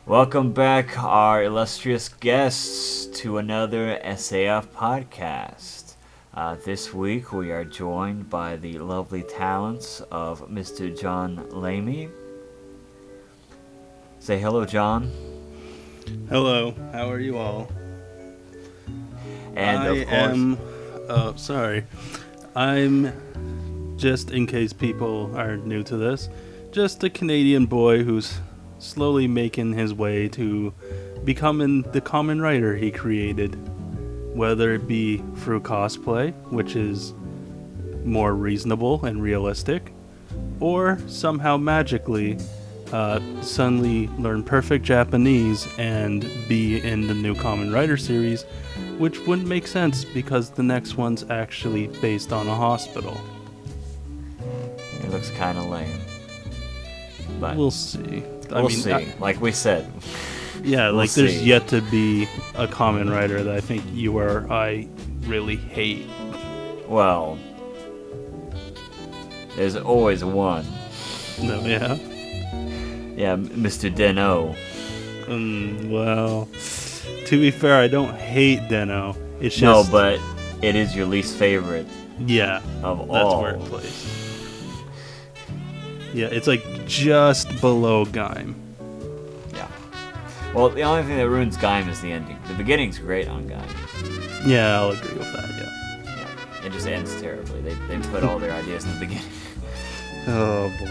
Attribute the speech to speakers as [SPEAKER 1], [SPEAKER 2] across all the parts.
[SPEAKER 1] Welcome back, our illustrious guests, to another SAF Podcast. This week we are joined by the lovely talents of Mr. John Lamy. Say hello, John.
[SPEAKER 2] Hello, how are you all?
[SPEAKER 1] And
[SPEAKER 2] I'm, just in case people are new to this, just a Canadian boy who's slowly making his way to becoming the common writer he created. Whether it be through cosplay, which is more reasonable and realistic, or somehow magically suddenly learn perfect Japanese and be in the new Common Writer series, which wouldn't make sense because the next one's actually based on a hospital.
[SPEAKER 1] it looks kind of lame. But
[SPEAKER 2] We'll see.
[SPEAKER 1] we'll see, like we said.
[SPEAKER 2] Yeah,
[SPEAKER 1] We'll
[SPEAKER 2] there's
[SPEAKER 1] see.
[SPEAKER 2] yet to be a Common Writer that I think you or I really hate.
[SPEAKER 1] Well, there's always one.
[SPEAKER 2] No, yeah?
[SPEAKER 1] Yeah, Mr. Deno.
[SPEAKER 2] Well, to be fair, I don't hate Deno. It's
[SPEAKER 1] No,
[SPEAKER 2] just...
[SPEAKER 1] but it is your least favorite
[SPEAKER 2] Yeah,
[SPEAKER 1] of
[SPEAKER 2] that's
[SPEAKER 1] all.
[SPEAKER 2] where it plays. Yeah, it's like just below Gaim.
[SPEAKER 1] Yeah. Well, the only thing that ruins Gaim is the ending. The beginning's great on Gaim.
[SPEAKER 2] Yeah, I'll agree with that, yeah.
[SPEAKER 1] Yeah. It just ends terribly. They put all their ideas in the beginning.
[SPEAKER 2] Oh, boy.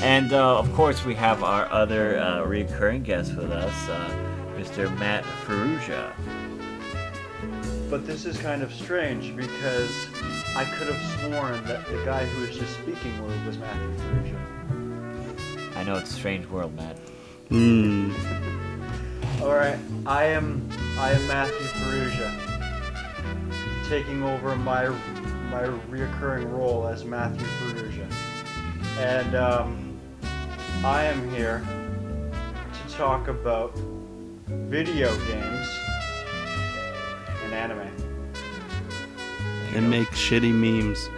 [SPEAKER 1] And, of course, we have our other recurring guest with us, Mr. Matt Ferrugia.
[SPEAKER 3] But this is kind of strange because I could have sworn that the guy who was just speaking was Matthew Ferrugia.
[SPEAKER 1] I know it's a strange world, Matt.
[SPEAKER 3] Alright, I am Matthew Ferrugia, taking over my reoccurring role as Matthew Ferrugia. And I am here to talk about video games and anime.
[SPEAKER 2] And make shitty memes.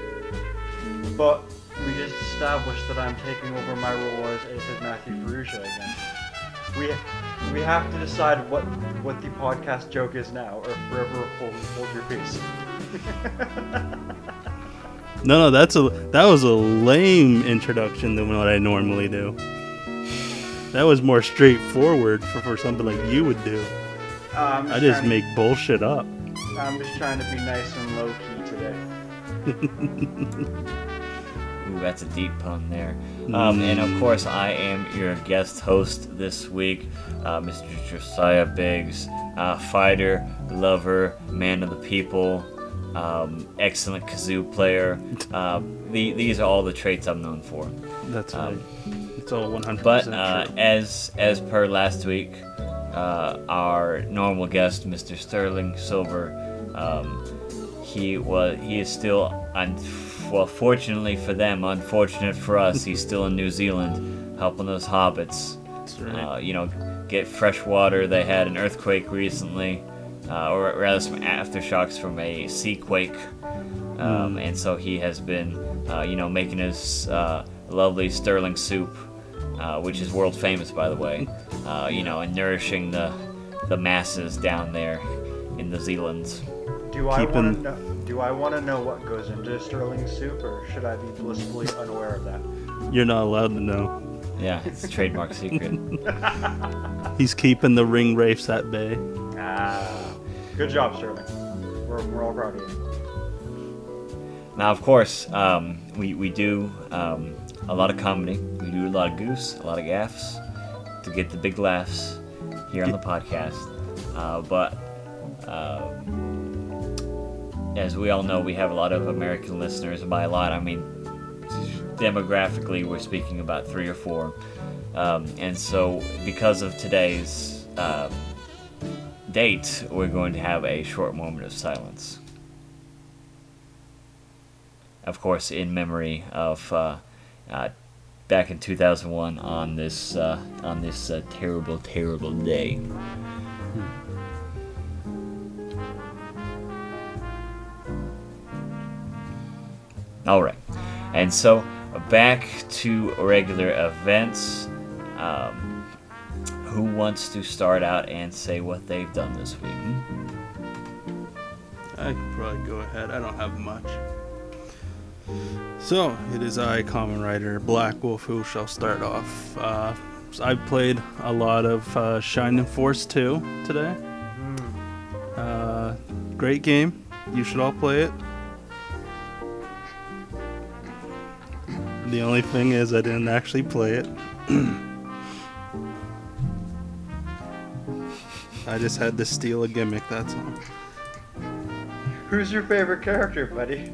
[SPEAKER 3] But we just established that I'm taking over my role as Matthew Ferrugia again. We have to decide what the podcast joke is now, or forever hold your peace.
[SPEAKER 2] No, that was a lame introduction than what I normally do. That was more straightforward for something like you would do. I just make bullshit up.
[SPEAKER 3] I'm just trying to be nice and low key today.
[SPEAKER 1] Ooh, that's a deep pun there. And of course, I am your guest host this week, Mr. Josiah Biggs, fighter, lover, man of the people, excellent kazoo player. These are all the traits I'm known for.
[SPEAKER 2] That's right. It's all 100%
[SPEAKER 1] But
[SPEAKER 2] true.
[SPEAKER 1] as per last week, our normal guest, Mr. Sterling Silver, he is still fortunately for them, unfortunate for us, he's still in New Zealand helping those hobbits.
[SPEAKER 2] That's right.
[SPEAKER 1] Get fresh water. They had an earthquake recently, or rather some aftershocks from a sea quake, and so he has been, making his lovely sterling soup, which is world famous, by the way, and nourishing the masses down there in the Zealands.
[SPEAKER 3] Do I want to know what goes into sterling soup, or should I be blissfully unaware of that?
[SPEAKER 2] You're not allowed to know.
[SPEAKER 1] Yeah, it's a trademark secret.
[SPEAKER 2] He's keeping the ring wraiths at bay.
[SPEAKER 3] Good job, Sterling. We're all proud of you.
[SPEAKER 1] Now, of course, we do a lot of comedy. We do a lot of goofs, a lot of gaffes to get the big laughs here on the podcast. But as we all know, we have a lot of American listeners. And by a lot, I mean demographically, we're speaking about 3 or 4. And so, because of today's date, we're going to have a short moment of silence. Of course, in memory of back in 2001 on this terrible, terrible day. All right, and so back to regular events. who wants to start out and say what they've done this week?
[SPEAKER 2] I could probably go ahead. I don't have much. So, it is I, Common Writer Black Wolf, who shall start off. I've played a lot of Shining Force 2 today. Great game. You should all play it. The only thing is I didn't actually play it. I just had to steal a gimmick, that's all.
[SPEAKER 3] Who's your favorite character, buddy?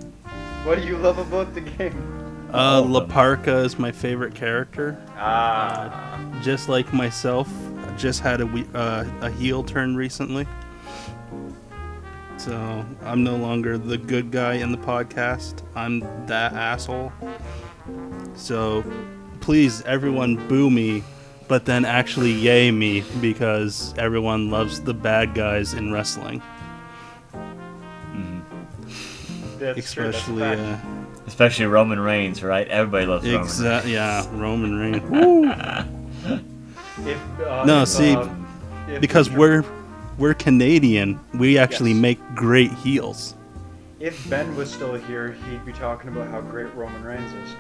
[SPEAKER 3] What do you love about the game?
[SPEAKER 2] La Parka is my favorite character. Just like myself, I just had a heel turn recently. So I'm no longer the good guy in the podcast. I'm that asshole. So please, everyone boo me, but then actually yay me, because everyone loves the bad guys in wrestling.
[SPEAKER 1] Especially Roman Reigns, right? Everybody loves Roman Reigns.
[SPEAKER 2] Yeah, Roman Reigns. Woo! Because we're Canadian, we actually make great heels.
[SPEAKER 3] If Ben was still here, he'd be talking about how great Roman Reigns is.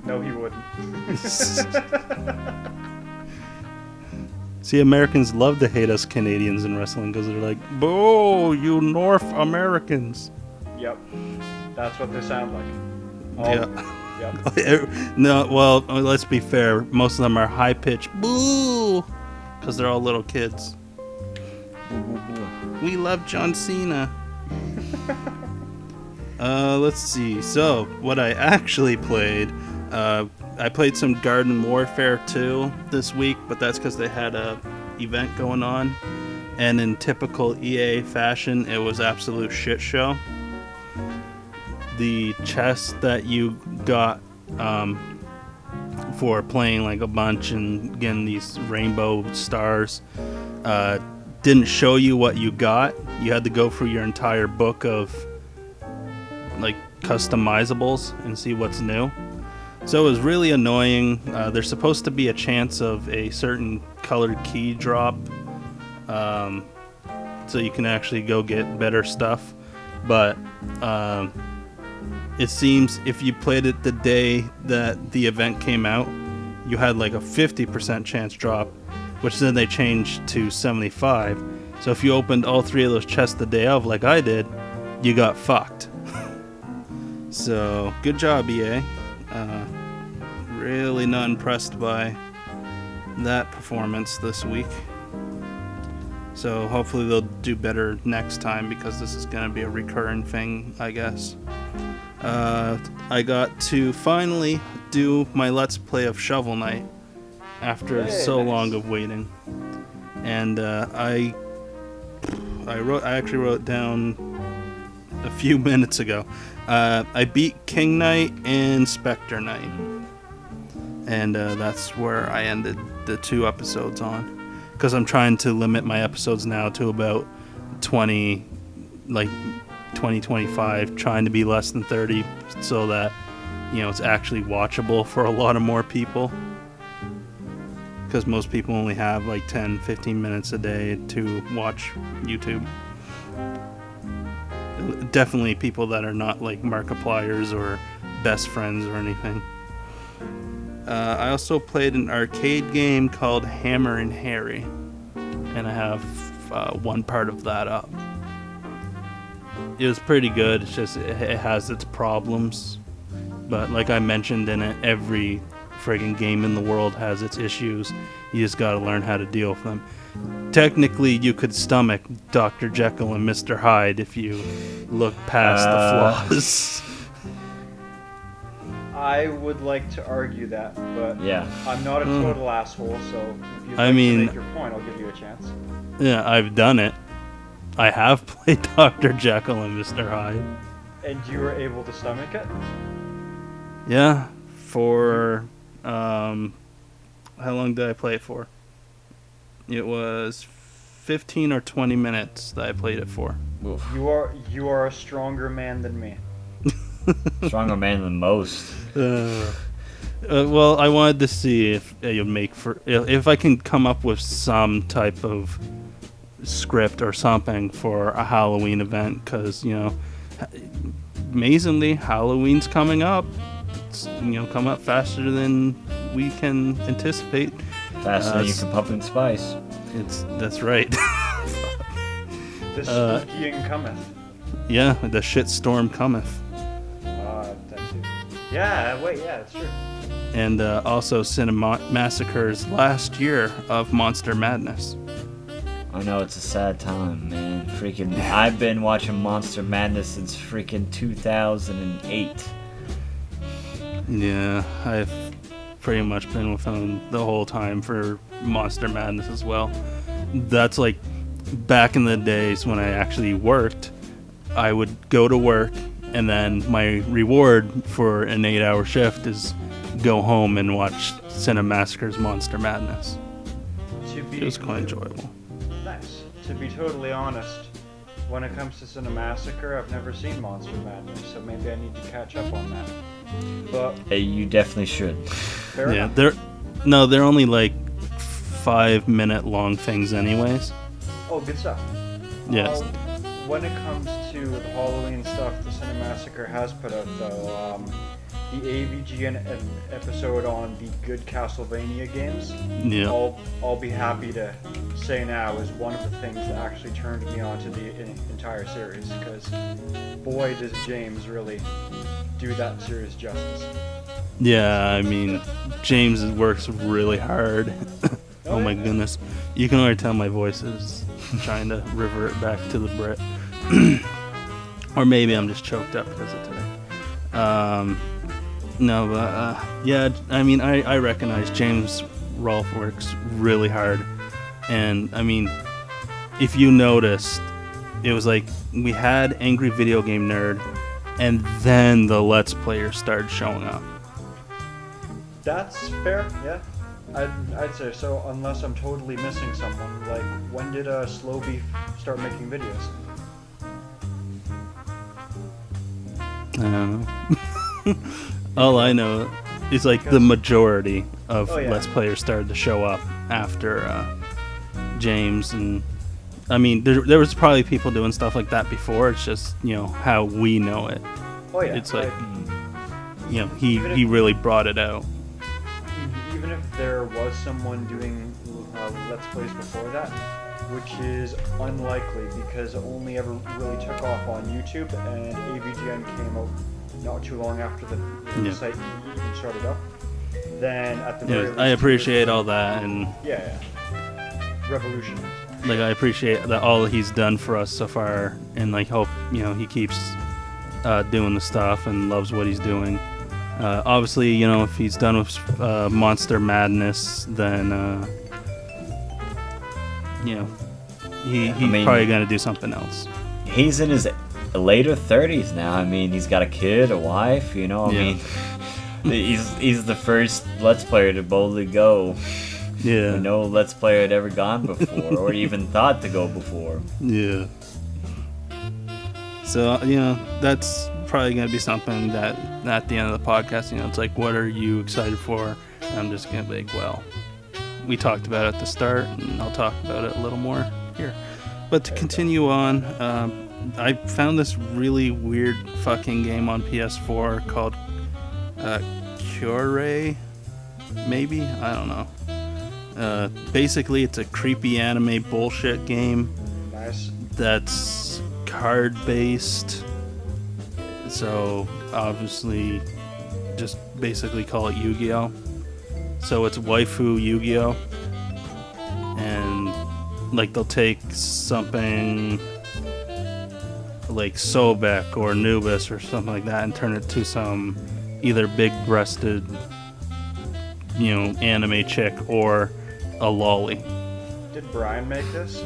[SPEAKER 3] No, he wouldn't.
[SPEAKER 2] See, Americans love to hate us Canadians in wrestling because they're like, boo, you North Americans.
[SPEAKER 3] Yep. That's what they sound like.
[SPEAKER 2] Yep. No, well, let's be fair. Most of them are high-pitched boo because they're all little kids. We love John Cena. Let's see. So, what I actually played... I played some Garden Warfare 2 this week, but that's because they had a event going on, and in typical EA fashion, it was absolute shit show. The chest that you got for playing like a bunch and getting these rainbow stars didn't show you what you got. You had to go through your entire book of like customizables and see what's new. So it was really annoying. There's supposed to be a chance of a certain colored key drop, so you can actually go get better stuff. But it seems if you played it the day that the event came out, you had like a 50% chance drop, which then they changed to 75. So if you opened all 3 of those chests the day of, like I did, you got fucked. So good job, EA. Really not impressed by that performance this week. So hopefully they'll do better next time, because this is going to be a recurring thing, I guess. I got to finally do my Let's Play of Shovel Knight after so long of waiting. And I actually wrote down a few minutes ago. I beat King Knight and Spectre Knight. And that's where I ended the 2 episodes on. Because I'm trying to limit my episodes now to about 20, 25, trying to be less than 30, so that, it's actually watchable for a lot of more people. Because most people only have like 10, 15 minutes a day to watch YouTube. Definitely people that are not like Markipliers or best friends or anything. I also played an arcade game called Hammer and Harry, and I have one part of that up. It was pretty good. It's just it has its problems, but like I mentioned in it, every friggin' game in the world has its issues. You just gotta learn how to deal with them. Technically, you could stomach Dr. Jekyll and Mr. Hyde if you look past the flaws.
[SPEAKER 3] I would like to argue that, but
[SPEAKER 1] yeah.
[SPEAKER 3] I'm not a total asshole, so if you'd like to make your point, I'll give you a chance.
[SPEAKER 2] Yeah, I've done it. I have played Dr. Jekyll and Mr. Hyde.
[SPEAKER 3] And you were able to stomach it?
[SPEAKER 2] Yeah, for... how long did I play it for? It was 15 or 20 minutes that I played it for.
[SPEAKER 1] Oof.
[SPEAKER 3] You are a stronger man than me.
[SPEAKER 1] Stronger man than most.
[SPEAKER 2] Well, I wanted to see if you'd make if I can come up with some type of script or something for a Halloween event, because amazingly, Halloween's coming up. It's come up faster than we can anticipate.
[SPEAKER 1] Faster than you can pumpkin spice.
[SPEAKER 2] That's right.
[SPEAKER 3] The spookying cometh.
[SPEAKER 2] Yeah, the shitstorm cometh.
[SPEAKER 3] That's it. Yeah, wait, yeah, that's true.
[SPEAKER 2] And also Cinema Massacre's last year of Monster Madness.
[SPEAKER 1] I know, it's a sad time, man. Freaking, I've been watching Monster Madness since freaking 2008.
[SPEAKER 2] Yeah, I've pretty much been with him the whole time for Monster Madness as well. That's like back in the days when I actually worked. I would go to work, and then my reward for an 8-hour shift is go home and watch Cinemassacre's Monster Madness. It was quite enjoyable.
[SPEAKER 3] Nice. To be totally honest, when it comes to Cinemassacre, I've never seen Monster Madness, so maybe I need to catch up on that. But
[SPEAKER 1] Hey, you definitely should.
[SPEAKER 3] fair enough.
[SPEAKER 2] they're only like 5-minute long things anyways.
[SPEAKER 3] Oh, good stuff.
[SPEAKER 2] Yes.
[SPEAKER 3] When it comes to the Halloween stuff the Cinemassacre has put out, though, the AVGN episode on the good Castlevania games,
[SPEAKER 2] Yeah.
[SPEAKER 3] I'll be happy to say now is one of the things that actually turned me on to the entire series, because boy does James really do that series justice.
[SPEAKER 2] Yeah, I mean, James works really hard. Oh my goodness. You can already tell my voice is trying to revert back to the Brit. Or maybe I'm just choked up because of today. No, but yeah, I mean, I recognize James Rolfe works really hard. And I mean, if you noticed, it was like we had Angry Video Game Nerd, and then the Let's Players started showing up.
[SPEAKER 3] That's fair, yeah. I'd say so, unless I'm totally missing someone. Like, when did Slow Beef start making videos?
[SPEAKER 2] I don't know. All I know is like the majority of Let's Players started to show up after James, and I mean there was probably people doing stuff like that before. It's just how we know it.
[SPEAKER 3] Oh yeah.
[SPEAKER 2] It's like he really brought it out.
[SPEAKER 3] Even if there was someone doing Let's Plays before that, which is unlikely because it only ever really took off on YouTube, and AVGN came out not too long after the site even started up. Then at the very least,
[SPEAKER 2] I appreciate all that, and
[SPEAKER 3] revolutionized.
[SPEAKER 2] Like, I appreciate that all he's done for us so far, and like hope he keeps doing the stuff and loves what he's doing. Obviously, if he's done with Monster Madness, then he's probably gonna do something else.
[SPEAKER 1] He's in his later 30s now. I mean, he's got a kid, a wife. I mean, he's the first Let's Player to boldly go.
[SPEAKER 2] Yeah.
[SPEAKER 1] No Let's Player had ever gone before, or even thought to go before.
[SPEAKER 2] Yeah. So that's probably gonna be something that at the end of the podcast, it's like, what are you excited for? And I'm just gonna be like, well, we talked about it at the start, and I'll talk about it a little more here. But to continue on, I found this really weird fucking game on PS4 called Cure, maybe? I don't know. Basically, it's a creepy anime bullshit game.
[SPEAKER 3] Nice.
[SPEAKER 2] That's card-based. So, obviously, just basically call it Yu-Gi-Oh! So it's waifu Yu-Gi-Oh! And, like, they'll take something like Sobek or Nubis or something like that and turn it to some either big-breasted, anime chick or a lolly.
[SPEAKER 3] Did Brian make this?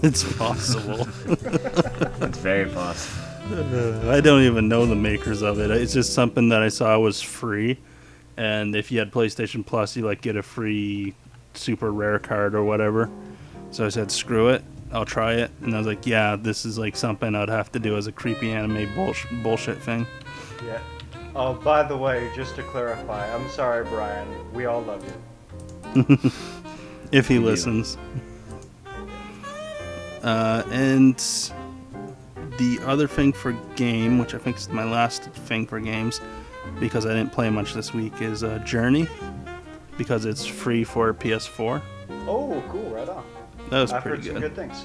[SPEAKER 2] It's possible.
[SPEAKER 1] It's very possible.
[SPEAKER 2] I don't even know the makers of it. It's just something that I saw was free, and if you had PlayStation Plus, you get a free super rare card or whatever. So I said, screw it, I'll try it. And I was like, yeah, this is like something I'd have to do as a creepy anime bullshit thing.
[SPEAKER 3] Yeah. Oh, by the way, just to clarify, I'm sorry, Brian. We all love you.
[SPEAKER 2] If he listens. And the other thing for game, which I think is my last thing for games, because I didn't play much this week, is Journey, because it's free for PS4.
[SPEAKER 3] Oh, cool! Right on.
[SPEAKER 2] That was
[SPEAKER 3] I've
[SPEAKER 2] pretty
[SPEAKER 3] heard some good things.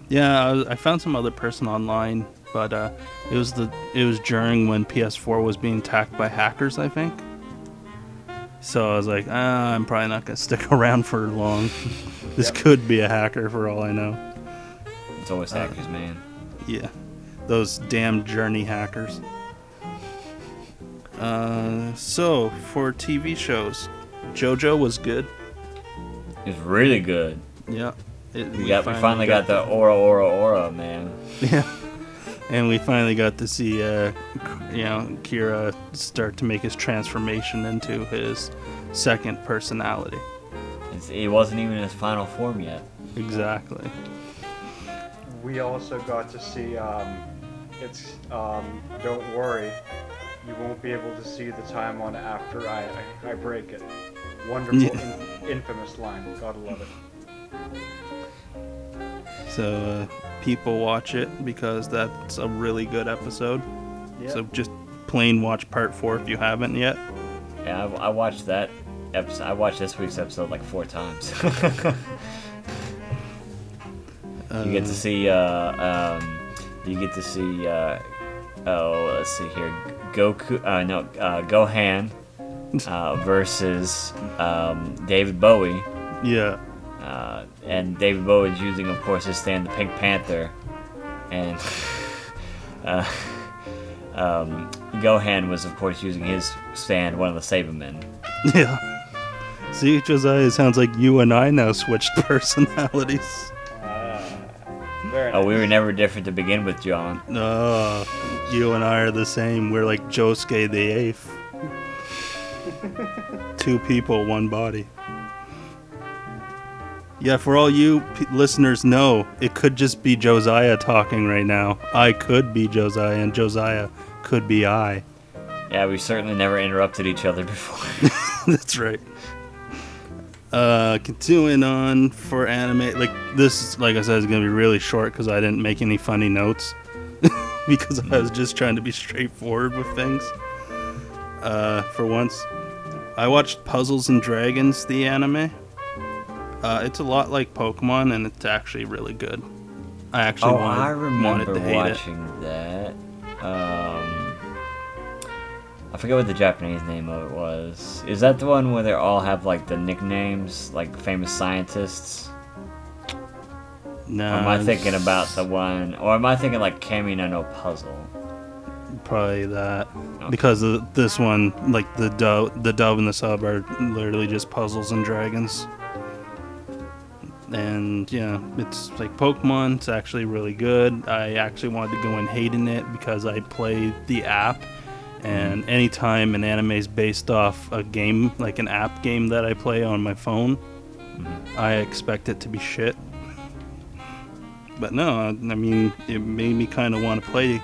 [SPEAKER 2] Yeah, I found some other person online, but it was during when PS4 was being attacked by hackers, I think. So I was like, I'm probably not gonna stick around for long. This could be a hacker for all I know.
[SPEAKER 1] It's always hackers, man.
[SPEAKER 2] Yeah, those damn Journey hackers. So for TV shows, JoJo was good.
[SPEAKER 1] It's really good.
[SPEAKER 2] Yeah.
[SPEAKER 1] We finally got the aura, man.
[SPEAKER 2] Yeah. And we finally got to see, Kira start to make his transformation into his second personality.
[SPEAKER 1] It wasn't even in his final form yet.
[SPEAKER 2] Exactly.
[SPEAKER 3] We also got to see, don't worry, you won't be able to see the time on after I break it. Wonderful, infamous line. Gotta love it.
[SPEAKER 2] So people watch it because that's a really good episode. Yep. So just plain watch part 4 if you haven't yet.
[SPEAKER 1] Yeah, I watched that episode. I watched this week's episode like 4 times. You get to see. Let's see here. Gohan versus David Bowie.
[SPEAKER 2] Yeah.
[SPEAKER 1] And David Bowie is using, of course, his stand, the Pink Panther, and Gohan was, of course, using his stand, one of the Sabermen.
[SPEAKER 2] Yeah. See, Josiah, it sounds like you and I now switched personalities.
[SPEAKER 3] Very nice.
[SPEAKER 1] Oh, we were never different to begin with, John.
[SPEAKER 2] No, you and I are the same. We're like Josuke the 8th. 2 people, 1 body. Yeah, for all you listeners know, it could just be Josiah talking right now. I could be Josiah, and Josiah could be I.
[SPEAKER 1] Yeah, we certainly never interrupted each other before.
[SPEAKER 2] That's right. Continuing on for anime, like this, like I said, is gonna be really short because I didn't make any funny notes because I was just trying to be straightforward with things. For once, I watched Puzzles and Dragons, the anime. It's a lot like Pokemon, and it's actually really good. I actually wanted to hate
[SPEAKER 1] watching that. I forget what the Japanese name of it was. Is that the one where they all have like the nicknames, like famous scientists?
[SPEAKER 2] No.
[SPEAKER 1] Or am I thinking about the one, or am I thinking like Kamina no Puzzle?
[SPEAKER 2] Probably that.
[SPEAKER 1] Okay.
[SPEAKER 2] Because this one, like the dub and the sub are literally just Puzzles and Dragons. And yeah, it's like Pokemon. It's actually really good. I actually wanted to go in hating it because I play the app, and anytime an anime is based off a game, like an app game that I play on my phone, I expect it to be shit. But no, I mean, it made me kind of want to play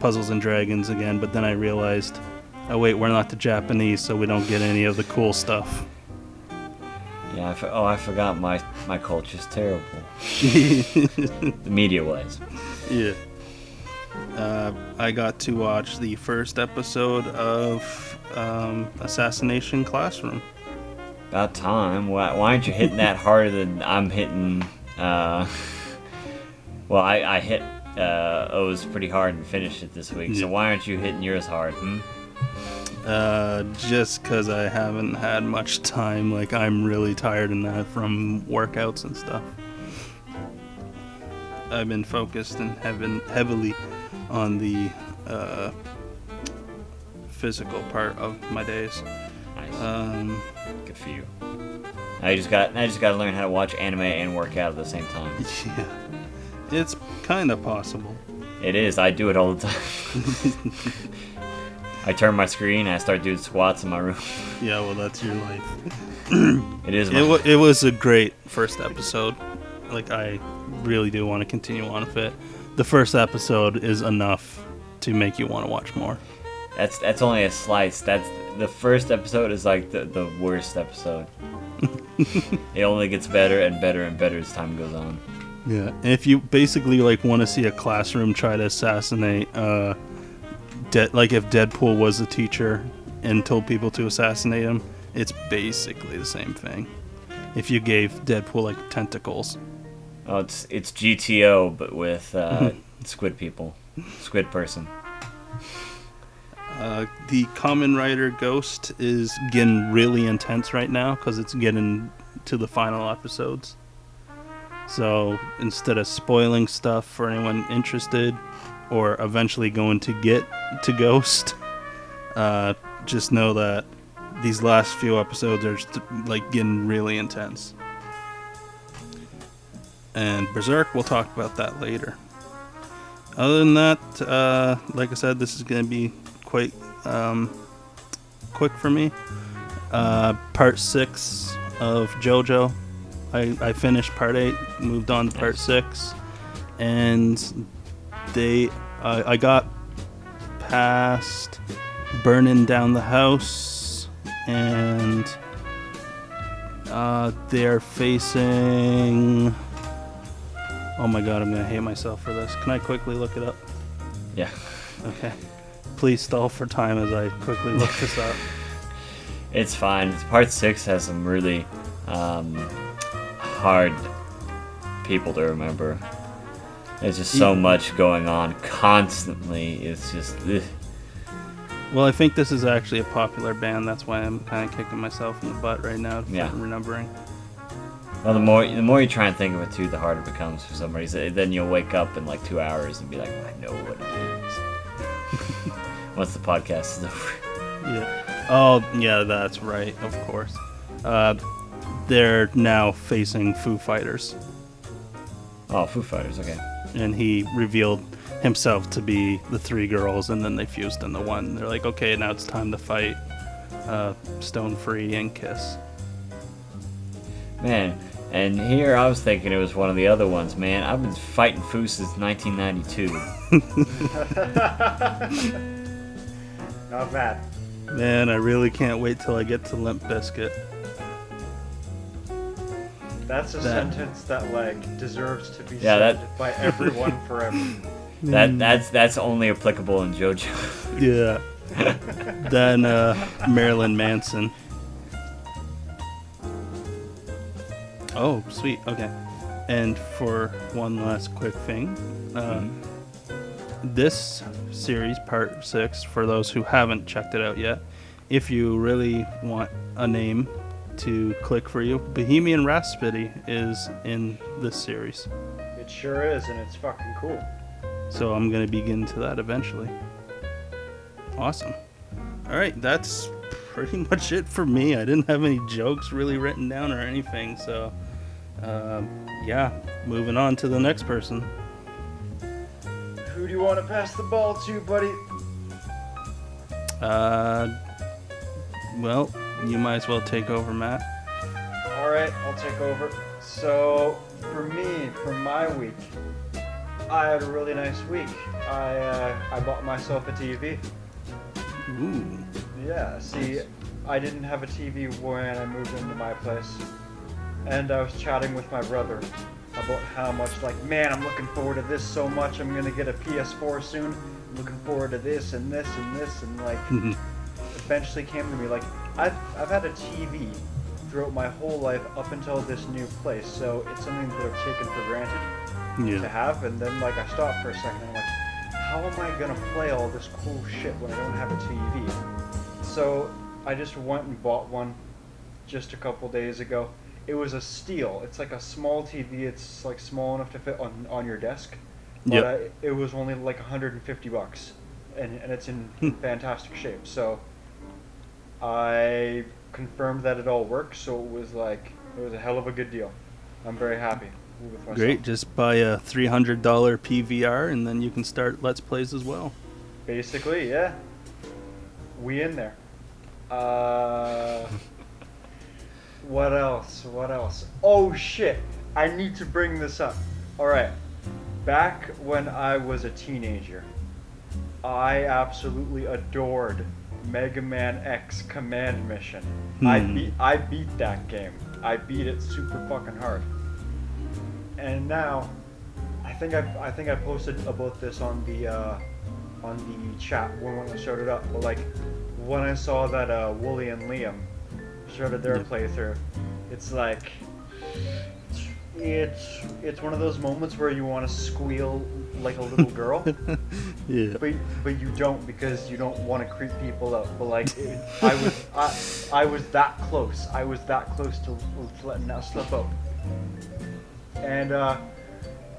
[SPEAKER 2] Puzzles and Dragons again, but then I realized, oh wait, we're not the Japanese, so we don't get any of the cool stuff.
[SPEAKER 1] Yeah, I forgot my culture's terrible. The media-wise.
[SPEAKER 2] Yeah. I got to watch the first episode of Assassination Classroom.
[SPEAKER 1] About time. Why aren't you hitting that harder than I'm hitting? Well, I hit O's pretty hard and finished it this week. So why aren't you hitting yours hard?
[SPEAKER 2] Just because I haven't had much time. Like, I'm really tired and that from workouts and stuff. I've been focused and heavily on the physical part of my days.
[SPEAKER 1] Nice. Good for you. I just got to learn how to watch anime and work out at the same time.
[SPEAKER 2] Yeah, it's kind of possible.
[SPEAKER 1] It is. I do it all the time. I turn my screen and I start doing squats in my room.
[SPEAKER 2] Yeah, well, that's your life.
[SPEAKER 1] It is.
[SPEAKER 2] It was a great first episode. Like, I really do want to continue on with it. The first episode is enough to make you want to watch more.
[SPEAKER 1] That's only a slice. That's the first episode is like the worst episode. It only gets better and better and better as time goes on.
[SPEAKER 2] Yeah, and if you basically like want to see a classroom try to assassinate, like if Deadpool was a teacher and told people to assassinate him, it's basically the same thing. If you gave Deadpool like tentacles.
[SPEAKER 1] Oh, it's GTO but with squid people, squid person.
[SPEAKER 2] The Kamen Rider Ghost is getting really intense right now because it's getting to the final episodes. So instead of spoiling stuff for anyone interested or eventually going to get to Ghost, just know that these last few episodes are like getting really intense. And Berserk, we'll talk about that later. Other than that, like I said, this is going to be quite quick for me. Part 6 of JoJo. I finished part 8, moved on to part 6, and I got past burning down the house, and they're facing... Oh my god, I'm gonna hate myself for this. Can I quickly look it up?
[SPEAKER 1] Yeah.
[SPEAKER 2] Okay. Please stall for time as I quickly look this up.
[SPEAKER 1] It's fine. Part 6 has some really hard people to remember. There's just so much going on constantly. It's just... Ugh.
[SPEAKER 2] Well, I think this is actually a popular band. That's why I'm kind of kicking myself in the butt right now for remembering.
[SPEAKER 1] Well, the more you try and think of it too, the harder it becomes for some reason. Then you'll wake up in like 2 hours and be like, I know what it is. Once the podcast is over.
[SPEAKER 2] Yeah. Oh, yeah, that's right. Of course. They're now facing Foo Fighters.
[SPEAKER 1] Oh, Foo Fighters. Okay.
[SPEAKER 2] And he revealed himself to be the 3 girls, and then they fused into one. They're like, okay, now it's time to fight Stone Free and Kiss.
[SPEAKER 1] Man, and here I was thinking it was one of the other ones. Man, I've been fighting Foo since 1992.
[SPEAKER 3] Not bad.
[SPEAKER 2] Man, I really can't wait till I get to Limp Bizkit.
[SPEAKER 3] That's a sentence that like deserves to be said by everyone forever.
[SPEAKER 1] That's only applicable in JoJo.
[SPEAKER 2] Yeah. Then Marilyn Manson. Oh, sweet. Okay. And for one last quick thing, this series, part 6, for those who haven't checked it out yet, if you really want a name to click for you, Bohemian Rhapsody is in this series.
[SPEAKER 3] It sure is, and it's fucking cool.
[SPEAKER 2] So I'm going to be getting to that eventually. Awesome. All right, that's pretty much it for me. I didn't have any jokes really written down or anything, so yeah, moving on to the next person.
[SPEAKER 3] Who do you want to pass the ball to, buddy?
[SPEAKER 2] Well, you might as well take over, Matt.
[SPEAKER 3] Alright, I'll take over. So, for me, for my week, I had a really nice week. I bought myself a TV.
[SPEAKER 2] Ooh.
[SPEAKER 3] Yeah, see, I didn't have a TV when I moved into my place. And I was chatting with my brother about how much, like, man, I'm looking forward to this so much. I'm going to get a PS4 soon. I'm looking forward to this and this and this. And, like, eventually came to me, like, I've had a TV throughout my whole life up until this new place. So it's something that I've taken for granted to have. And then, like, I stopped for a second and I'm like, how am I going to play all this cool shit when I don't have a TV? So I just went and bought one just a couple days ago. It was a steal. It's like a small TV. It's like small enough to fit on your desk. But it was only like $150, and it's in fantastic shape. So I confirmed that it all works. So it was a hell of a good deal. I'm very happy with myself.
[SPEAKER 2] Great. Just buy a $300 PVR, and then you can start Let's Plays as well.
[SPEAKER 3] Basically, yeah. We in there. What else? Oh shit, I need to bring this up. Alright, back when I was a teenager, I absolutely adored Mega Man X Command Mission. I beat that game. I beat it super fucking hard. And now, I think I posted about this on the chat when I started up. But like, when I saw that Wooly and Liam started their playthrough, it's like, it's one of those moments where you want to squeal like a little girl.
[SPEAKER 2] Yeah.
[SPEAKER 3] But you don't, because you don't want to creep people out. But like, I was that close. I was that close to letting that slip out. And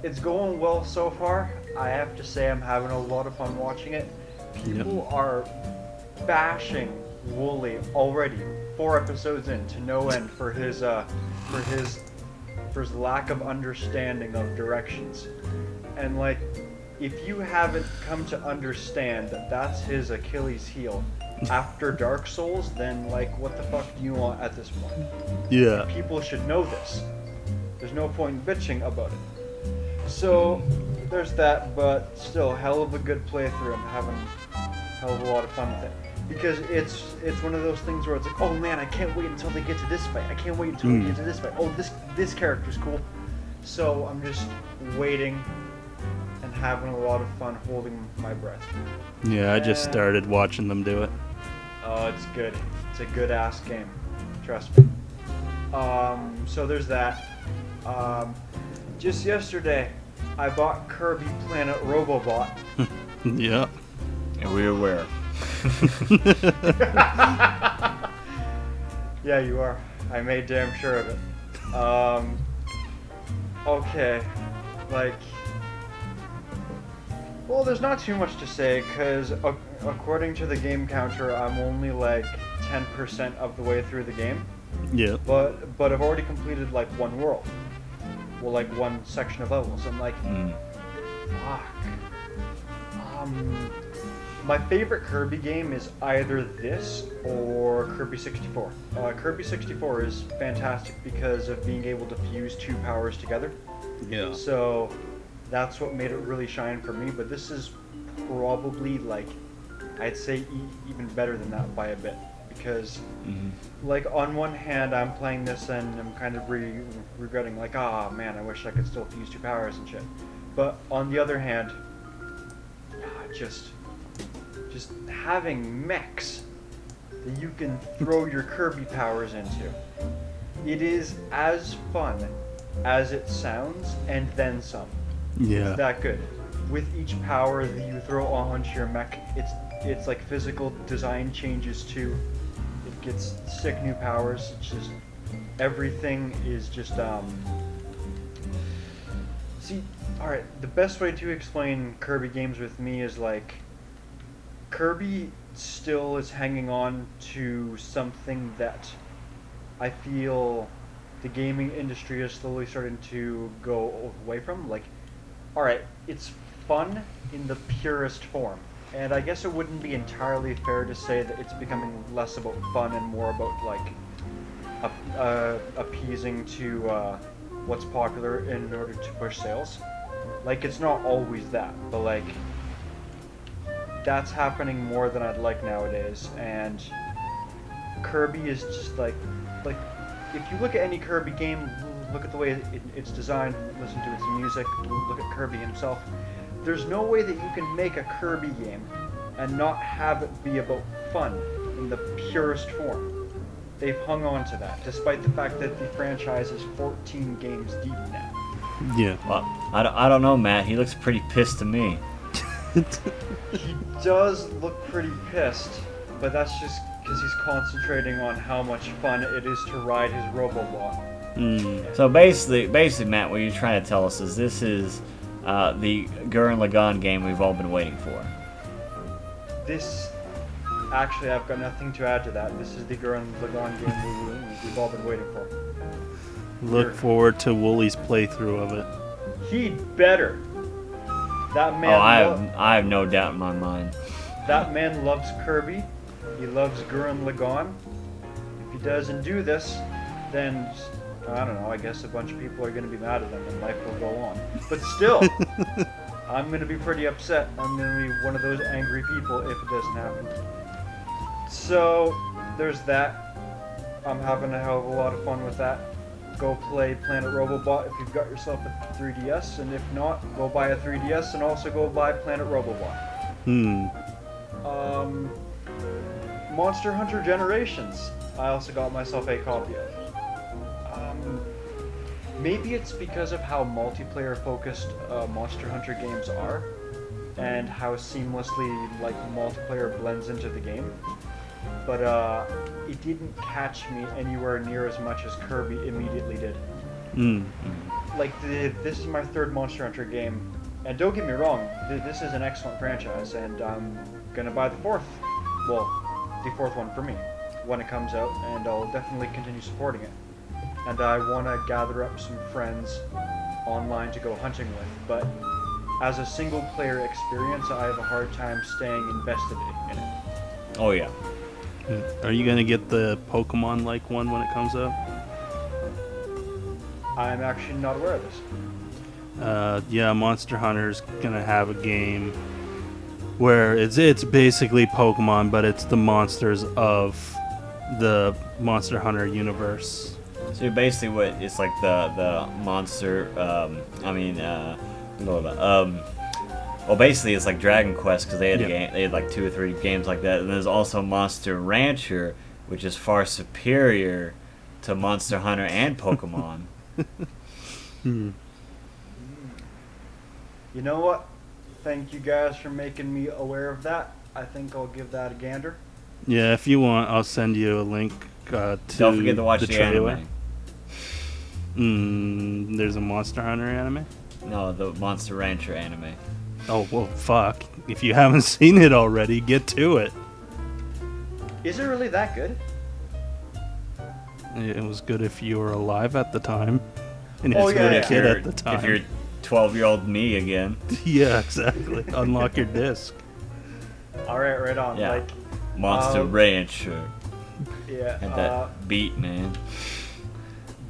[SPEAKER 3] it's going well so far. I have to say I'm having a lot of fun watching it. People are bashing Wooly already 4 episodes in to no end for his lack of understanding of directions. And like, if you haven't come to understand that that's his Achilles heel after Dark Souls, then like, what the fuck do you want at this point?
[SPEAKER 2] Yeah.
[SPEAKER 3] People should know this. There's no point in bitching about it. So there's that, but still, hell of a good playthrough. I'm having a hell of a lot of fun with it. Because it's one of those things where it's like, oh man, I can't wait until they get to this fight. I can't wait until they get to this fight. Oh, this character's cool. So I'm just waiting and having a lot of fun holding my breath.
[SPEAKER 2] Yeah, I just started watching them do it.
[SPEAKER 3] Oh, it's good. It's a good ass game. Trust me. So there's that. Just yesterday, I bought Kirby Planet Robobot.
[SPEAKER 2] Yeah.
[SPEAKER 1] And we're aware.
[SPEAKER 3] Yeah, you are. I made damn sure of it. Okay. Like, well, there's not too much to say, because according to the game counter, I'm only like 10% of the way through the game.
[SPEAKER 2] Yeah.
[SPEAKER 3] But I've already completed like one world. Well, like one section of levels. I'm like, fuck. My favorite Kirby game is either this or Kirby 64. Kirby 64 is fantastic because of being able to fuse 2 powers together.
[SPEAKER 2] Yeah.
[SPEAKER 3] So that's what made it really shine for me. But this is probably like, I'd say even better than that by a bit. Because, like, on one hand, I'm playing this and I'm kind of regretting, like, man, I wish I could still fuse 2 powers and shit. But on the other hand, just having mechs that you can throw your Kirby powers into, it is as fun as it sounds, and then some.
[SPEAKER 2] Yeah.
[SPEAKER 3] It's that good. With each power that you throw onto your mech, it's like physical design changes too. It gets sick new powers. It's just, everything is just see, alright, the best way to explain Kirby games with me is like, Kirby still is hanging on to something that I feel the gaming industry is slowly starting to go away from. Like, alright, it's fun in the purest form. And I guess it wouldn't be entirely fair to say that it's becoming less about fun and more about like appeasing to what's popular in order to push sales. Like, it's not always that, but like, that's happening more than I'd like nowadays. And Kirby is just like if you look at any Kirby game, look at the way it's designed, listen to its music, look at Kirby himself. There's no way that you can make a Kirby game and not have it be about fun in the purest form. They've hung on to that, despite the fact that the franchise is 14 games deep now.
[SPEAKER 2] Yeah.
[SPEAKER 1] Well, I don't know, Matt. He looks pretty pissed to me.
[SPEAKER 3] He does look pretty pissed, but that's just because he's concentrating on how much fun it is to ride his Robobot.
[SPEAKER 1] So basically, Matt, what you're trying to tell us is this is the Gurren Lagann game we've all been waiting for.
[SPEAKER 3] Actually, I've got nothing to add to that. This is the Gurren Lagann game we've all been waiting for.
[SPEAKER 2] Look forward to Wooly's playthrough of it.
[SPEAKER 3] He'd better. That man.
[SPEAKER 1] I have no doubt in my mind.
[SPEAKER 3] That man loves Kirby. He loves Gurren Lagann. If he doesn't do this, then I don't know. I guess a bunch of people are going to be mad at him, and life will go on. But still, I'm going to be pretty upset. I'm going to be one of those angry people if it doesn't happen. So, there's that. I'm having a hell of a lot of fun with that. Go play Planet Robobot if you've got yourself a 3DS, and if not, go buy a 3DS and also go buy Planet Robobot. Monster Hunter Generations, I also got myself a copy of. Maybe it's because of how multiplayer-focused Monster Hunter games are, and how seamlessly like multiplayer blends into the game. But it didn't catch me anywhere near as much as Kirby immediately did. Like this is my third Monster Hunter game, and don't get me wrong, this is an excellent franchise, and I'm gonna buy the fourth one for me when it comes out, and I'll definitely continue supporting it. And I want to gather up some friends online to go hunting with, but as a single player experience, I have a hard time staying invested in it.
[SPEAKER 1] Oh yeah.
[SPEAKER 2] Are you gonna get the Pokemon-like one when it comes out?
[SPEAKER 3] I'm actually not aware of this.
[SPEAKER 2] Yeah, Monster Hunter's gonna have a game where it's basically Pokemon, but it's the monsters of the Monster Hunter universe.
[SPEAKER 1] So basically, what it's like the monster. Well, basically, it's like Dragon Quest because they had they had like 2 or 3 games like that, and there's also Monster Rancher, which is far superior to Monster Hunter and Pokemon.
[SPEAKER 3] You know what? Thank you guys for making me aware of that. I think I'll give that a gander.
[SPEAKER 2] Yeah, if you want, I'll send you a link to
[SPEAKER 1] Don't forget to watch
[SPEAKER 2] the
[SPEAKER 1] the
[SPEAKER 2] trailer.
[SPEAKER 1] Anime.
[SPEAKER 2] There's a Monster Hunter anime?
[SPEAKER 1] No, the Monster Rancher anime.
[SPEAKER 2] Oh, well, fuck. If you haven't seen it already, get to it.
[SPEAKER 3] Is it really that good?
[SPEAKER 2] It was good if you were alive at the time. And
[SPEAKER 3] Oh,
[SPEAKER 2] if you
[SPEAKER 3] yeah,
[SPEAKER 2] were
[SPEAKER 3] yeah.
[SPEAKER 2] a kid at the time.
[SPEAKER 1] If you're 12-year-old me again.
[SPEAKER 2] Yeah, exactly. Unlock your disc.
[SPEAKER 3] Alright, right on.
[SPEAKER 1] Yeah.
[SPEAKER 3] Like,
[SPEAKER 1] Monster Rancher.
[SPEAKER 3] yeah.
[SPEAKER 1] And that beat, man.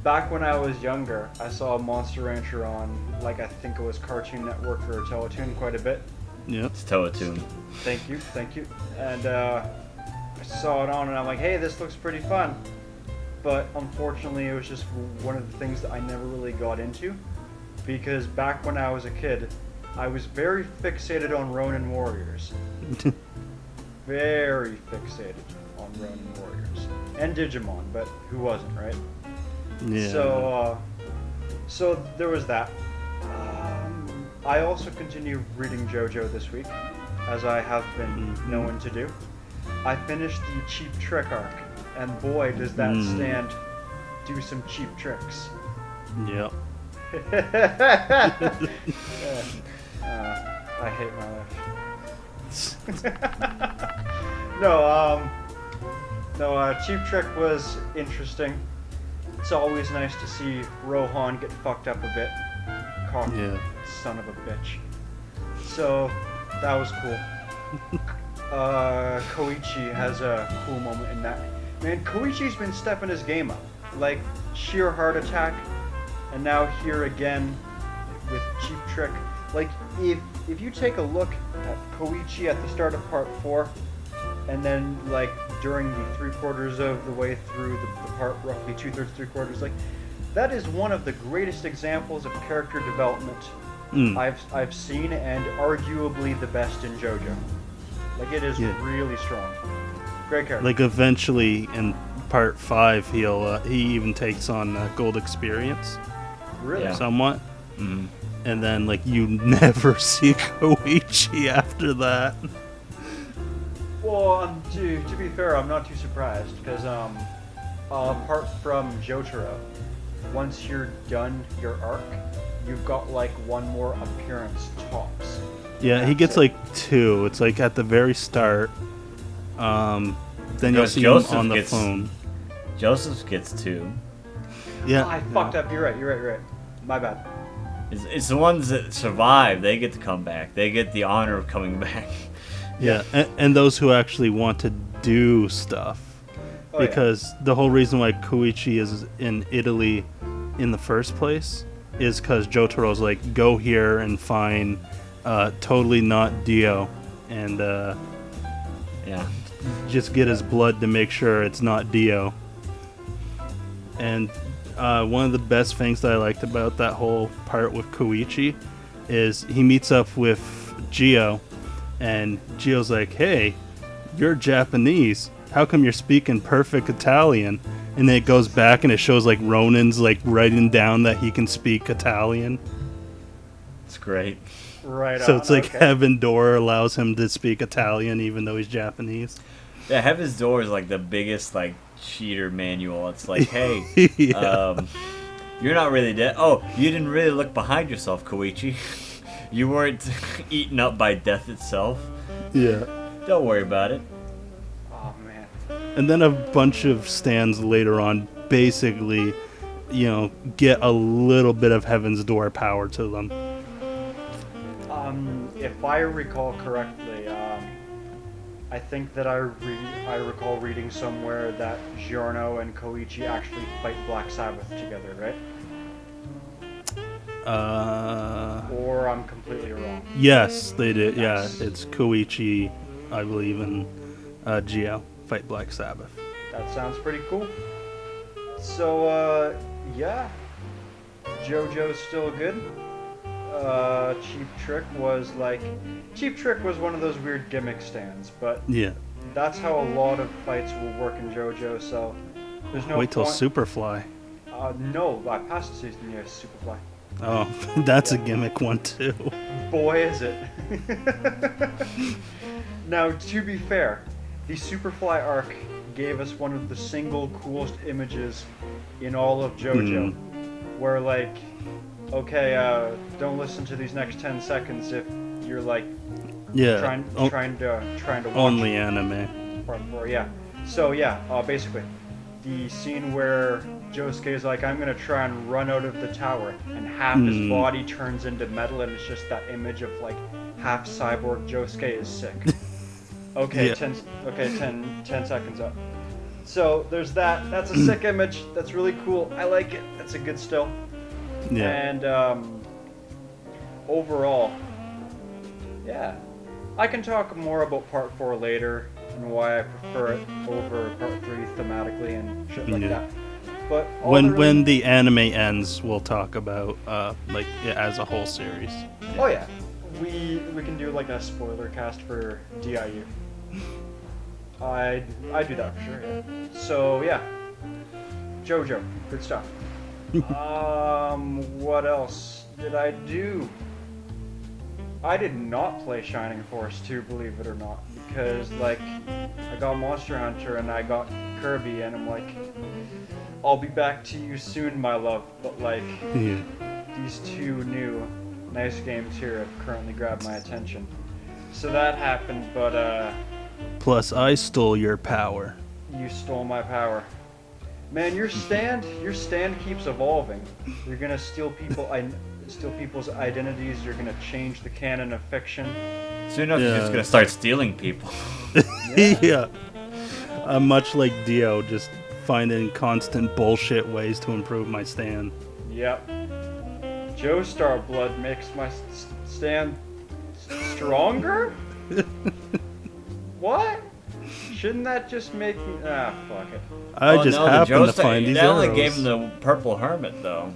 [SPEAKER 3] Back when I was younger, I saw Monster Rancher on, like, I think it was Cartoon Network or Teletoon quite a bit.
[SPEAKER 2] Yep.
[SPEAKER 1] It's Teletoon.
[SPEAKER 3] Thank you. And I saw it on, and I'm like, hey, this looks pretty fun. But unfortunately, it was just one of the things that I never really got into, because back when I was a kid, I was very fixated on Ronin Warriors. Very fixated on Ronin Warriors. And Digimon, but who wasn't, right?
[SPEAKER 2] Yeah.
[SPEAKER 3] So there was that. I also continue reading JoJo this week, as I have been known to do. I finished the Cheap Trick arc, and boy, does that stand do some cheap tricks.
[SPEAKER 2] Yep.
[SPEAKER 3] I hate my life. No, Cheap Trick was interesting. It's always nice to see Rohan get fucked up a bit.
[SPEAKER 2] Yeah.
[SPEAKER 3] Son of a bitch. So, that was cool. Koichi has a cool moment in that. Man, Koichi's been stepping his game up. Like, sheer heart attack, and now here again with Cheap Trick. Like, if you take a look at Koichi at the start of part 4, and then, like, during the 3/4 of the way through the part, roughly 2/3, 3/4, like, that is one of the greatest examples of character development I've seen, and arguably the best in JoJo. Like, it is really strong. Great character.
[SPEAKER 2] Like, eventually in part 5, he even takes on Gold Experience.
[SPEAKER 3] Really?
[SPEAKER 1] Yeah.
[SPEAKER 2] Somewhat.
[SPEAKER 1] Mm-hmm.
[SPEAKER 2] And then, like, you never see Koichi after that.
[SPEAKER 3] Well, to be fair, I'm not too surprised, because apart from Jotaro, once you're done your arc, you've got like one more appearance tops.
[SPEAKER 2] Yeah, he gets like 2. It's like at the very start. Then you'll see him on the phone.
[SPEAKER 1] Joseph gets 2.
[SPEAKER 2] Yeah.
[SPEAKER 3] Oh, I fucked up. You're right. My bad.
[SPEAKER 1] It's the ones that survive. They get to come back. They get the honor of coming back.
[SPEAKER 2] Yeah, and those who actually want to do stuff.
[SPEAKER 3] Oh,
[SPEAKER 2] because the whole reason why Koichi is in Italy in the first place is because Jotaro's like, go here and find totally not Dio, and
[SPEAKER 1] Yeah.
[SPEAKER 2] just get his blood to make sure it's not Dio. And one of the best things that I liked about that whole part with Koichi is he meets up with Gio, and Gio's like, "Hey, you're Japanese. How come you're speaking perfect Italian?" And then it goes back and it shows like Ronan's like writing down that he can speak Italian.
[SPEAKER 1] It's great.
[SPEAKER 3] Right
[SPEAKER 2] So
[SPEAKER 3] on,
[SPEAKER 2] it's like
[SPEAKER 3] okay.
[SPEAKER 2] Heaven Door allows him to speak Italian even though he's Japanese.
[SPEAKER 1] Yeah, Heaven's Door is like the biggest like cheater manual. It's like, hey,
[SPEAKER 2] Yeah.
[SPEAKER 1] you're not really dead. Oh, you didn't really look behind yourself, Koichi. You weren't eaten up by death itself.
[SPEAKER 2] Yeah.
[SPEAKER 1] Don't worry about it.
[SPEAKER 3] Oh man.
[SPEAKER 2] And then a bunch of stands later on basically, get a little bit of Heaven's Door power to them.
[SPEAKER 3] If I recall correctly, I think that I recall reading somewhere that Giorno and Koichi actually fight Black Sabbath together, right? Or I'm completely wrong.
[SPEAKER 2] Yes, they did. Yeah,
[SPEAKER 3] Nice.
[SPEAKER 2] it's Koichi, I believe, and Gio fight Black Sabbath.
[SPEAKER 3] That sounds pretty cool. So, yeah. JoJo's still good. Cheap Trick was one of those weird gimmick stands, but
[SPEAKER 2] Yeah.
[SPEAKER 3] that's how a lot of fights will work in JoJo, so there's no
[SPEAKER 2] Wait till
[SPEAKER 3] point.
[SPEAKER 2] Superfly.
[SPEAKER 3] No, I passed the season, yeah, Superfly.
[SPEAKER 2] Oh, that's a gimmick one too.
[SPEAKER 3] Boy, is it. Now, to be fair, the Superfly arc gave us one of the single coolest images in all of JoJo, where like, okay, don't listen to these next 10 seconds if you're like
[SPEAKER 2] Yeah.
[SPEAKER 3] trying to watch
[SPEAKER 2] Only anime.
[SPEAKER 3] part 4. Yeah. So yeah, basically, the scene where Josuke is like, I'm gonna try and run out of the tower, and half his body turns into metal, and it's just that image of like half cyborg Josuke is sick. Okay,
[SPEAKER 2] Yeah.
[SPEAKER 3] 10 seconds up. So there's that. That's a sick image. That's really cool. I like it. That's a good still.
[SPEAKER 2] Yeah.
[SPEAKER 3] And overall, yeah, I can talk more about part 4 later and why I prefer it over part 3 thematically and shit like
[SPEAKER 2] Yeah.
[SPEAKER 3] that. But all
[SPEAKER 2] When the anime ends, we'll talk about like it as a whole series.
[SPEAKER 3] oh yeah, we can do like a spoiler cast for DIU. I do that for sure. Yeah. So yeah, JoJo, good stuff. What else did I do? I did not play Shining Force 2, believe it or not, because like I got Monster Hunter and I got Kirby, and I'm like, I'll be back to you soon, my love. But like,
[SPEAKER 2] Yeah.
[SPEAKER 3] these two new nice games here have currently grabbed my attention. So that happened, but
[SPEAKER 2] Plus, I stole your power.
[SPEAKER 3] you stole my power. Man, your stand keeps evolving. You're gonna steal people's identities. You're gonna change the canon of fiction.
[SPEAKER 1] Soon enough, you're
[SPEAKER 2] Yeah.
[SPEAKER 1] just gonna start stealing people.
[SPEAKER 2] Yeah. I'm much like Dio, just finding constant bullshit ways to improve my stand.
[SPEAKER 3] Yep. Joestar blood makes my stand stronger? What? Shouldn't that just make me... Ah, fuck it.
[SPEAKER 2] I
[SPEAKER 1] Oh,
[SPEAKER 2] just
[SPEAKER 1] no, the
[SPEAKER 2] happen to
[SPEAKER 1] Joestar-
[SPEAKER 2] find these
[SPEAKER 1] That only
[SPEAKER 2] arrows.
[SPEAKER 1] gave him the Purple Hermit, though.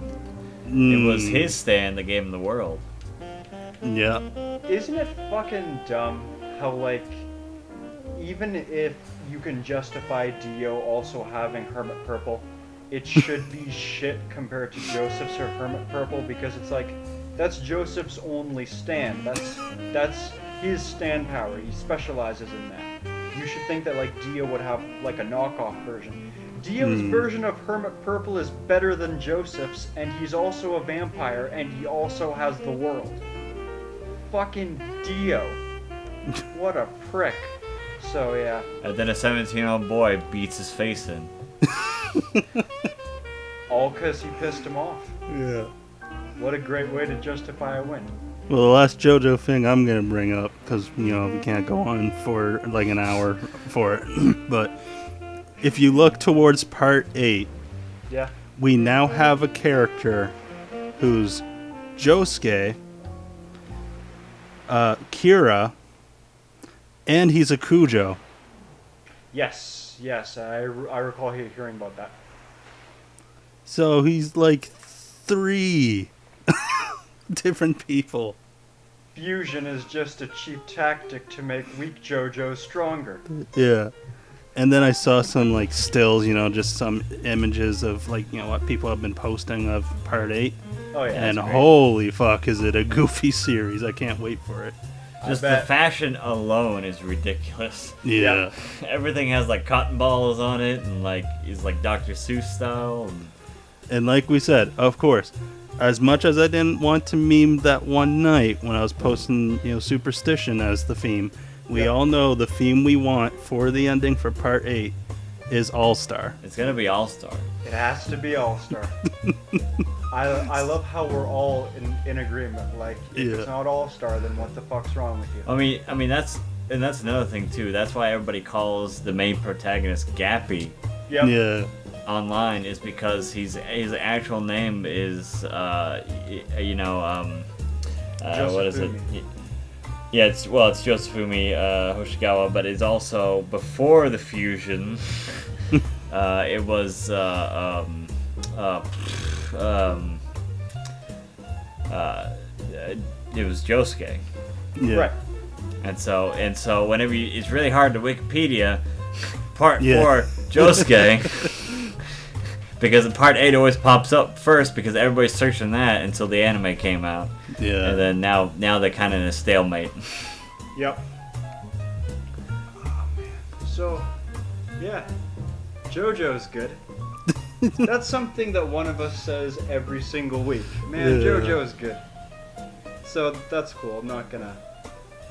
[SPEAKER 1] It was
[SPEAKER 2] Mm,
[SPEAKER 1] his stand that gave him the world.
[SPEAKER 2] Yeah.
[SPEAKER 3] Isn't it fucking dumb how, like, even if you can justify Dio also having Hermit Purple, it should be shit compared to Joseph's or Hermit Purple, because it's like, that's Joseph's only stand. That's his stand power. He specializes in that. You should think that like Dio would have like a knockoff version. Dio's version of Hermit Purple is better than Joseph's, and he's also a vampire, and he also has the world. Fucking Dio. What a prick. So yeah.
[SPEAKER 1] And then a 17-year-old boy beats his face in.
[SPEAKER 3] All because he pissed him off.
[SPEAKER 2] Yeah.
[SPEAKER 3] What a great way to justify a win.
[SPEAKER 2] Well, the last JoJo thing I'm going to bring up, because, we can't go on for like an hour for it, but if you look towards part 8,
[SPEAKER 3] Yeah.
[SPEAKER 2] we now have a character who's Josuke, Kira, and he's a Cujo.
[SPEAKER 3] Yes, I recall hearing about that.
[SPEAKER 2] So he's like 3 different people.
[SPEAKER 3] Fusion is just a cheap tactic to make weak JoJo stronger.
[SPEAKER 2] Yeah. And then I saw some like stills, just some images of like, what people have been posting of part 8.
[SPEAKER 3] Oh yeah.
[SPEAKER 2] And holy fuck, is it a goofy series. I can't wait for it.
[SPEAKER 1] Just the fashion alone is ridiculous.
[SPEAKER 2] Yeah.
[SPEAKER 1] Everything has like cotton balls on it and like is like Dr. Seuss style.
[SPEAKER 2] And like we said, of course, as much as I didn't want to meme that one night when I was posting, Superstition as the theme, we all know the theme we want for the ending for part 8 is All-Star.
[SPEAKER 1] It's gonna be All-Star.
[SPEAKER 3] It has to be All-Star. I love how we're all in agreement. Like, if it's not All-Star, then what the fuck's wrong with you?
[SPEAKER 1] I mean that's another thing too. That's why everybody calls the main protagonist Gappy.
[SPEAKER 3] Yep.
[SPEAKER 2] Yeah.
[SPEAKER 1] Online is because his actual name is what is it? Yeah, it's Josefumi Hoshigawa, but it's also before the fusion. It was it was Josuke.
[SPEAKER 2] Yeah.
[SPEAKER 3] Right.
[SPEAKER 1] And so whenever it's really hard to Wikipedia part 4 Josuke. Because part 8 always pops up first because everybody's searching that until the anime came out.
[SPEAKER 2] Yeah.
[SPEAKER 1] And then now they're kind of in a stalemate.
[SPEAKER 3] Yep. Oh, man. So, yeah. JoJo's good. That's something that one of us says every single week. Man, JoJo's good. So that's cool. I'm not gonna...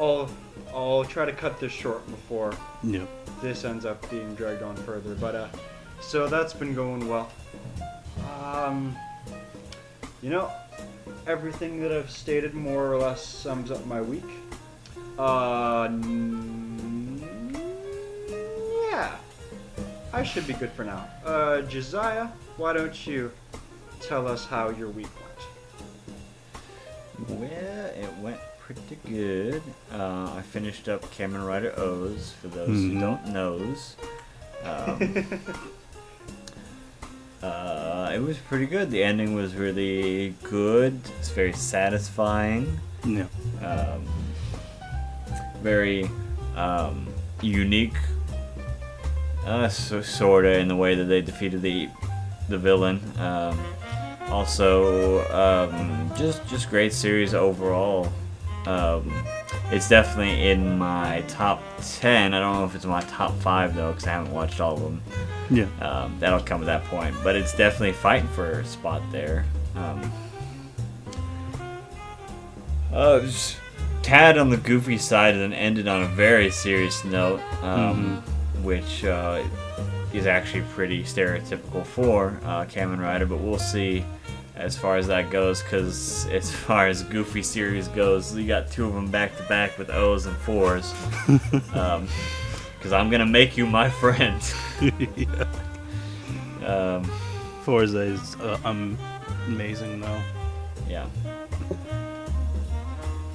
[SPEAKER 3] I'll try to cut this short before this ends up being dragged on further. But, so that's been going well. Everything that I've stated more or less sums up my week. Yeah. I should be good for now. Josiah, why don't you tell us how your week went?
[SPEAKER 1] Well, it went pretty good. I finished up Kamen Rider O's, for those who don't knows. It was pretty good. The ending was really good. It's very satisfying.
[SPEAKER 2] Yeah.
[SPEAKER 1] Very unique. Sorta in the way that they defeated the villain. Also, just great series overall. It's definitely in my top 10. I don't know if it's in my top 5 though, because I haven't watched all of them.
[SPEAKER 2] Yeah.
[SPEAKER 1] That'll come at that point, but it's definitely fighting for a spot there. It was tad on the goofy side and then ended on a very serious note, which is actually pretty stereotypical for Kamen Rider, but we'll see as far as that goes, because as far as goofy series goes, you got 2 of them back to back with O's and 4's. Because I'm gonna make you my friend.
[SPEAKER 2] Forza is amazing though.
[SPEAKER 1] Yeah.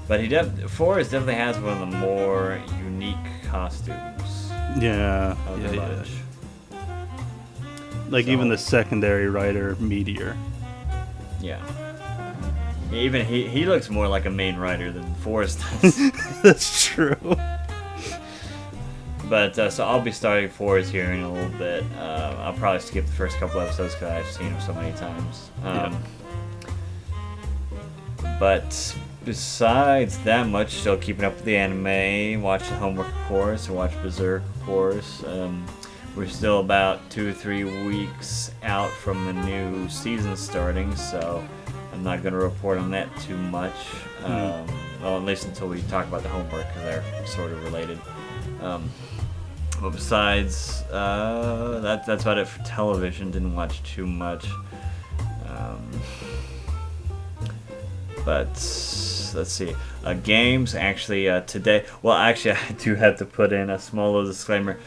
[SPEAKER 1] But Forza definitely has one of the more unique costumes.
[SPEAKER 2] Yeah.
[SPEAKER 1] Of the bunch.
[SPEAKER 2] Like even the secondary rider, Meteor.
[SPEAKER 1] Yeah. Even he looks more like a main rider than Forrest does.
[SPEAKER 2] That's true.
[SPEAKER 1] But so I'll be starting Forrest here in a little bit. I'll probably skip the first couple episodes because I've seen him so many times. But besides that much, still keeping up with the anime, watch the homework of course, and watch Berserk of course. We're still about 2 or 3 weeks out from the new season starting, so I'm not going to report on that too much. Well, at least until we talk about the homework, because they're sort of related. But besides, that's about it for television. Didn't watch too much. But let's see. Games, actually, today... Well, actually, I do have to put in a small little disclaimer.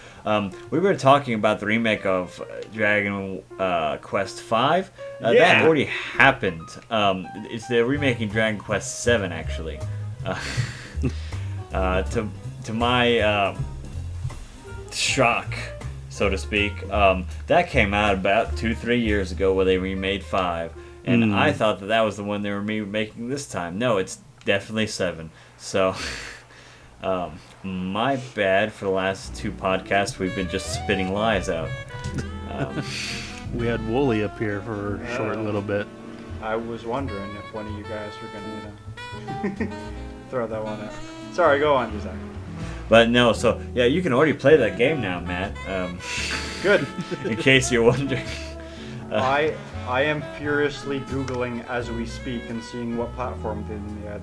[SPEAKER 1] We were talking about the remake of Dragon Quest V. That already happened. They're remaking Dragon Quest VII, actually. To my shock, so to speak, that came out about 2-3 years ago where they remade 5, and I thought that was the one they were remaking this time. No, it's definitely 7. So, my bad for the last 2 podcasts. We've been just spitting lies out.
[SPEAKER 2] We had Wooly up here for a short little bit.
[SPEAKER 3] I was wondering if one of you guys were going to throw that one out. Sorry, go on, Josiah.
[SPEAKER 1] But no, so yeah, you can already play that game now, Matt.
[SPEAKER 3] Good.
[SPEAKER 1] In case you're wondering.
[SPEAKER 3] I am furiously Googling as we speak and seeing what platform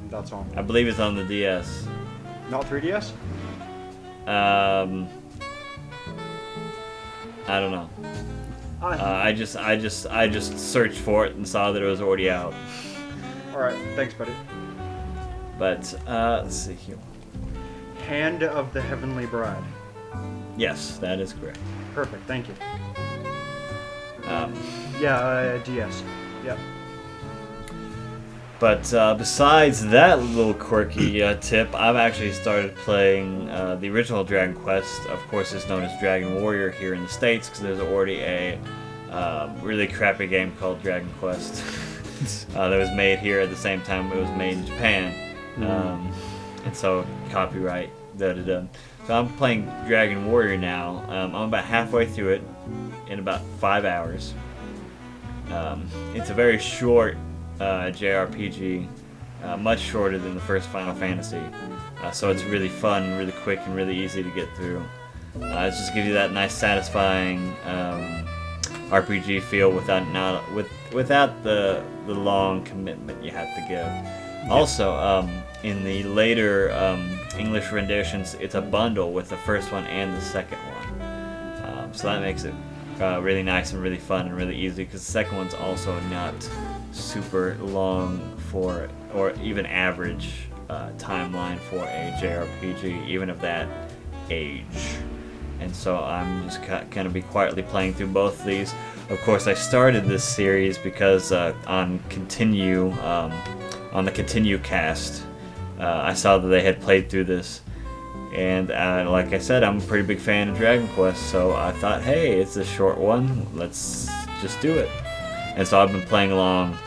[SPEAKER 3] that's on.
[SPEAKER 1] I believe it's on the DS.
[SPEAKER 3] Not 3DS?
[SPEAKER 1] I don't know. I just searched for it and saw that it was already out.
[SPEAKER 3] Alright, thanks, buddy.
[SPEAKER 1] But let's see here.
[SPEAKER 3] Hand of the Heavenly Bride.
[SPEAKER 1] Yes, that is correct.
[SPEAKER 3] Perfect, thank you. DS. Yep.
[SPEAKER 1] But besides that little quirky tip, I've actually started playing the original Dragon Quest. Of course, it's known as Dragon Warrior here in the States because there's already a really crappy game called Dragon Quest that was made here at the same time it was made in Japan. And so, copyright, da-da-da. So I'm playing Dragon Warrior now. I'm about halfway through it in about 5 hours. It's a very short JRPG, much shorter than the first Final Fantasy. So it's really fun, really quick, and really easy to get through. It just gives you that nice, satisfying RPG feel without the long commitment you have to give. Also, in the later English renditions, it's a bundle with the first one and the second one. So that makes it really nice and really fun and really easy because the second one's also not super long for, or even average timeline for a JRPG, even of that age. And so I'm just going to be quietly playing through both of these. Of course, I started this series because on the Continue cast, I saw that they had played through this. And like I said, I'm a pretty big fan of Dragon Quest, so I thought, hey, it's a short one, let's just do it. And so I've been playing along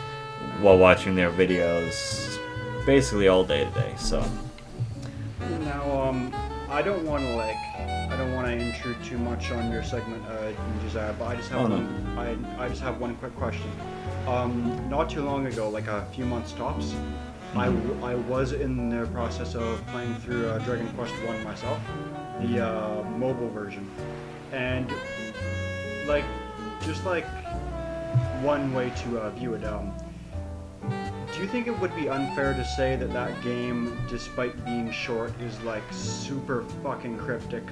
[SPEAKER 1] while watching their videos basically all day today. So
[SPEAKER 3] now, I don't want to intrude too much on your segment, Josiah, but I just have I just have one quick question. Not too long ago, like a few months tops, I was in the process of playing through Dragon Quest 1 myself, the mobile version, and just one way to view it. Do you think it would be unfair to say that game, despite being short, is super fucking cryptic,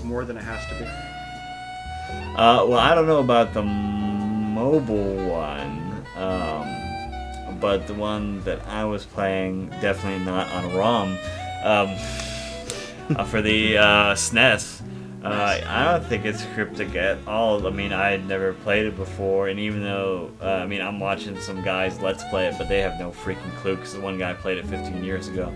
[SPEAKER 3] more than it has to be?
[SPEAKER 1] Well, I don't know about the mobile one, but the one that I was playing, definitely not on ROM, for the SNES. I don't think it's cryptic at all. I mean, I had never played it before, and even though, I'm watching some guys Let's Play it, but they have no freaking clue, because the one guy played it 15 years ago.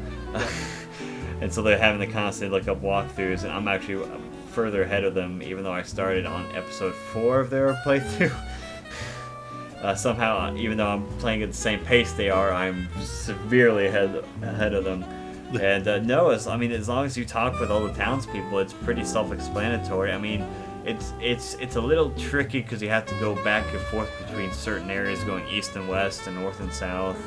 [SPEAKER 1] And so they're having to constantly look up walkthroughs, and I'm actually further ahead of them, even though I started on episode 4 of their playthrough. Somehow, even though I'm playing at the same pace they are, I'm severely ahead of them. And no, as long as you talk with all the townspeople, it's pretty self-explanatory. I mean, it's a little tricky because you have to go back and forth between certain areas, going east and west and north and south,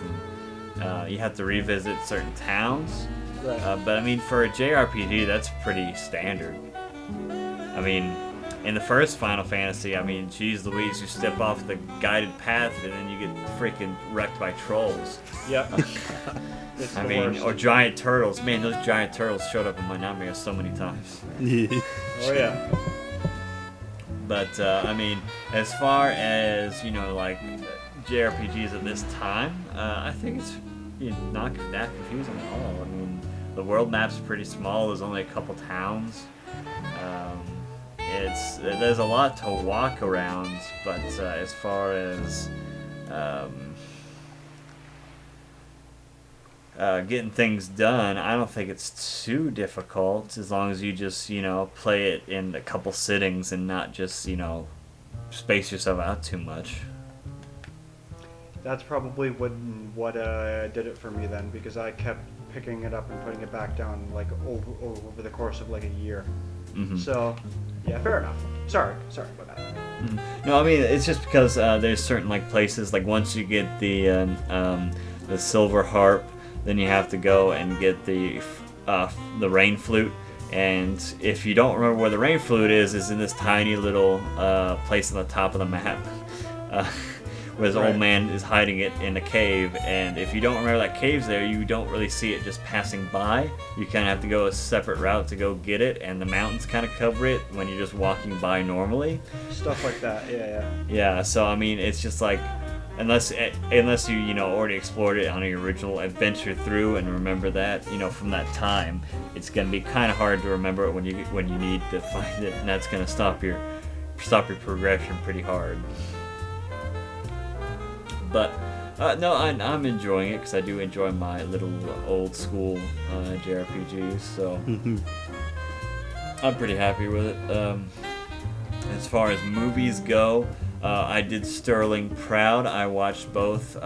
[SPEAKER 1] and you have to revisit certain towns.
[SPEAKER 3] Right.
[SPEAKER 1] But for a JRPG, that's pretty standard. In the first Final Fantasy, geez Louise, you step off the guided path and then you get freaking wrecked by trolls.
[SPEAKER 3] Yeah. Worst.
[SPEAKER 1] Or giant turtles. Man, those giant turtles showed up in my nightmares so many times.
[SPEAKER 3] Oh yeah.
[SPEAKER 1] But as far as JRPGs at this time, I think it's not that confusing at all. The world map's pretty small. There's only a couple towns. There's a lot to walk around, but as far as getting things done, I don't think it's too difficult as long as you just, play it in a couple sittings and not just, space yourself out too much.
[SPEAKER 3] That's probably what did it for me then, because I kept picking it up and putting it back down like over the course of like a year.
[SPEAKER 1] Mm-hmm.
[SPEAKER 3] So, yeah, fair enough. Sorry about that.
[SPEAKER 1] Mm-hmm. No, I mean it's just because there's certain like places like once you get the silver harp, then you have to go and get the rain flute. And if you don't remember where the rain flute is in this tiny little place on the top of the map. Where this old man is hiding it in a cave, and if you don't remember that cave's there, you don't really see it just passing by. You kind of have to go a separate route to go get it, and the mountains kind of cover it when you're just walking by normally.
[SPEAKER 3] Stuff like that, yeah.
[SPEAKER 1] Yeah, so I mean, it's just like, unless you already explored it on your original adventure through and remember that from that time, it's gonna be kind of hard to remember it when you need to find it, and that's gonna stop your progression pretty hard. But no, I'm enjoying it because I do enjoy my little old school JRPGs, so I'm pretty happy with it. As far as movies go, I did Sterling proud. I watched both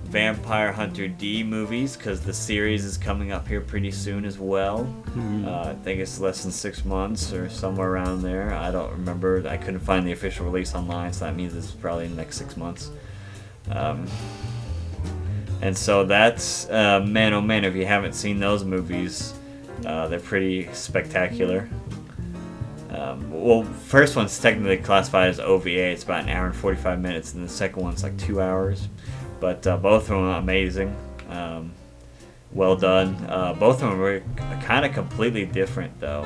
[SPEAKER 1] Vampire Hunter D movies because the series is coming up here pretty soon as well. I think it's less than 6 months or somewhere around there. I don't remember. I couldn't find the official release online, so that means it's probably in the next 6 months. And so that's man oh man, if you haven't seen those movies, they're pretty spectacular. Well, first one's technically classified as OVA. It's about an hour and 45 minutes, and the second one's like 2 hours. But both of them are amazing. Well done. Both of them were kind of completely different, though.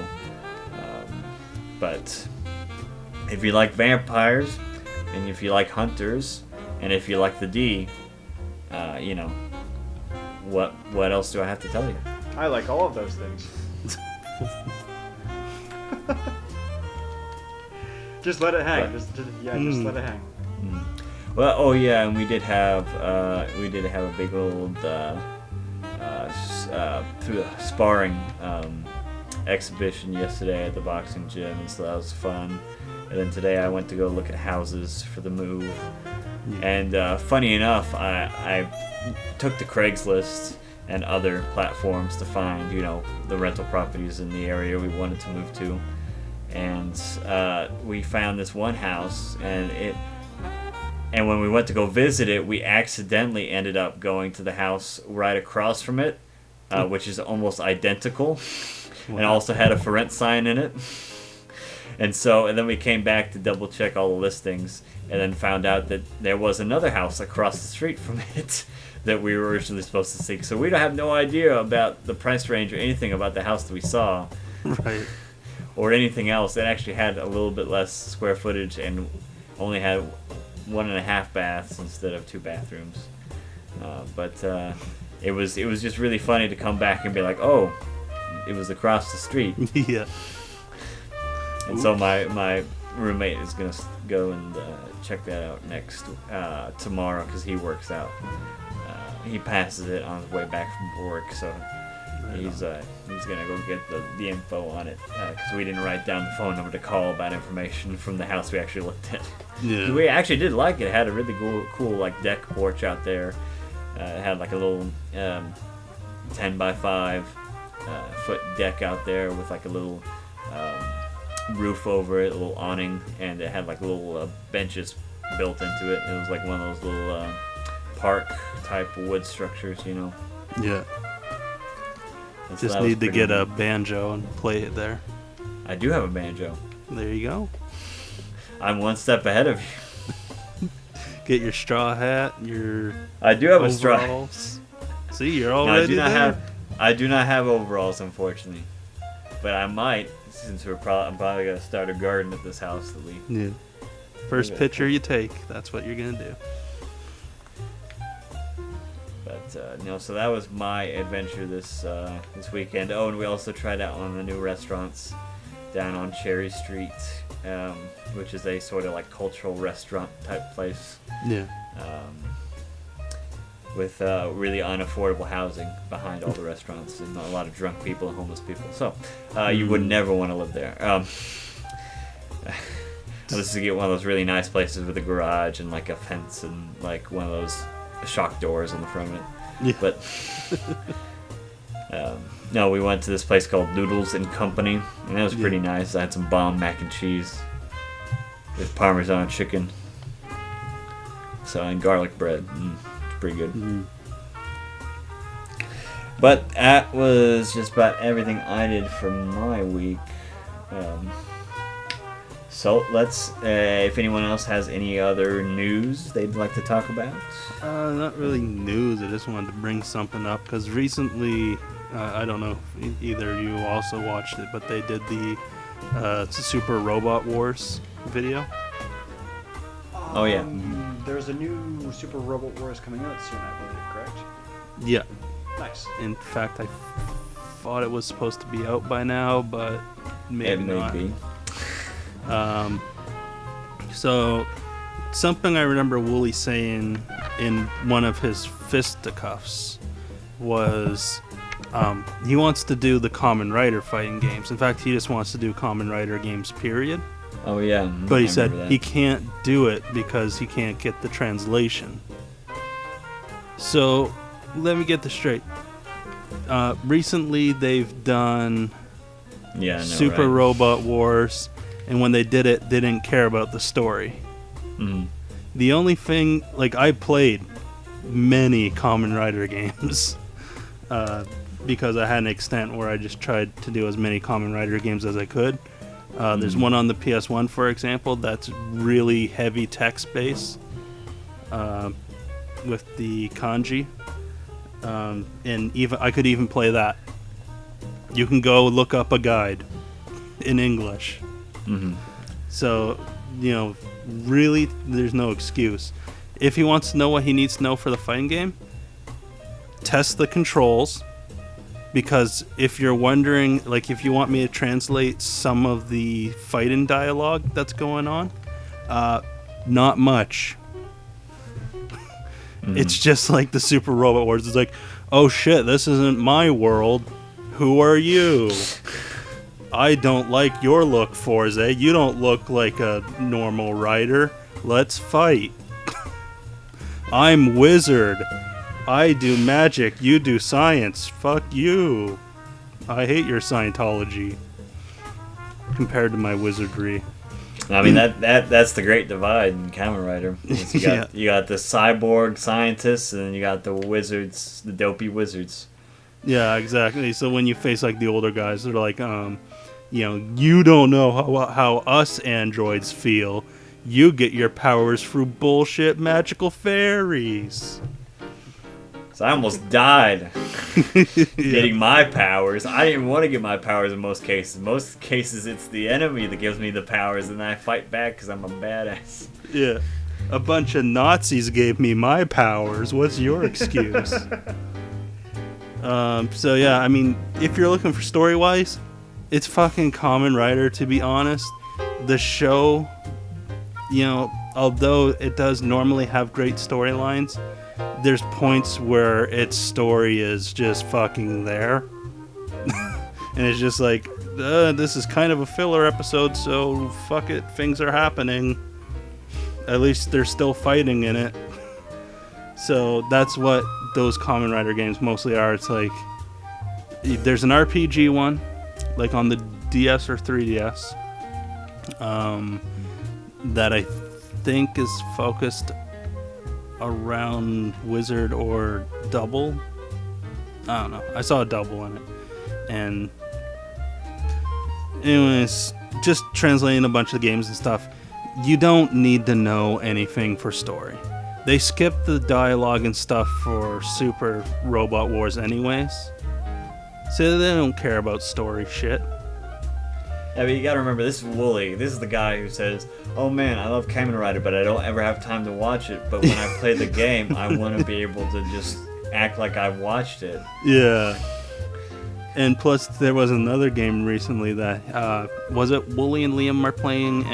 [SPEAKER 1] But if you like vampires, and if you like hunters, and if you like the D, what else do I have to tell you?
[SPEAKER 3] I like all of those things. Just let it hang. Just let it hang.
[SPEAKER 1] Well, oh yeah, and we did have a big old through the sparring exhibition yesterday at the boxing gym, and so that was fun. And then today I went to go look at houses for the move. And funny enough, I took to Craigslist and other platforms to find, the rental properties in the area we wanted to move to. And we found this one house, and when we went to go visit it, we accidentally ended up going to the house right across from it, which is almost identical, and also had a for rent sign in it. And then we came back to double check all the listings, and then found out that there was another house across the street from it that we were originally supposed to see. So we don't have no idea about the price range or anything about the house that we saw.
[SPEAKER 2] Right.
[SPEAKER 1] Or anything else. It actually had a little bit less square footage and only had 1.5 baths instead of 2 bathrooms. But it was just really funny to come back and be like, oh, it was across the street.
[SPEAKER 2] Yeah.
[SPEAKER 1] And so my roommate is gonna go and check that out tomorrow because he works out. He passes it on his way back from work, so he's gonna go get the info on it because we didn't write down the phone number to call about information from the house we actually looked at.
[SPEAKER 2] Yeah.
[SPEAKER 1] We actually did like it. It had a really cool like deck porch out there. It had like a little 10 by 5 foot deck out there with like a little roof over it, a little awning, and it had like little benches built into it. It was like one of those little park type wood structures,
[SPEAKER 2] Yeah.
[SPEAKER 1] And so
[SPEAKER 2] Just need to get a banjo and play it there.
[SPEAKER 1] I do have a banjo.
[SPEAKER 2] There you go.
[SPEAKER 1] I'm one step ahead of you.
[SPEAKER 2] Get your straw hat,
[SPEAKER 1] I do have
[SPEAKER 2] overalls.
[SPEAKER 1] a straw.
[SPEAKER 2] See, you're already there.
[SPEAKER 1] I do not have overalls, unfortunately, but I might, since I'm probably gonna start a garden at this house that we.
[SPEAKER 2] Yeah. First picture you take, that's what you're gonna do.
[SPEAKER 1] But so that was my adventure this weekend. Oh, and we also tried out one of the new restaurants down on Cherry Street, which is a sort of like cultural restaurant type place.
[SPEAKER 2] Yeah.
[SPEAKER 1] with really unaffordable housing behind all the restaurants and a lot of drunk people and homeless people. So you would never want to live there. This is to get one of those really nice places with a garage and like a fence and like one of those shock doors on the front of it.
[SPEAKER 2] Yeah.
[SPEAKER 1] But no, we went to this place called Noodles and Company, and that was pretty nice. I had some bomb mac and cheese with Parmesan chicken, and garlic bread. It's pretty good.
[SPEAKER 2] Mm.
[SPEAKER 1] But that was just about everything I did for my week. So let's, if anyone else has any other news they'd like to talk about.
[SPEAKER 2] Not really news. I just wanted to bring something up because recently, I don't know if either of you also watched it, but they did the Super Robot Wars video.
[SPEAKER 1] Oh yeah.
[SPEAKER 3] There's a new Super Robot Wars coming out soon, I believe, correct?
[SPEAKER 2] Yeah.
[SPEAKER 3] Nice.
[SPEAKER 2] In fact, I thought it was supposed to be out by now, but maybe not.
[SPEAKER 1] Be.
[SPEAKER 2] So something I remember Wooly saying in one of his fisticuffs was he wants to do the Kamen Rider fighting games. In fact, he just wants to do Kamen Rider games, period.
[SPEAKER 1] Oh yeah.
[SPEAKER 2] But he said he can't do it because he can't get the translation. So let me get this straight. Recently they've done Super Robot Wars, and when they did it, they didn't care about the story.
[SPEAKER 1] Mm-hmm.
[SPEAKER 2] The only thing, like, I played many Kamen Rider games because I had an extent where I just tried to do as many Kamen Rider games as I could. There's one on the PS1, for example, that's really heavy text-based with the kanji. And even I could even play that. You can go look up a guide in English.
[SPEAKER 1] Mm-hmm.
[SPEAKER 2] So, really, there's no excuse. If he wants to know what he needs to know for the fighting game, test the controls. Because if you're wondering, like, if you want me to translate some of the fighting dialogue that's going on, not much. It's just like the Super Robot Wars. It's like, oh shit, this isn't my world. Who are you? I don't like your look, Forza. You don't look like a normal rider. Let's fight. I'm Wizard. I do magic. You do science. Fuck you. I hate your Scientology. Compared to my wizardry.
[SPEAKER 1] I mean that's the great divide in Kamen Rider. You got the cyborg scientists, and then you got the wizards, the dopey wizards.
[SPEAKER 2] Yeah, exactly. So when you face like the older guys, they're like, you don't know how us androids feel. You get your powers through bullshit magical fairies.
[SPEAKER 1] So I almost died getting my powers. I didn't want to get my powers in most cases. Most cases, it's the enemy that gives me the powers, and I fight back because I'm a badass.
[SPEAKER 2] Yeah. A bunch of Nazis gave me my powers. What's your excuse? So, yeah, I mean, if you're looking for story-wise, it's fucking Kamen Rider, to be honest. The show, although it does normally have great storylines, there's points where its story is just fucking there. And it's just like, this is kind of a filler episode, so fuck it, things are happening. At least they're still fighting in it. So that's what those Kamen Rider games mostly are. It's like, there's an RPG one, like on the DS or 3DS, that I think is focused around Wizard or Double. I don't know. I saw a Double in it. And anyways, just translating a bunch of games and stuff, you don't need to know anything for story. They skip the dialogue and stuff for Super Robot Wars anyways. So they don't care about story shit.
[SPEAKER 1] Yeah, but you gotta remember, this is Wooly. This is the guy who says, oh man, I love Kamen Rider, but I don't ever have time to watch it. But when I play the game, I want to be able to just act like I've watched it.
[SPEAKER 2] Yeah. And plus, there was another game recently that, was it Wooly and Liam are playing,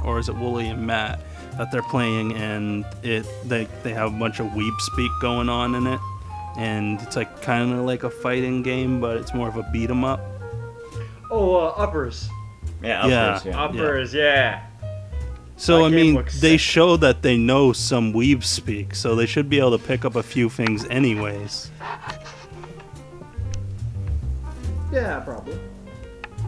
[SPEAKER 2] or is it Wooly and Matt? that they're playing, and they have a bunch of weeb speak going on in it, and it's like kind of like a fighting game, but it's more of a beat 'em up.
[SPEAKER 3] Oh, Uppers.
[SPEAKER 1] Yeah, Uppers. Yeah.
[SPEAKER 3] Uppers, yeah.
[SPEAKER 2] So
[SPEAKER 3] That
[SPEAKER 2] I
[SPEAKER 3] game
[SPEAKER 2] mean,
[SPEAKER 3] looks
[SPEAKER 2] they
[SPEAKER 3] sick.
[SPEAKER 2] show that they know some weeb speak, so they should be able to pick up a few things anyways.
[SPEAKER 3] Yeah, probably.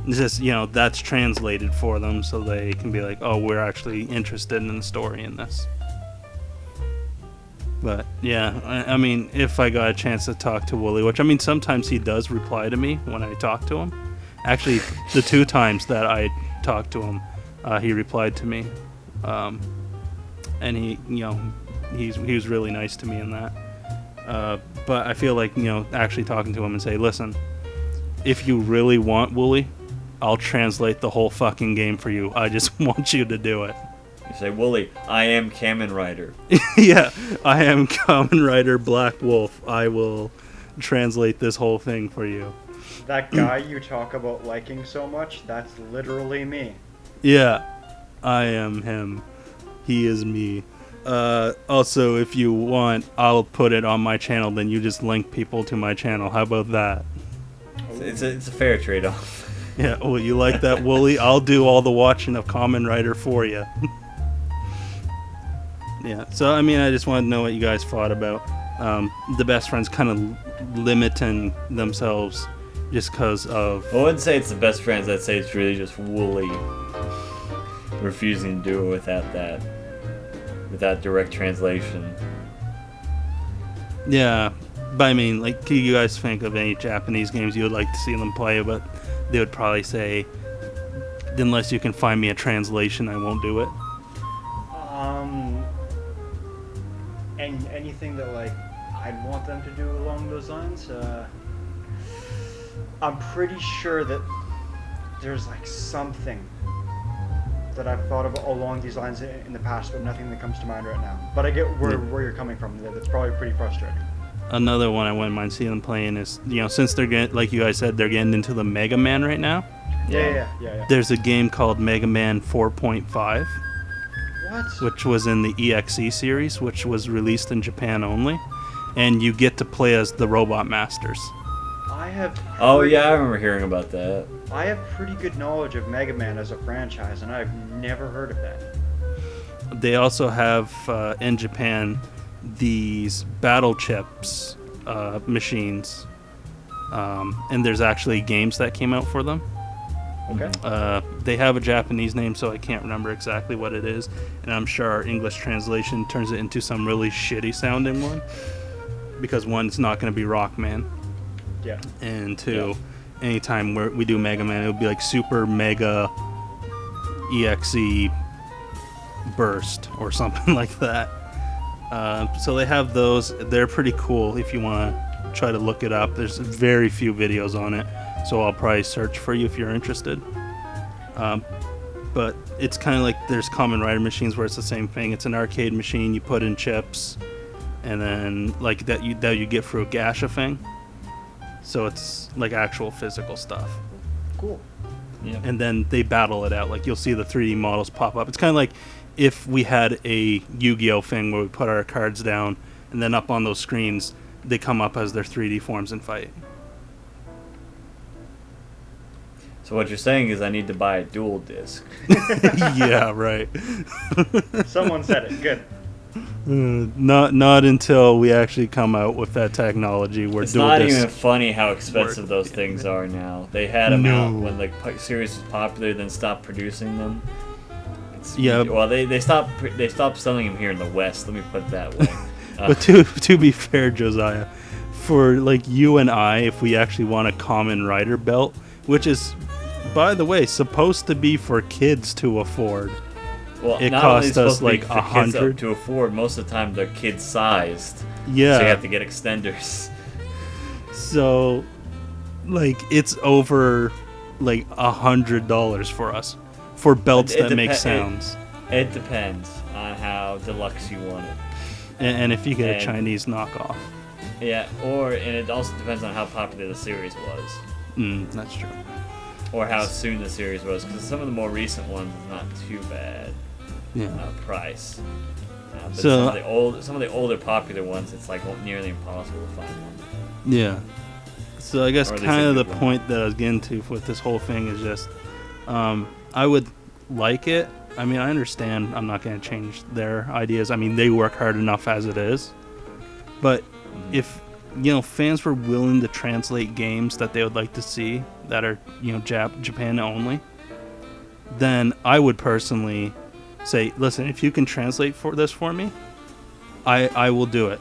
[SPEAKER 2] It's just, that's translated for them, so they can be like, oh, we're actually interested in the story in this. But, yeah, I mean, if I got a chance to talk to Wooly, which, I mean, sometimes he does reply to me when I talk to him. Actually, the 2 times that I talked to him, he replied to me. And he was really nice to me in that. But I feel like, actually talking to him and say, listen, if you really want Wooly, I'll translate the whole fucking game for you. I just want you to do it.
[SPEAKER 1] You say, Wooly, I am Kamen Rider.
[SPEAKER 2] Yeah, I am Kamen Rider Black Wolf. I will translate this whole thing for you.
[SPEAKER 3] That guy you talk about liking so much, that's literally me.
[SPEAKER 2] Yeah, I am him. He is me. Also, if you want, I'll put it on my channel, then you just link people to my channel. How about that?
[SPEAKER 1] It's a fair trade-off.
[SPEAKER 2] Yeah, well, you like that, Wooly? I'll do all the watching of Kamen Rider for you. Yeah, so, I mean, I just wanted to know what you guys thought about the best friends kind of limiting themselves just because of...
[SPEAKER 1] I wouldn't say it's the best friends. I'd say it's really just Wooly refusing to do it without direct translation.
[SPEAKER 2] Yeah, but I mean, like, can you guys think of any Japanese games you would like to see them play, but they would probably say, unless you can find me a translation, I won't do it?
[SPEAKER 3] And anything that, like, I'd want them to do along those lines, I'm pretty sure that there's, like, something that I've thought of along these lines in the past, but nothing that comes to mind right now. But I get where you're coming from. That's probably pretty frustrating.
[SPEAKER 2] Another one I wouldn't mind seeing them playing is, since they're getting, like you guys said, they're getting into the Mega Man right now.
[SPEAKER 3] Yeah.
[SPEAKER 2] There's a game called Mega Man 4.5,
[SPEAKER 3] What?
[SPEAKER 2] which was in the EXE series, which was released in Japan only, and you get to play as the Robot Masters.
[SPEAKER 1] Oh yeah, I remember hearing about that.
[SPEAKER 3] I have pretty good knowledge of Mega Man as a franchise, and I've never heard of that.
[SPEAKER 2] They also have, in Japan, these battle chips machines, and there's actually games that came out for them.
[SPEAKER 3] Okay.
[SPEAKER 2] They have a Japanese name, so I can't remember exactly what it is, and I'm sure our English translation turns it into some really shitty sounding one, because one, it's not going to be Rockman,
[SPEAKER 3] Yeah.
[SPEAKER 2] and two, anytime we do Mega Man, it would be like Super Mega EXE Burst or something like that. So they have those. They're pretty cool if you want to try to look it up. There's very few videos on it, so I'll probably search for you if you're interested. But it's kind of like there's Kamen Rider machines where it's the same thing. It's an arcade machine. You put in chips, and then like that you get through a gacha thing. So it's like actual physical stuff.
[SPEAKER 3] Cool.
[SPEAKER 1] Yeah.
[SPEAKER 2] And then they battle it out. Like you'll see the 3D models pop up. It's kind of like if we had a Yu-Gi-Oh thing where we put our cards down, and then up on those screens they come up as their 3D forms and fight.
[SPEAKER 1] So what you're saying is I need to buy a dual disc.
[SPEAKER 2] Yeah, right.
[SPEAKER 3] Someone said it. Good.
[SPEAKER 2] Not until we actually come out with that technology. Where
[SPEAKER 1] It's
[SPEAKER 2] dual
[SPEAKER 1] not
[SPEAKER 2] discs
[SPEAKER 1] even funny how expensive
[SPEAKER 2] work.
[SPEAKER 1] those things are now. They had them
[SPEAKER 2] No.
[SPEAKER 1] out when the series was popular, then stopped producing them.
[SPEAKER 2] Yeah.
[SPEAKER 1] Well, they stopped selling them here in the West. Let me put it that way.
[SPEAKER 2] But to be fair, Josiah, for like you and I, if we actually want a Kamen Rider belt, which is, by the way, supposed to be for kids to afford.
[SPEAKER 1] Well,
[SPEAKER 2] It
[SPEAKER 1] not only
[SPEAKER 2] cost
[SPEAKER 1] is it
[SPEAKER 2] us
[SPEAKER 1] supposed to be
[SPEAKER 2] like
[SPEAKER 1] for kids
[SPEAKER 2] $100
[SPEAKER 1] to afford. Most of the time, they're kid-sized.
[SPEAKER 2] Yeah.
[SPEAKER 1] So you have to get extenders.
[SPEAKER 2] So, like, it's over like $100 for us for belts that make sounds.
[SPEAKER 1] It depends on how deluxe you want it.
[SPEAKER 2] And if you get a
[SPEAKER 1] And-
[SPEAKER 2] Chinese knockoff.
[SPEAKER 1] Yeah, and it also depends on how popular the series was.
[SPEAKER 2] That's true.
[SPEAKER 1] Or how soon the series was, because some of the more recent ones is not too bad. price. But
[SPEAKER 2] So
[SPEAKER 1] some of the older popular ones, it's like nearly impossible to find one.
[SPEAKER 2] yeah. So I guess
[SPEAKER 1] Or at least
[SPEAKER 2] kind
[SPEAKER 1] a
[SPEAKER 2] of the
[SPEAKER 1] good one.
[SPEAKER 2] point that I was getting to with this whole thing is just, I would like it. I mean, I understand I'm not going to change their ideas. I mean, they work hard enough as it is. But if, fans were willing to translate games that they would like to see that are, Japan only, then I would personally say, listen, if you can translate this for me, I will do it.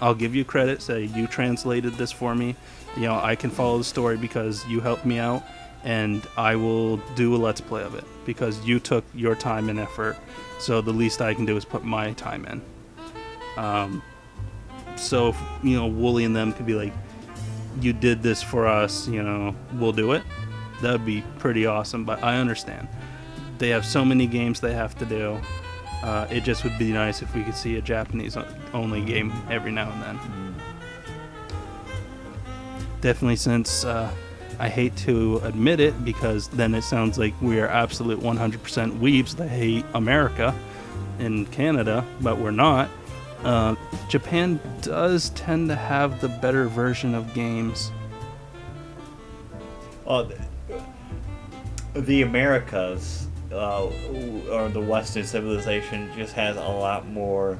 [SPEAKER 2] I'll give you credit, say you translated this for me. I can follow the story because you helped me out, and I will do a let's play of it because you took your time and effort. So the least I can do is put my time in. So if, Wooly and them could be like, you did this for us, we'll do it. That would be pretty awesome. But I understand they have so many games they have to do. It just would be nice if we could see a Japanese only game every now and then. Definitely, since I hate to admit it because then it sounds like we are absolute 100% weebs that hate America and Canada, but we're not. Japan does tend to have the better version of games.
[SPEAKER 1] The Americas, or the Western civilization, just has a lot more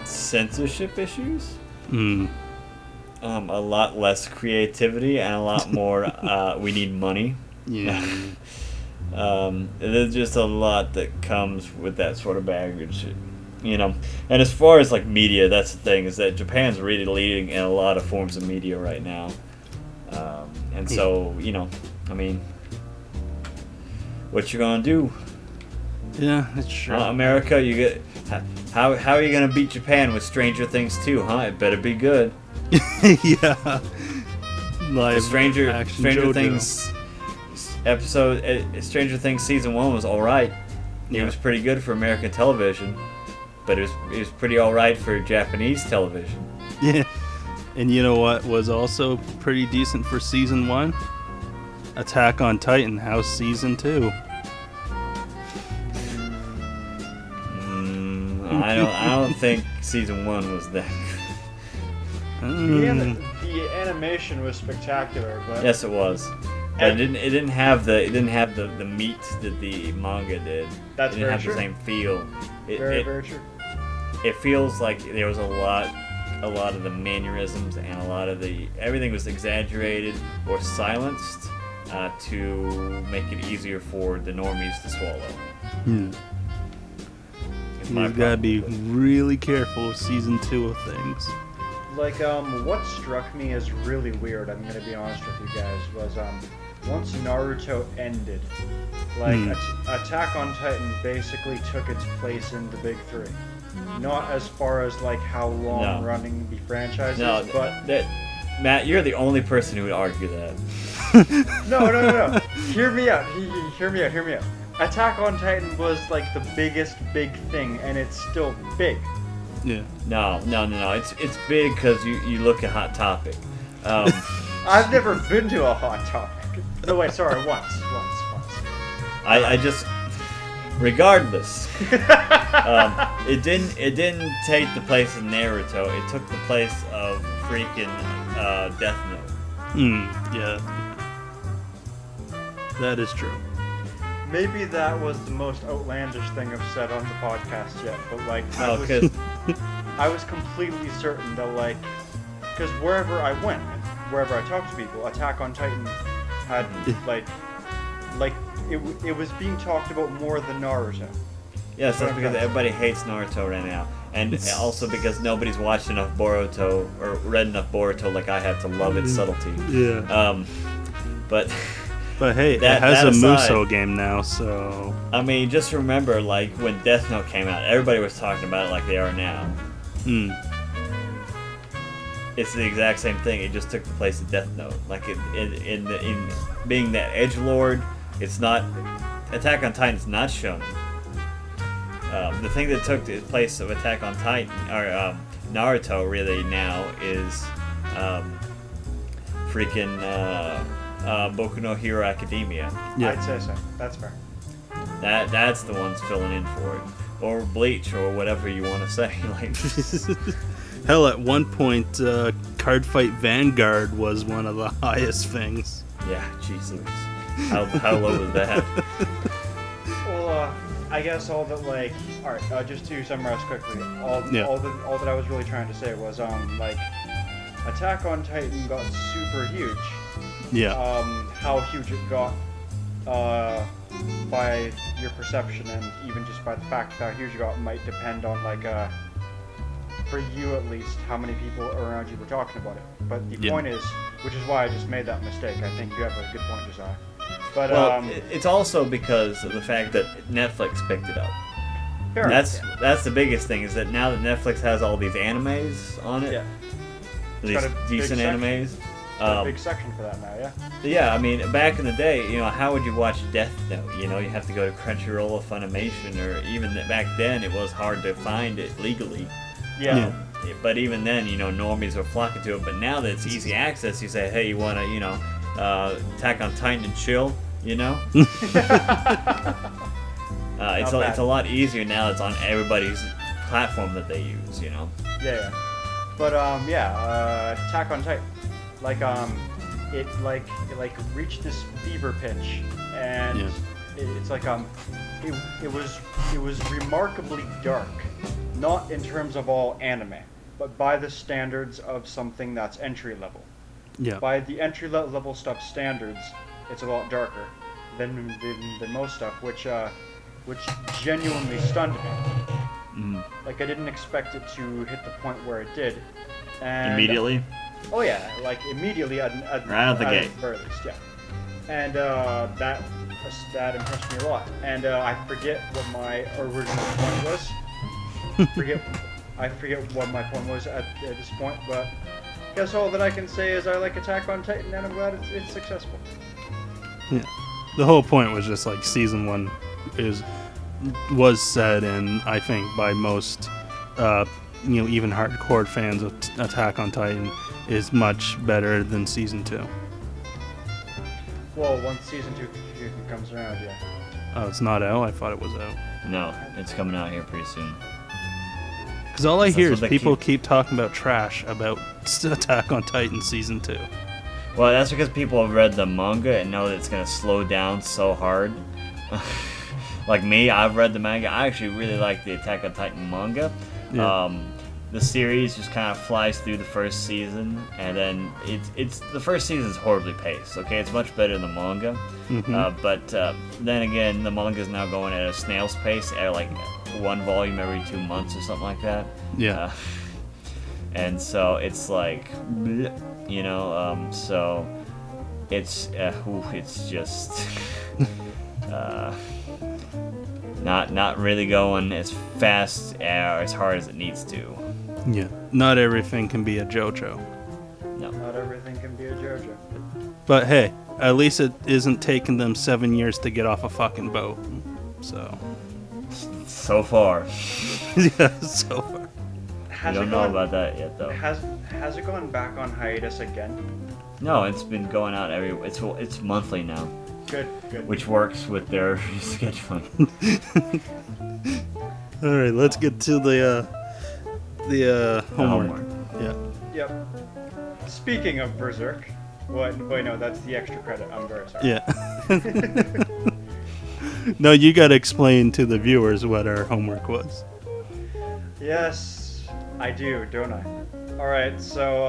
[SPEAKER 1] censorship issues. A lot less creativity and a lot more we need money.
[SPEAKER 2] Yeah.
[SPEAKER 1] There's just a lot that comes with that sort of baggage, And as far as like media, that's the thing, is that Japan's really leading in a lot of forms of media right now. And so, I mean, what you gonna do?
[SPEAKER 2] Yeah, it's true.
[SPEAKER 1] America, you get how are you gonna beat Japan with Stranger Things 2, huh? It better be good.
[SPEAKER 2] Yeah. Live
[SPEAKER 1] Stranger
[SPEAKER 2] JoJo.
[SPEAKER 1] Things Stranger Things season 1 was all right. It was pretty good for American television, but it was pretty all right for Japanese television.
[SPEAKER 2] Yeah. And you know what was also pretty decent for season 1? Attack on Titan. How's season 2?
[SPEAKER 1] I don't think season 1 was that good.
[SPEAKER 3] The animation was spectacular, but
[SPEAKER 1] Yes, it was. But it didn't have the meat that the manga did.
[SPEAKER 3] That's
[SPEAKER 1] it didn't
[SPEAKER 3] very
[SPEAKER 1] have
[SPEAKER 3] true.
[SPEAKER 1] the same feel.
[SPEAKER 3] very true.
[SPEAKER 1] It feels like there was a lot of the mannerisms and a lot of everything was exaggerated or silenced to make it easier for the normies to swallow.
[SPEAKER 2] You've got to be really careful with season 2 of things.
[SPEAKER 3] Like, what struck me as really weird, I'm gonna be honest with you guys, was, once Naruto ended, like, Attack on Titan basically took its place in the Big Three. Not as far as, like, how long-running the franchise is, but...
[SPEAKER 1] Matt, you're the only person who would argue that.
[SPEAKER 3] No. Hear me out. Hear me out. Attack on Titan was, like, the biggest big thing, and it's still big.
[SPEAKER 2] Yeah.
[SPEAKER 1] No. It's big because you look at Hot Topic.
[SPEAKER 3] I've never been to a Hot Topic. No, wait, sorry, once.
[SPEAKER 1] I just, regardless, it didn't take the place of Naruto. It took the place of freaking Death Note.
[SPEAKER 2] Yeah. That is true.
[SPEAKER 3] Maybe that was the most outlandish thing I've said on the podcast yet, but like, I was completely certain that, like, because wherever I went, wherever I talked to people, Attack on Titan had, like it was being talked about more than Naruto.
[SPEAKER 1] Yes, that's because everybody hates Naruto right now. And also because nobody's watched enough Boruto or read enough Boruto like I have to love its subtlety.
[SPEAKER 2] Yeah. But hey, it has a Musou game now, so...
[SPEAKER 1] I mean, just remember, like, when Death Note came out, everybody was talking about it like they are now. It's the exact same thing. It just took the place of Death Note. Like, in being that edgelord, it's not... Attack on Titan's not shown. The thing that took the place of Attack on Titan, or Naruto, really, now, is freaking... Boku no Hero Academia.
[SPEAKER 3] Yeah. I'd say so. That's fair.
[SPEAKER 1] That's the ones filling in for it, or Bleach, or whatever you want to say. Like,
[SPEAKER 2] hell, at one point, Card Fight Vanguard was one of the highest things.
[SPEAKER 1] yeah, Jesus, how low was that?
[SPEAKER 3] Well, I guess all that, like, all right, just to summarize quickly, all that I was really trying to say was, like, Attack on Titan got super huge.
[SPEAKER 2] Yeah.
[SPEAKER 3] How huge it got, by your perception, and even just by the fact of how huge it got might depend on, like, for you at least, how many people around you were talking about it. But the point is, which is why I just made that mistake. I think you have a good point, Josiah. But
[SPEAKER 1] it's also because of the fact that Netflix picked it up. That's the biggest thing, is that now that Netflix has all these animes on it, these decent animes.
[SPEAKER 3] A big section for that now, yeah.
[SPEAKER 1] Yeah, I mean, back in the day, how would you watch Death Note? You have to go to Crunchyroll or Funimation, or even back then it was hard to find it legally.
[SPEAKER 3] Yeah.
[SPEAKER 1] But even then, normies were flocking to it. But now that it's easy access, you say, hey, you want to, Attack on Titan and chill, It's a lot easier now. It's on everybody's platform that they use,
[SPEAKER 3] Yeah. But Attack on Titan, it reached this fever pitch, and it's like it was remarkably dark, not in terms of all anime, but by the standards of something that's entry level.
[SPEAKER 2] Yeah.
[SPEAKER 3] By the entry level stuff standards, it's a lot darker than most stuff, which genuinely stunned me.
[SPEAKER 1] Mm.
[SPEAKER 3] Like, I didn't expect it to hit the point where it did. And,
[SPEAKER 1] Immediately?
[SPEAKER 3] Oh yeah, like immediately at
[SPEAKER 1] right out the gate.
[SPEAKER 3] At the very least, yeah. And that impressed me a lot. And I forget what my original point was. I forget what my point was at this point, but I guess all that I can say is I like Attack on Titan, and I'm glad it's successful.
[SPEAKER 2] Yeah. The whole point was just like season 1 was said, and I think by most, even hardcore fans of Attack on Titan, is much better than season 2.
[SPEAKER 3] Well, once season 2 comes around, yeah.
[SPEAKER 2] Oh, it's not out? I thought it was out.
[SPEAKER 1] No, it's coming out here pretty soon.
[SPEAKER 2] Because all I hear is people keep talking about trash about Attack on Titan season 2.
[SPEAKER 1] Well, that's because people have read the manga and know that it's going to slow down so hard. Like me, I've read the manga. I actually really like the Attack on Titan manga. Yeah. The series just kind of flies through the first season, and then it's the first season is horribly paced. Okay, it's much better than the manga, but then again, the manga is now going at a snail's pace, at like 1 volume every 2 months or something like that.
[SPEAKER 2] Yeah,
[SPEAKER 1] and so it's like, so it's just not really going as fast or as hard as it needs to.
[SPEAKER 2] Yeah, not everything can be a JoJo.
[SPEAKER 1] No.
[SPEAKER 3] Not everything can be a JoJo.
[SPEAKER 2] But hey, at least it isn't taking them 7 years to get off a fucking boat.
[SPEAKER 1] So far.
[SPEAKER 2] Yeah, so far.
[SPEAKER 1] I don't know about that yet, though.
[SPEAKER 3] Has it gone back on hiatus again?
[SPEAKER 1] No, it's been going out it's monthly now.
[SPEAKER 3] Good.
[SPEAKER 1] Which works with their scheduling.
[SPEAKER 2] All right, let's get to the homework. Yeah.
[SPEAKER 3] Yep. Speaking of Berserk, wait, no, that's the extra credit. I'm very sorry.
[SPEAKER 2] Yeah. No, you got to explain to the viewers what our homework was.
[SPEAKER 3] Yes, I do, don't I? All right, so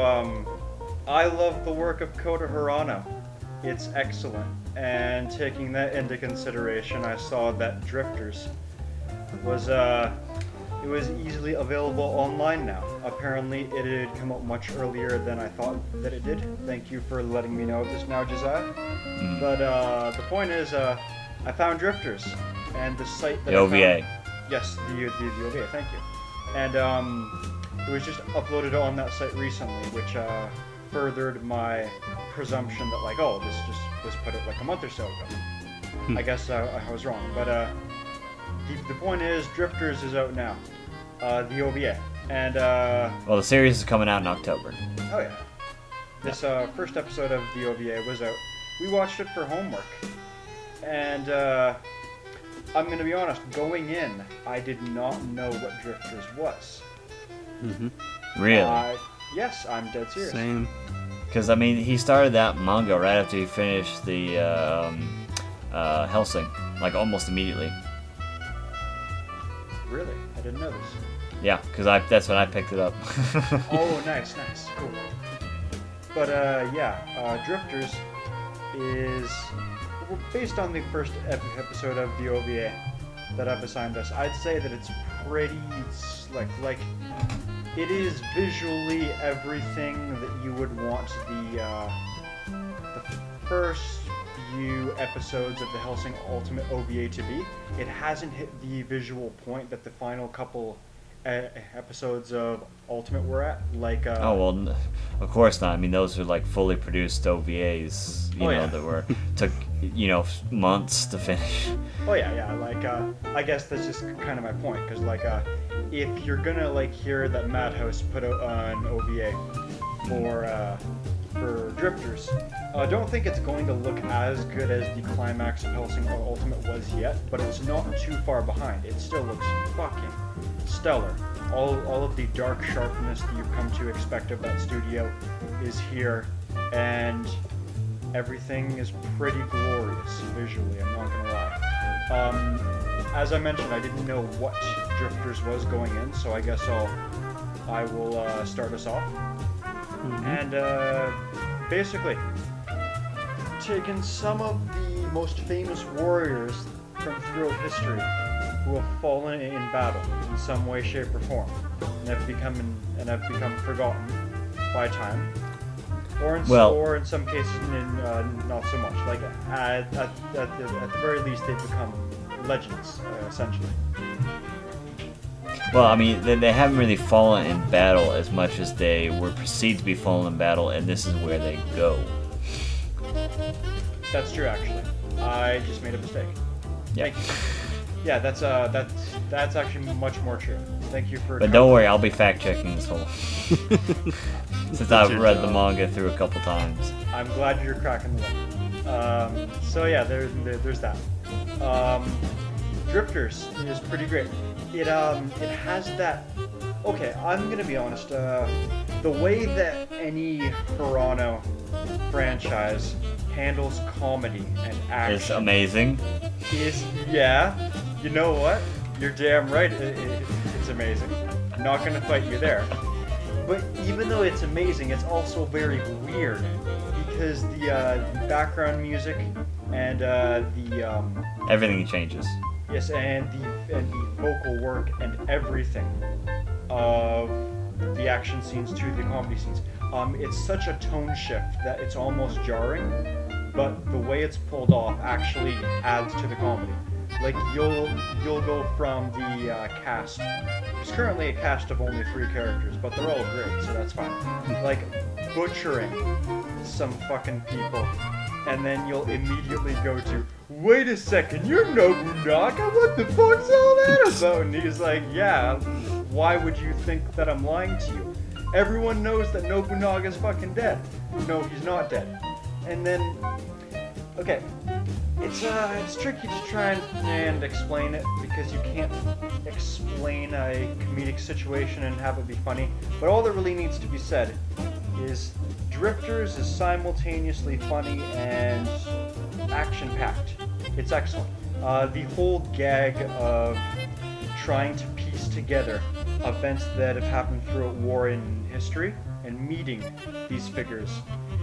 [SPEAKER 3] I love the work of Kota Hirano. It's excellent, and taking that into consideration, I saw that Drifters was it was easily available online now. Apparently, it had come out much earlier than I thought that it did. Thank you for letting me know of this now, Josiah. But the point is, I found Drifters, and the site that
[SPEAKER 1] the OVA.
[SPEAKER 3] Yes, the OVA. Thank you. And it was just uploaded on that site recently, which furthered my presumption that this just was put out like a month or so ago. I guess I was wrong, but the point is, Drifters is out now, the OVA, and
[SPEAKER 1] well, the series is coming out in October.
[SPEAKER 3] Oh yeah, this first episode of the OVA was out. We watched it for homework, and I'm gonna be honest. Going in, I did not know what Drifters was.
[SPEAKER 1] Really?
[SPEAKER 3] Yes, I'm dead serious.
[SPEAKER 2] Same.
[SPEAKER 1] Because, I mean, he started that manga right after he finished the Hellsing, like almost immediately.
[SPEAKER 3] Really? I didn't know this.
[SPEAKER 1] Yeah, because that's when I picked it up.
[SPEAKER 3] Oh, nice, cool. But Drifters is based on the first episode of the OVA that I've assigned us. I'd say that it's pretty slick. Like, it is visually everything that you would want the first few episodes of the Hellsing Ultimate OVA to be. It hasn't hit the visual point that the final couple episodes of Ultimate were at. Like,
[SPEAKER 1] oh, well, of course not. I mean, those are like fully produced OVAs, you know, that were took, months to finish.
[SPEAKER 3] Oh yeah. Like, I guess that's just kind of my point, because like, if you're gonna like hear that Madhouse put out an OVA for Drifters, I don't think it's going to look as good as the climax of Hellsing Ultimate was yet, but it's not too far behind. It still looks fucking stellar. All of the dark sharpness that you've come to expect of that studio is here, and everything is pretty glorious visually, I'm not gonna lie. As I mentioned, I didn't know what Drifters was going in, so I guess I will start us off. And basically, taking some of the most famous warriors from throughout history who have fallen in battle in some way, shape, or form, and have become forgotten by time, or in some cases not so much. Like at the very least, they've become legends, essentially.
[SPEAKER 1] Well, I mean, they haven't really fallen in battle as much as they were perceived to be fallen in battle, and this is where they go.
[SPEAKER 3] That's true, actually. I just made a mistake.
[SPEAKER 1] Yeah.
[SPEAKER 3] Thank you. Yeah, that's actually much more true. Thank you for.
[SPEAKER 1] But don't worry, I'll be fact checking this whole. Since I've read the manga through a couple times.
[SPEAKER 3] I'm glad you're cracking the whip. So yeah, there's that. Drifters is pretty great. It has that. Okay, I'm gonna be honest. The way that any Hirano franchise handles comedy and action
[SPEAKER 1] is amazing.
[SPEAKER 3] Yeah. You know what? You're damn right. It's amazing. I'm not gonna fight you there. But even though it's amazing, it's also very weird because the background music and the
[SPEAKER 1] everything changes.
[SPEAKER 3] Yes, and the vocal work and everything of the action scenes to the comedy scenes. It's such a tone shift that it's almost jarring, but the way it's pulled off actually adds to the comedy. Like you'll go from the cast. There's currently a cast of only 3 characters, but they're all great, so that's fine. Like butchering some fucking people, and then you'll immediately go to, wait a second, you're Nobunaga? What the fuck's all that about? And he's like, yeah, why would you think that I'm lying to you? Everyone knows that Nobunaga's fucking dead. No, he's not dead. And then, okay, it's tricky to try and explain it because you can't explain a comedic situation and have it be funny. But all that really needs to be said is Drifters is simultaneously funny and action-packed. It's excellent. The whole gag of trying to piece together events that have happened throughout war in history and meeting these figures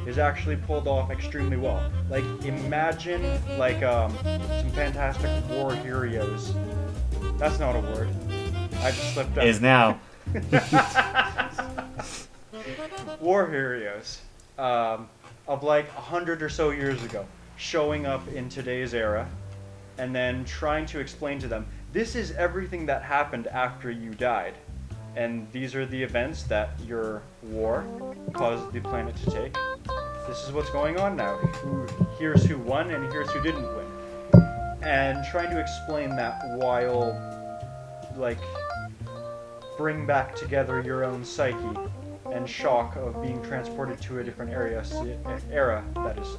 [SPEAKER 3] is actually pulled off extremely well. Like, imagine like some fantastic war heroes. That's not a word. I just slipped up.
[SPEAKER 1] Is now.
[SPEAKER 3] War heroes of like 100 or so years ago showing up in today's era and then trying to explain to them, this is everything that happened after you died, and these are the events that your war caused the planet to take. This is what's going on now. Here's who won and here's who didn't win. And trying to explain that while like bring back together your own psyche and shock of being transported to a different era that is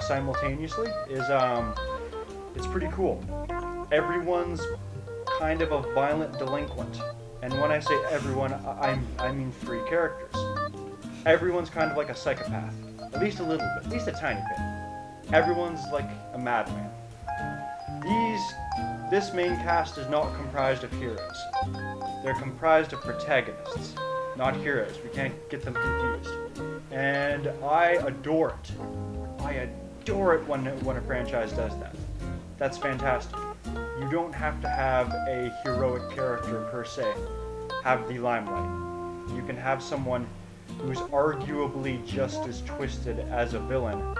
[SPEAKER 3] simultaneously is it's pretty cool. everyone's kind of a violent delinquent. And when I say everyone, I mean 3 characters. Everyone's kind of like a psychopath. At least a little bit. At least a tiny bit. Everyone's like a madman. This main cast is not comprised of heroes. They're comprised of protagonists, not heroes. We can't get them confused. And I adore it. I adore it when a franchise does that. That's fantastic. You don't have to have a heroic character per se have the limelight. You can have someone who's arguably just as twisted as a villain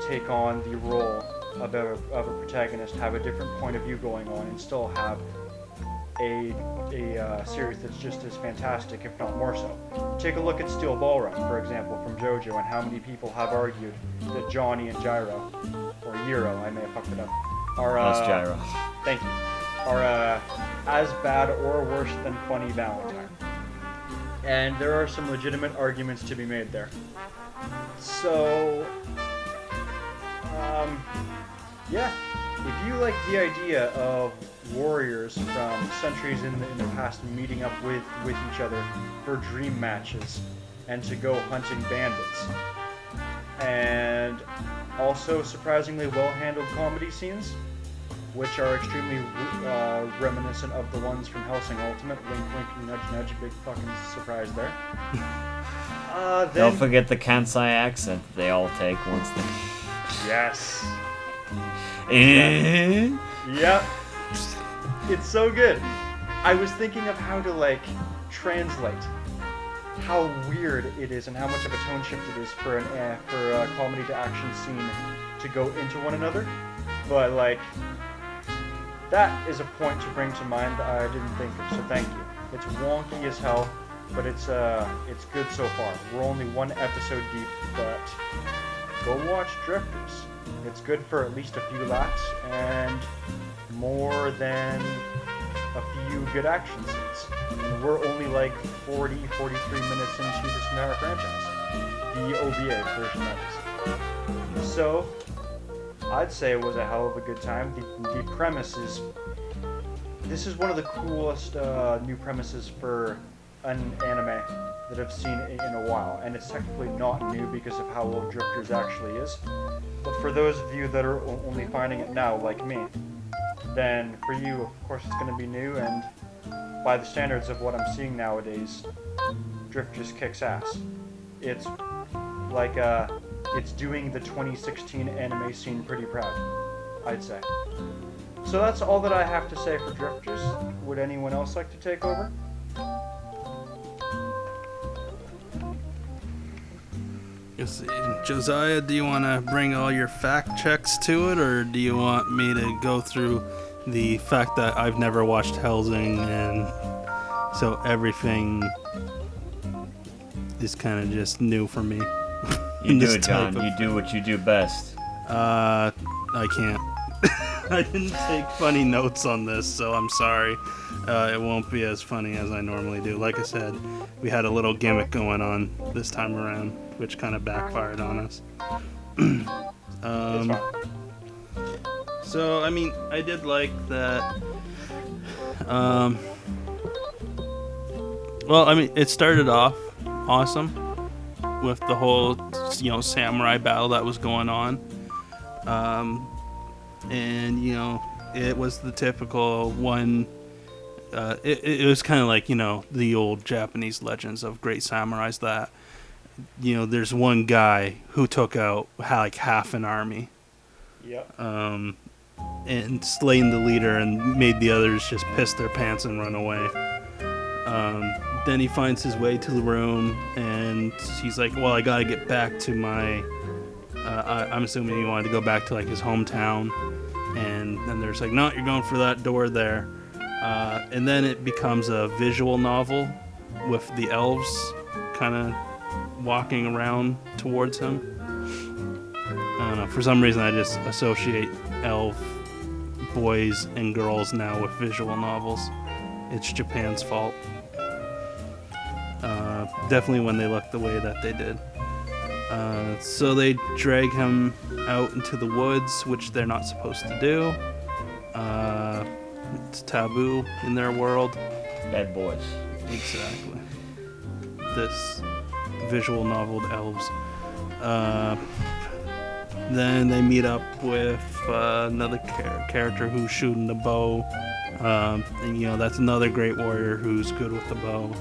[SPEAKER 3] take on the role of a protagonist, have a different point of view going on, and still have a series that's just as fantastic, if not more so. Take a look at Steel Ballroom, for example, from JoJo, and how many people have argued that Johnny and Gyro, or Gyro, I may have fucked it up, are
[SPEAKER 1] That's Gyro.
[SPEAKER 3] Thank you. Are as bad or worse than Funny Valentine. And there are some legitimate arguments to be made there. So, yeah, if you like the idea of warriors from centuries in the past meeting up with each other for dream matches and to go hunting bandits, and also surprisingly well-handled comedy scenes, which are extremely reminiscent of the ones from Hellsing Ultimate. Wink, wink, nudge, nudge. Big fucking surprise there.
[SPEAKER 1] Don't forget the Kansai accent they all take once they...
[SPEAKER 3] Yes.
[SPEAKER 1] Eh?
[SPEAKER 3] Yep. It's so good. I was thinking of how to, translate how weird it is and how much of a tone shift it is for a comedy to action scene to go into one another. But, that is a point to bring to mind that I didn't think of, so thank you. It's wonky as hell, but it's good so far. We're only 1 episode deep, but go watch Drifters. It's good for at least a few laps and more than a few good action scenes. And we're only 43 minutes into this entire franchise. The OVA version, that is. So, I'd say it was a hell of a good time. The premise is... This is one of the coolest new premises for an anime that I've seen in a while. And it's technically not new because of how old Drifters actually is. But for those of you that are only finding it now, like me, then for you, of course, it's going to be new. And by the standards of what I'm seeing nowadays, Drifters kicks ass. It's it's doing the 2016 anime scene pretty proud, I'd say. So that's all that I have to say for Drifters. Would anyone else like to take over?
[SPEAKER 2] Josiah, do you want to bring all your fact checks to it, or do you want me to go through the fact that I've never watched Hellsing, and so everything is kind of just new for me?
[SPEAKER 1] You do it, John. You do what you do best.
[SPEAKER 2] I can't. I didn't take funny notes on this, so I'm sorry. It won't be as funny as I normally do. Like I said, we had a little gimmick going on this time around, which kind of backfired on us. So, I mean, I did like that. Well, I mean, it started off awesome with the whole, samurai battle that was going on. And, it was the typical one. It was kind of like, the old Japanese legends of great samurais that, there's one guy who took out half an army.
[SPEAKER 3] Yep.
[SPEAKER 2] And slain the leader and made the others just piss their pants and run away. Then he finds his way to the room and he's like, well, I gotta get back to my... I'm assuming he wanted to go back to his hometown. And then there's no, you're going for that door there. And then it becomes a visual novel with the elves kind of walking around towards him. I don't know, for some reason I just associate elf boys and girls now with visual novels. It's Japan's fault. Definitely when they look the way that they did. So they drag him out into the woods, which they're not supposed to do. It's taboo in their world.
[SPEAKER 1] Bad boys.
[SPEAKER 2] Exactly. This visual novel, elves. Then they meet up with another character who's shooting the bow. And that's another great warrior who's good with the bow.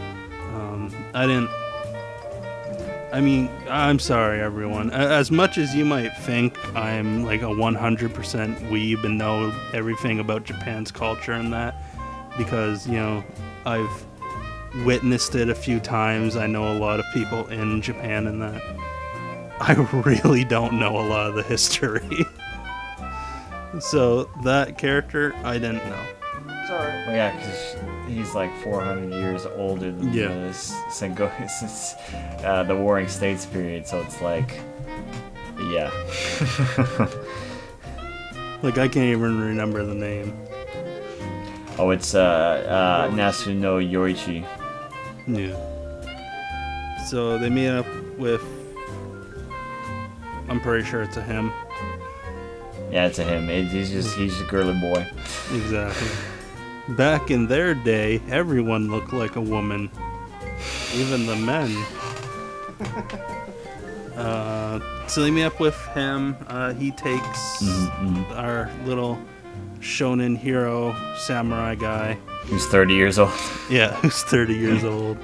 [SPEAKER 2] I'm sorry, everyone. As much as you might think I'm like a 100% weeb and know everything about Japan's culture and that, because, I've witnessed it a few times. I know a lot of people in Japan and that. I really don't know a lot of the history. So that character, I didn't know.
[SPEAKER 3] Sorry.
[SPEAKER 1] Well, yeah, because he's like 400 years older than the Warring States period, so it's like, yeah.
[SPEAKER 2] Like, I can't even remember the name.
[SPEAKER 1] Oh, it's Nasu no Yoichi.
[SPEAKER 2] Yeah. So they meet up with, I'm pretty sure it's a him.
[SPEAKER 1] Yeah, it's a him. He's a girly boy.
[SPEAKER 2] Exactly. Back in their day, everyone looked like a woman. Even the men. So they meet up with him. He takes our little shonen hero samurai guy.
[SPEAKER 1] Who's 30 years old.
[SPEAKER 2] Yeah, who's 30 years old.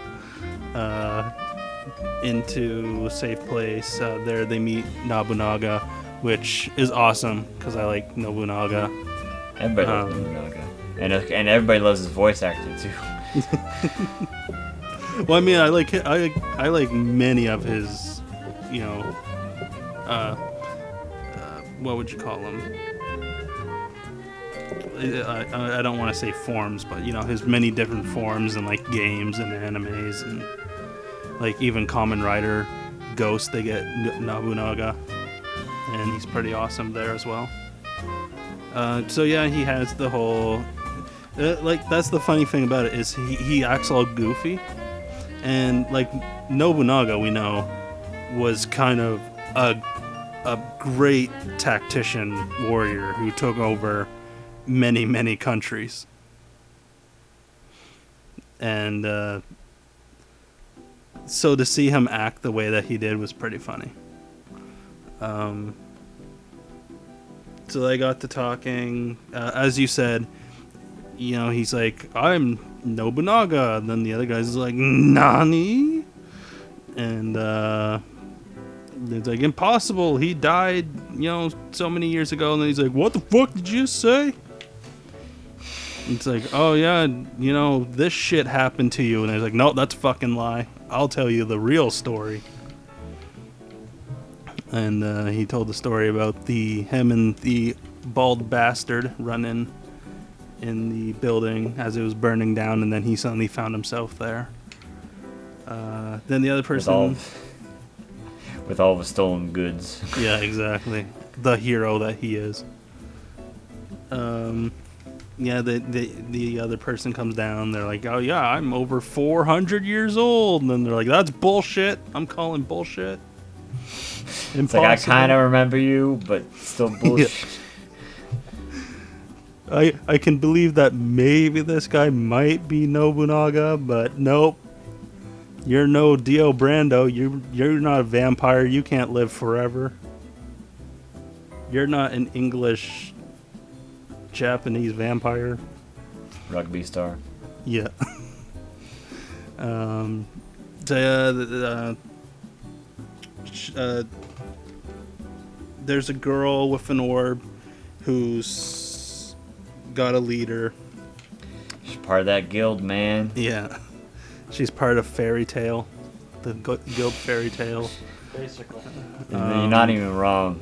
[SPEAKER 2] Into a safe place. There they meet Nobunaga, which is awesome because I like Nobunaga.
[SPEAKER 1] Everybody loves Nobunaga. And everybody loves his voice acting too.
[SPEAKER 2] Well, I mean, I like many of his, what would you call them? I don't want to say forms, but his many different forms in like games and animes and like even Kamen Rider Ghost. They get Nobunaga, and he's pretty awesome there as well. So yeah, he has the whole. That's the funny thing about it is he acts all goofy, and like Nobunaga, we know, was kind of a great tactician warrior who took over many countries, and so to see him act the way that he did was pretty funny. So they got to talking, as you said. He's like, I'm Nobunaga. And then the other guy's like, Nani? And it's like, impossible. He died, so many years ago. And then he's like, what the fuck did you just say? It's like, oh yeah, this shit happened to you. And he's like, no, that's a fucking lie. I'll tell you the real story. And he told the story about him and the bald bastard running in the building as it was burning down, and then he suddenly found himself there. Then the other person...
[SPEAKER 1] With all the stolen goods.
[SPEAKER 2] Yeah, exactly. The hero that he is. Yeah, the other person comes down, they're like, oh yeah, I'm over 400 years old. And then they're like, that's bullshit. I'm calling bullshit.
[SPEAKER 1] It's like, I kind of remember you, but still bullshit.
[SPEAKER 2] Yeah. I can believe that maybe this guy might be Nobunaga, but nope. You're no Dio Brando. You're not a vampire. You can't live forever. You're not an English Japanese vampire.
[SPEAKER 1] Rugby star.
[SPEAKER 2] Yeah. There's a girl with an orb who's got a leader.
[SPEAKER 1] She's part of that guild, man.
[SPEAKER 2] Yeah. She's part of Fairy Tale. The guild Fairy Tale.
[SPEAKER 3] Basically.
[SPEAKER 1] You're not even wrong.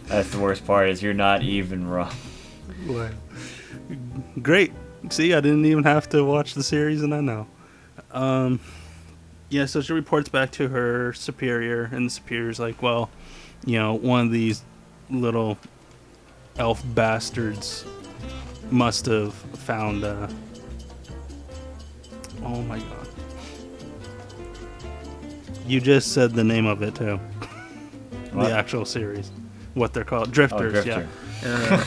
[SPEAKER 1] That's the worst part, is you're not even wrong.
[SPEAKER 2] What? Great. See, I didn't even have to watch the series and I know. Yeah, so she reports back to her superior, and the superior's like, well, one of these little elf bastards must have found oh my god, you just said the name of it too. What? The actual series, what they're called, drifters.
[SPEAKER 1] Drifter.
[SPEAKER 2] Yeah.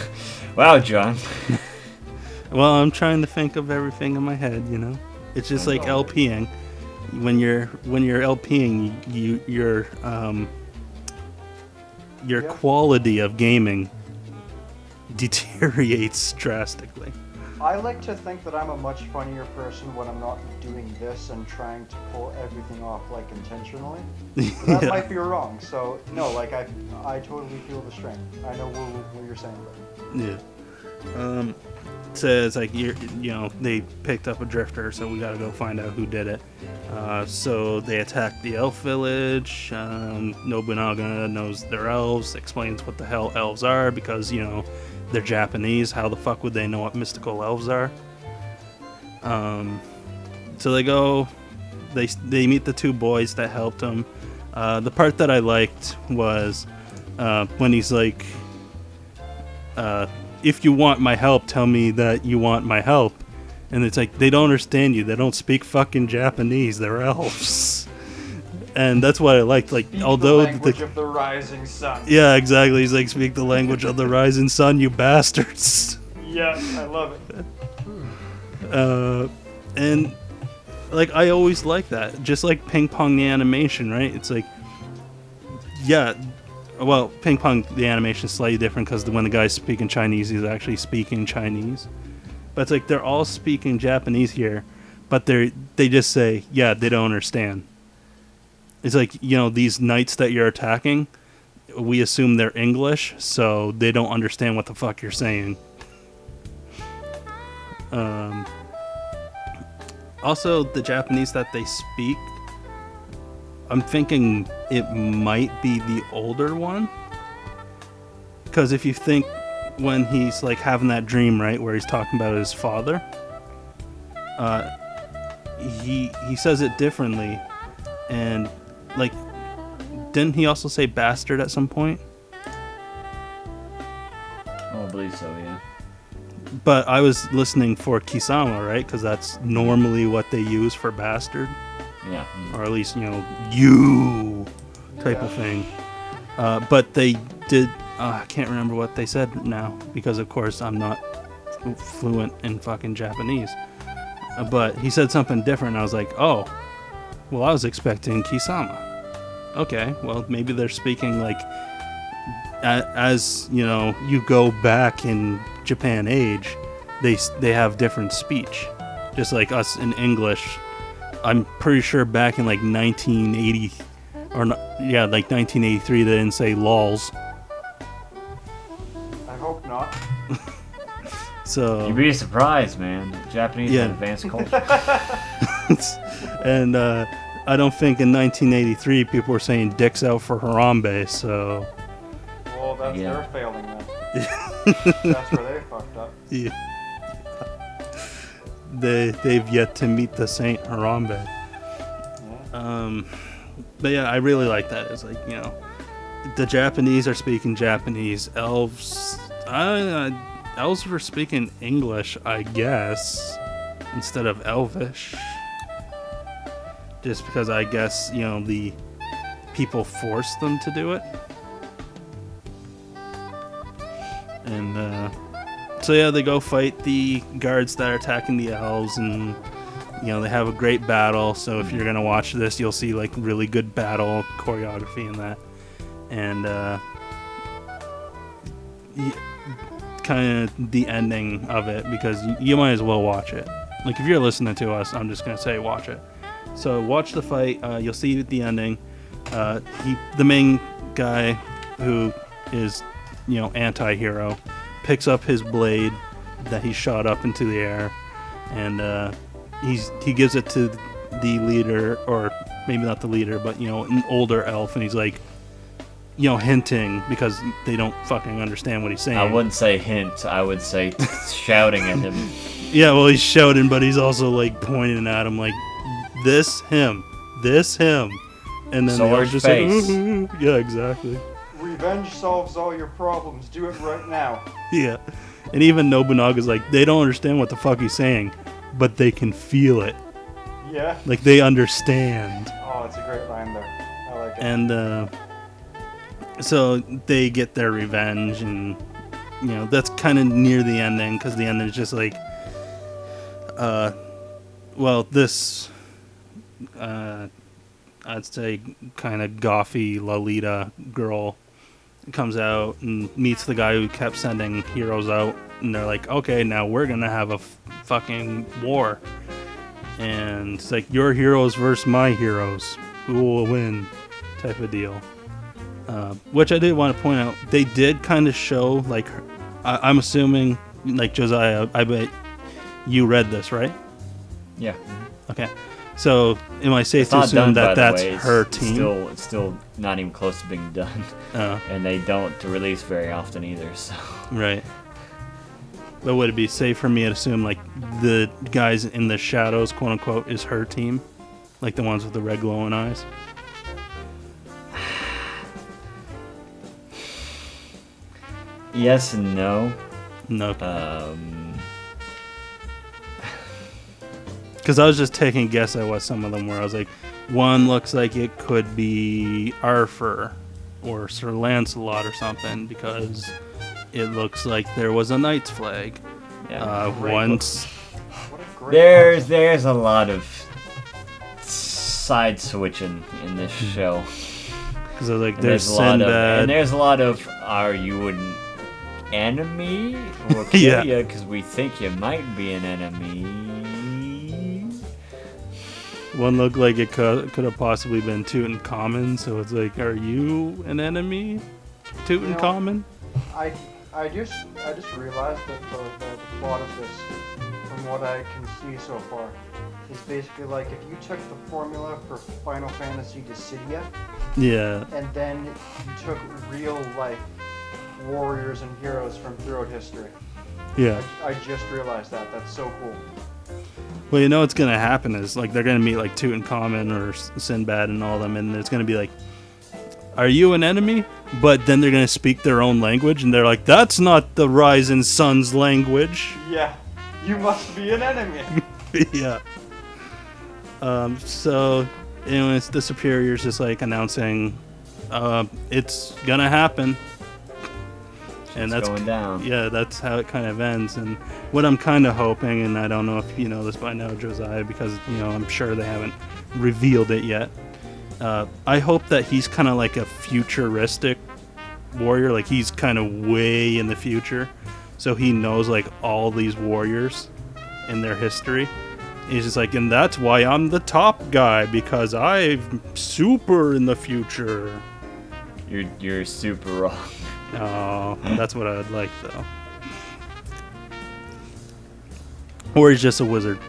[SPEAKER 1] Wow, John.
[SPEAKER 2] Well, I'm trying to think of everything in my head, you know? It's just like LPing. When you're LPing, your quality of gaming deteriorates drastically.
[SPEAKER 3] I like to think that I'm a much funnier person when I'm not doing this and trying to pull everything off like intentionally. But that might be wrong. So no, like I totally feel the strain. I know what you're saying.
[SPEAKER 2] Yeah. It says like they picked up a drifter, so we gotta go find out who did it. So they attacked the elf village. Nobunaga knows they're elves, explains what the hell elves are because they're Japanese. How the fuck would they know what mystical elves are? So they go. They meet the two boys that helped them. The part that I liked was when he's like, if you want my help, tell me that you want my help. And it's like, they don't understand you. They don't speak fucking Japanese. They're elves. And that's what I liked. Like, although
[SPEAKER 3] the language of the rising sun.
[SPEAKER 2] Yeah, exactly. He's like, speak the language of the rising sun, you bastards.
[SPEAKER 3] Yeah, I love
[SPEAKER 2] it. And like, I always like that. Just like Ping Pong the animation, right? It's like, yeah. Well, Ping Pong, the animation is slightly different because when the guy's speaking Chinese, he's actually speaking Chinese. But it's like they're all speaking Japanese here, but they just say, yeah, they don't understand. It's like, these knights that you're attacking, we assume they're English, so they don't understand what the fuck you're saying. Also, the Japanese that they speak, I'm thinking it might be the older one. Because if you think when he's like having that dream, right, where he's talking about his father, he says it differently. And like, didn't he also say bastard at some point?
[SPEAKER 1] I believe so, yeah.
[SPEAKER 2] But I was listening for Kisama, right? Because that's normally what they use for bastard.
[SPEAKER 1] Yeah.
[SPEAKER 2] Or at least, you type of thing. But they did, I can't remember what they said now, because of course I'm not fluent in fucking Japanese. But he said something different, and I was like, oh, well, I was expecting Kisama. Okay, well, maybe they're speaking like, as, you go back in Japan age, they have different speech. Just like us in English. I'm pretty sure back in like 1980, like 1983, they didn't say lols.
[SPEAKER 3] I hope not.
[SPEAKER 2] So
[SPEAKER 1] you'd be surprised, man. Japanese have advanced culture.
[SPEAKER 2] And I don't think in 1983 people were saying dicks out for Harambe, so...
[SPEAKER 3] Well, that's their failing then. That's where they fucked up.
[SPEAKER 2] Yeah. They've yet to meet the Saint Harambe. Yeah. But yeah, I really like that. It's like, the Japanese are speaking Japanese. Elves were speaking English, I guess, instead of Elvish. Just because I guess, the people forced them to do it. And, so yeah, they go fight the guards that are attacking the elves, and, they have a great battle. So if you're going to watch this, you'll see, like, really good battle choreography in that. And, kind of the ending of it, because you might as well watch it. Like, if you're listening to us, I'm just going to say watch it. So watch the fight. You'll see the ending. The main guy, who is, anti-hero, picks up his blade that he shot up into the air, and he gives it to the leader, or maybe not the leader, but an older elf, and he's like, hinting, because they don't fucking understand what he's saying.
[SPEAKER 1] I wouldn't say hint. I would say shouting at him.
[SPEAKER 2] Yeah, well, he's shouting, but he's also like pointing at him, like, this him, and then
[SPEAKER 1] Sword
[SPEAKER 2] just
[SPEAKER 1] face.
[SPEAKER 2] Like, yeah, exactly.
[SPEAKER 3] Revenge solves all your problems. Do it right now.
[SPEAKER 2] Yeah, and even Nobunaga's like, they don't understand what the fuck he's saying, but they can feel it.
[SPEAKER 3] Yeah.
[SPEAKER 2] Like, they understand.
[SPEAKER 3] Oh, it's a great line there. I like it.
[SPEAKER 2] And so they get their revenge, and that's kind of near the ending, because the ending is just like, this, I'd say kind of gothy Lolita girl comes out and meets the guy who kept sending heroes out, and they're like, okay, now we're gonna have a fucking war, and it's like your heroes versus my heroes, who will win, type of deal. Which I did want to point out, they did kind of show, like, I'm assuming, like, Josiah, I bet you read this, right?
[SPEAKER 1] Yeah.
[SPEAKER 2] Okay. So, am I safe to assume that that's her team?
[SPEAKER 1] It's still not even close to being done. And they don't release very often either, so.
[SPEAKER 2] Right. But would it be safe for me to assume, like, the guys in the shadows, quote unquote, is her team? Like the ones with the red glowing eyes?
[SPEAKER 1] Yes and no.
[SPEAKER 2] No. Because I was just taking a guess at what some of them were. I was like, one looks like it could be Arthur or Sir Lancelot or something, because it looks like there was a knight's flag.
[SPEAKER 1] Yeah.
[SPEAKER 2] Once.
[SPEAKER 1] There's a lot of side switching in this show.
[SPEAKER 2] Because I was like, there's Sinbad.
[SPEAKER 1] And there's a lot of, are you an enemy? We'll kill
[SPEAKER 2] Yeah.
[SPEAKER 1] you because we think you might be an enemy.
[SPEAKER 2] One looked like it could have possibly been Tutankhamun, so it's like, are you an enemy, Tutankhamun?
[SPEAKER 3] I just realized that the plot of this, from what I can see so far, is basically like if you took the formula for Final Fantasy Dissidia,
[SPEAKER 2] Yeah.
[SPEAKER 3] and then you took real life warriors and heroes from throughout history.
[SPEAKER 2] Yeah.
[SPEAKER 3] I just realized that. That's so cool.
[SPEAKER 2] Well, you know what's going to happen is, like, they're going to meet, like, Tutankhamun or Sinbad and all them, and it's going to be like, are you an enemy? But then they're going to speak their own language, and they're like, that's not the Rising Sun's language.
[SPEAKER 3] Yeah, you must be an enemy.
[SPEAKER 2] Yeah. So, anyways, the Superior's just, like, announcing, it's going to happen. And that's
[SPEAKER 1] going down.
[SPEAKER 2] Yeah, that's how it kind of ends. And what I'm kind of hoping, and I don't know if you know this by now, Josiah, because I'm sure they haven't revealed it yet. I hope that he's kind of like a futuristic warrior, like he's kind of way in the future, so he knows like all these warriors in their history. He's just like, and that's why I'm the top guy, because I'm super in the future.
[SPEAKER 1] You're super wrong.
[SPEAKER 2] Oh, that's what I would like, though. Or he's just a wizard.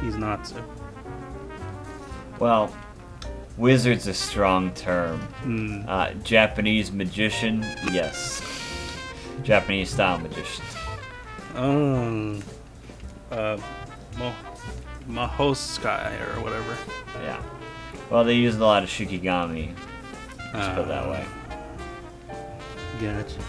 [SPEAKER 2] He's not so.
[SPEAKER 1] Well, wizard's a strong term. Japanese magician, yes. Japanese style magician.
[SPEAKER 2] Mahoskai or whatever.
[SPEAKER 1] Yeah. Well, they use a lot of shikigami. Let's put it that way.
[SPEAKER 2] Gotcha.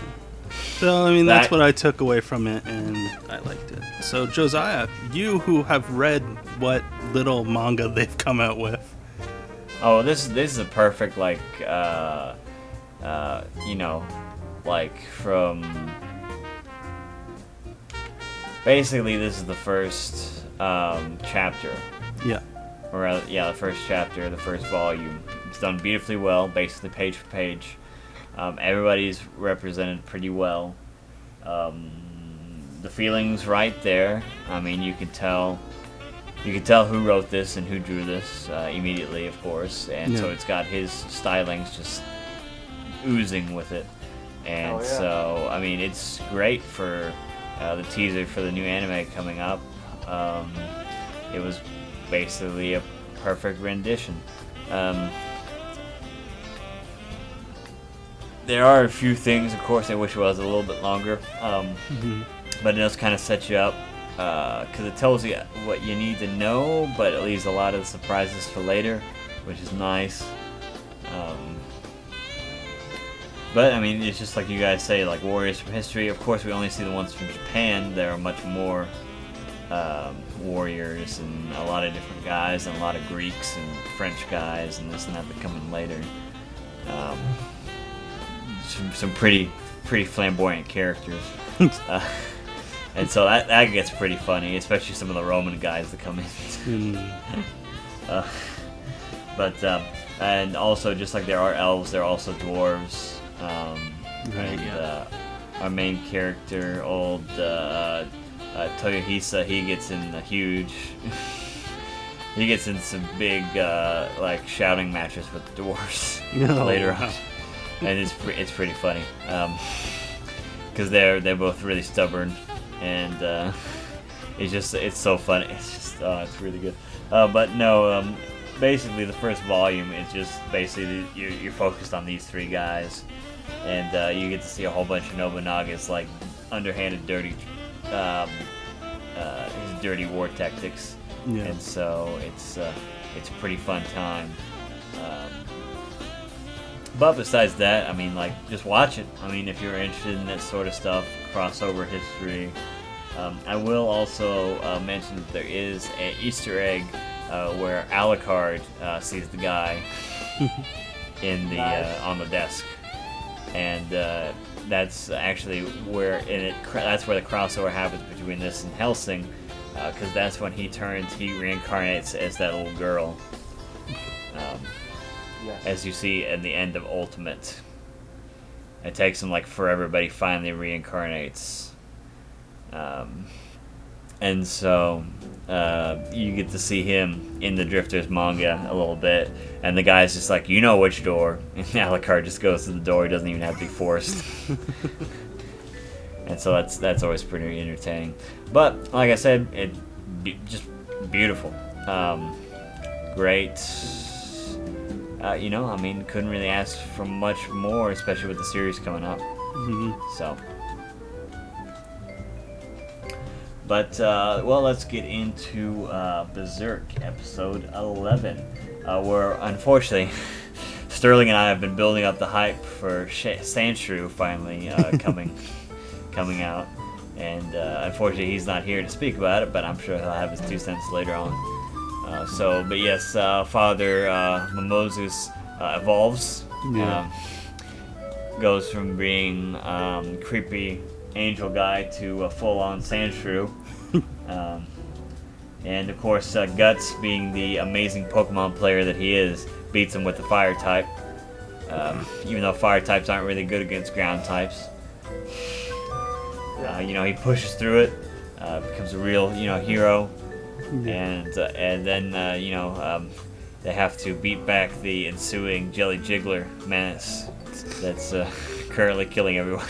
[SPEAKER 2] So, I mean, that's what I took away from it, and I liked it. So, Josiah, you who have read what little manga they've come out with.
[SPEAKER 1] Oh, this is a perfect, like, like from... Basically, this is the first chapter.
[SPEAKER 2] Yeah.
[SPEAKER 1] Or, the first chapter, the first volume. It's done beautifully well, basically page for page. Everybody's represented pretty well. The feeling's right there. I mean, you can tell who wrote this and who drew this immediately, of course. And so it's got his stylings just oozing with it. And so, I mean, it's great for the teaser for the new anime coming up. It was basically a perfect rendition. There are a few things, of course, I wish it was a little bit longer, but it does kind of set you up, because it tells you what you need to know, but it leaves a lot of surprises for later, which is nice. But, I mean, it's just like you guys say, like warriors from history. Of course, we only see the ones from Japan. There are much more warriors and a lot of different guys and a lot of Greeks and French guys and this and that come in later. Some pretty pretty flamboyant characters. And so that gets pretty funny, especially some of the Roman guys that come in. And also, just like there are elves, there are also dwarves. Our main character, old Toyohisa, he gets in a huge... he gets in some big, like, shouting matches with the dwarves later on. And it's pretty funny. Because they're both really stubborn. And it's so funny. It's really good. But no, basically the first volume is just basically you're focused on these three guys, and you get to see a whole bunch of Nobunaga's like underhanded, dirty, his dirty war tactics, and so it's a pretty fun time. But besides that, I mean, like, just watch it. I mean, if you're interested in that sort of stuff, crossover history. I will also mention that there is an Easter egg where Alucard sees the guy in the on the desk, and that's actually where that's where the crossover happens between this and Hellsing, because that's when he reincarnates as that little girl. As you see in the end of Ultimate. It takes him like forever, but he finally reincarnates. And so you get to see him in the Drifters manga a little bit, and the guy's just like, you know which door, and Alucard just goes to the door. He doesn't even have to be forced. And so that's always pretty entertaining. But like I said, just beautiful, great. I mean, couldn't really ask for much more, especially with the series coming up. So, but well, let's get into Berserk episode 11, where unfortunately Sterling and I have been building up the hype for Sandshrew finally coming out, and unfortunately he's not here to speak about it, but I'm sure he'll have his 2 cents later on. But yes, Father Mimosus evolves, goes from being creepy angel guy to a full-on Sandshrew, and of course Guts, being the amazing Pokemon player that he is, beats him with the fire type, even though fire types aren't really good against ground types. He pushes through it, becomes a real hero. And then they have to beat back the ensuing Jelly Jiggler menace that's currently killing everyone.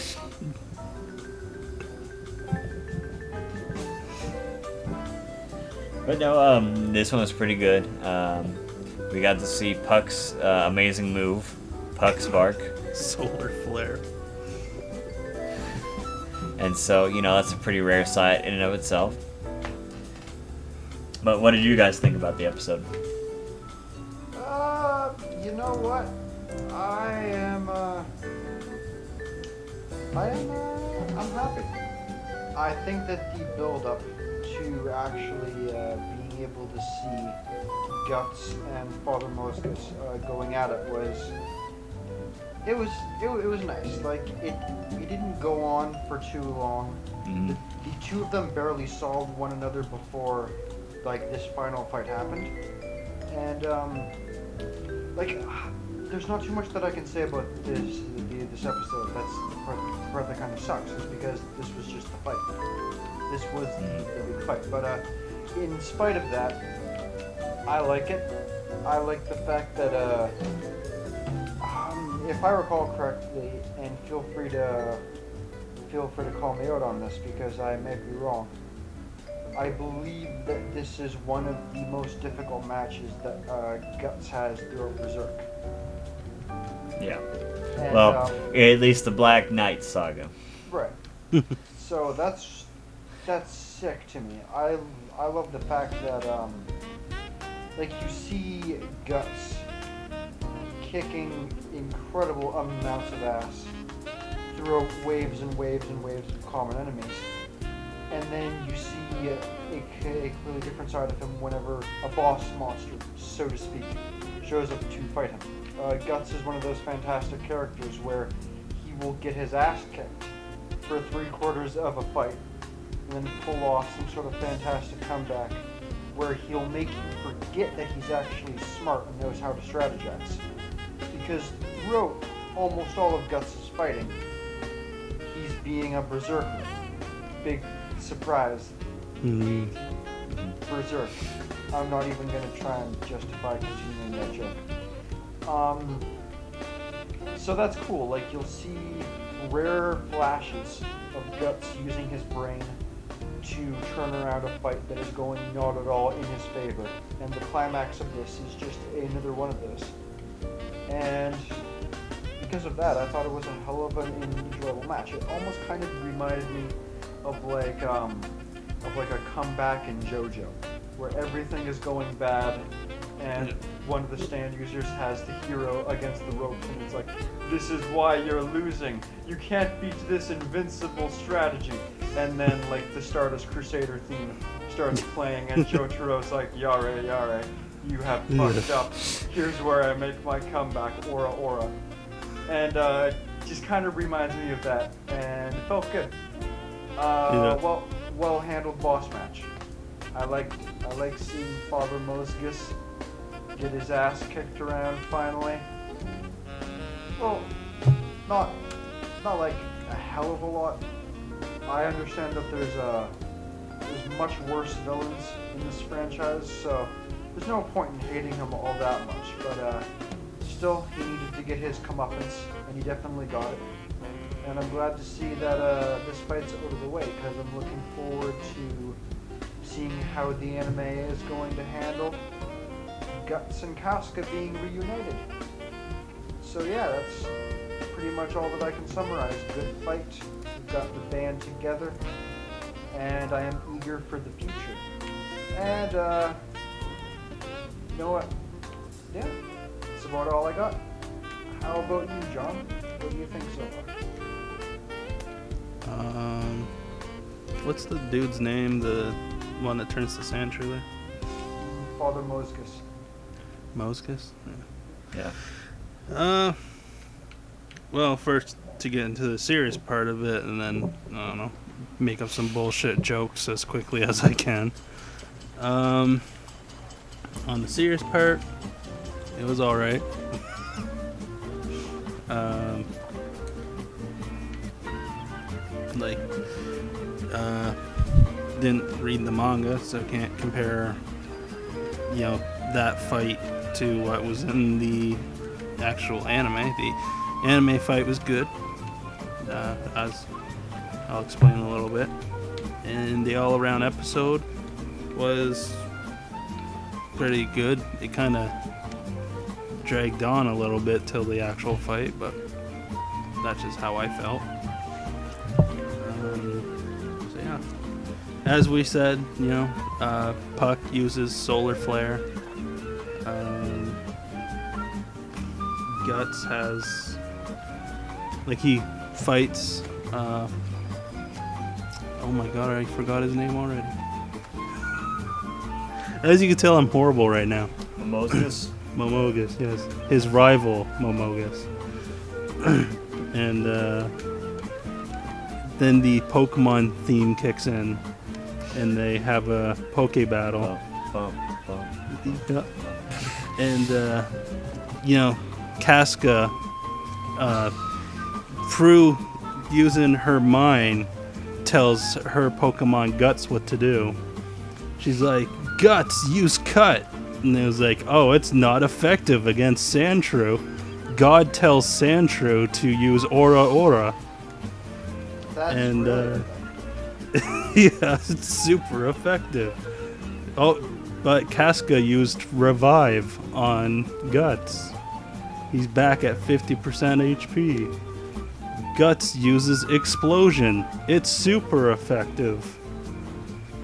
[SPEAKER 1] But no, this one was pretty good. We got to see Puck's amazing move, Puck Spark.
[SPEAKER 2] Solar Flare.
[SPEAKER 1] And so, that's a pretty rare sight in and of itself. But what did you guys think about the episode?
[SPEAKER 3] You know what? I'm happy. I think that the build-up to actually being able to see Guts and Father Moscas going at it was nice. Like, it didn't go on for too long.
[SPEAKER 1] Mm-hmm.
[SPEAKER 3] The two of them barely solved one another before, like, this final fight happened. And there's not too much that I can say about this episode. That's the part that kind of sucks, is because this was just the fight. This was the big fight. But in spite of that, I like it. I like the fact that if I recall correctly, and feel free to call me out on this because I may be wrong, I believe that this is one of the most difficult matches that Guts has throughout Berserk.
[SPEAKER 1] Yeah.
[SPEAKER 3] And,
[SPEAKER 1] well, at least the Black Knight saga.
[SPEAKER 3] Right. So that's sick to me. I love the fact that you see Guts kicking incredible amounts of ass throughout waves and waves and waves of common enemies. And then you see a clearly different side of him whenever a boss monster, so to speak, shows up to fight him. Guts is one of those fantastic characters where he will get his ass kicked for 3/4 of a fight, and then pull off some sort of fantastic comeback where he'll make you forget that he's actually smart and knows how to strategize. Because throughout almost all of Guts' fighting, he's being a berserker. Big surprise. Berserk. I'm not even going to try and justify continuing that joke. So that's cool. Like, you'll see rare flashes of Guts using his brain to turn around a fight that is going not at all in his favor. And the climax of this is just another one of those. And because of that, I thought it was a hell of an enjoyable match. It almost kind of reminded me of like a comeback in JoJo, where everything is going bad, and one of the stand users has the hero against the ropes, and it's like, this is why you're losing. You can't beat this invincible strategy. And then like the Stardust Crusader theme starts playing, and Jotaro's like, yare, yare, you have fucked up. Here's where I make my comeback, aura, aura. And just kind of reminds me of that, and it felt good. Well handled boss match. I like seeing Father Mosgus get his ass kicked around finally. Well, not like a hell of a lot. I understand that there's much worse villains in this franchise, so there's no point in hating him all that much. But still, he needed to get his comeuppance, and he definitely got it. And I'm glad to see that this fight's out of the way, because I'm looking forward to seeing how the anime is going to handle Guts and Casca being reunited. So yeah, that's pretty much all that I can summarize. Good fight, we've got the band together, and I am eager for the future. And you know what? Yeah, that's about all I got. How about you, John? What do you think so far?
[SPEAKER 2] What's the dude's name? The one that turns to sand truly?
[SPEAKER 3] Father Mosgus.
[SPEAKER 2] Mosgus?
[SPEAKER 1] Yeah.
[SPEAKER 2] Well, first to get into the serious part of it, and then, I don't know, make up some bullshit jokes as quickly as I can. On the serious part, it was alright. Didn't read the manga, so can't compare, that fight to what was in the actual anime. The anime fight was good, as I'll explain a little bit. And the all-around episode was pretty good. It kind of dragged on a little bit till the actual fight, but that's just how I felt. So yeah, as we said, Puck uses solar flare. Guts has, he fights, oh my god, I forgot his name already. As you can tell, I'm horrible right now.
[SPEAKER 1] Momogus?
[SPEAKER 2] Momogus, yes. His rival, Momogus. And then the Pokemon theme kicks in, and they have a Poke battle. Yeah. And, Casca, through using her mind, tells her Pokemon Guts what to do. She's like, Guts, use Cut. And it was like, oh, it's not effective against Sandshrew. God tells Sandshrew to use Aura Aura.
[SPEAKER 3] That's
[SPEAKER 2] and
[SPEAKER 3] really
[SPEAKER 2] yeah, it's super effective. Oh, but Casca used Revive on Guts. He's back at 50% HP. Guts uses Explosion. It's super effective.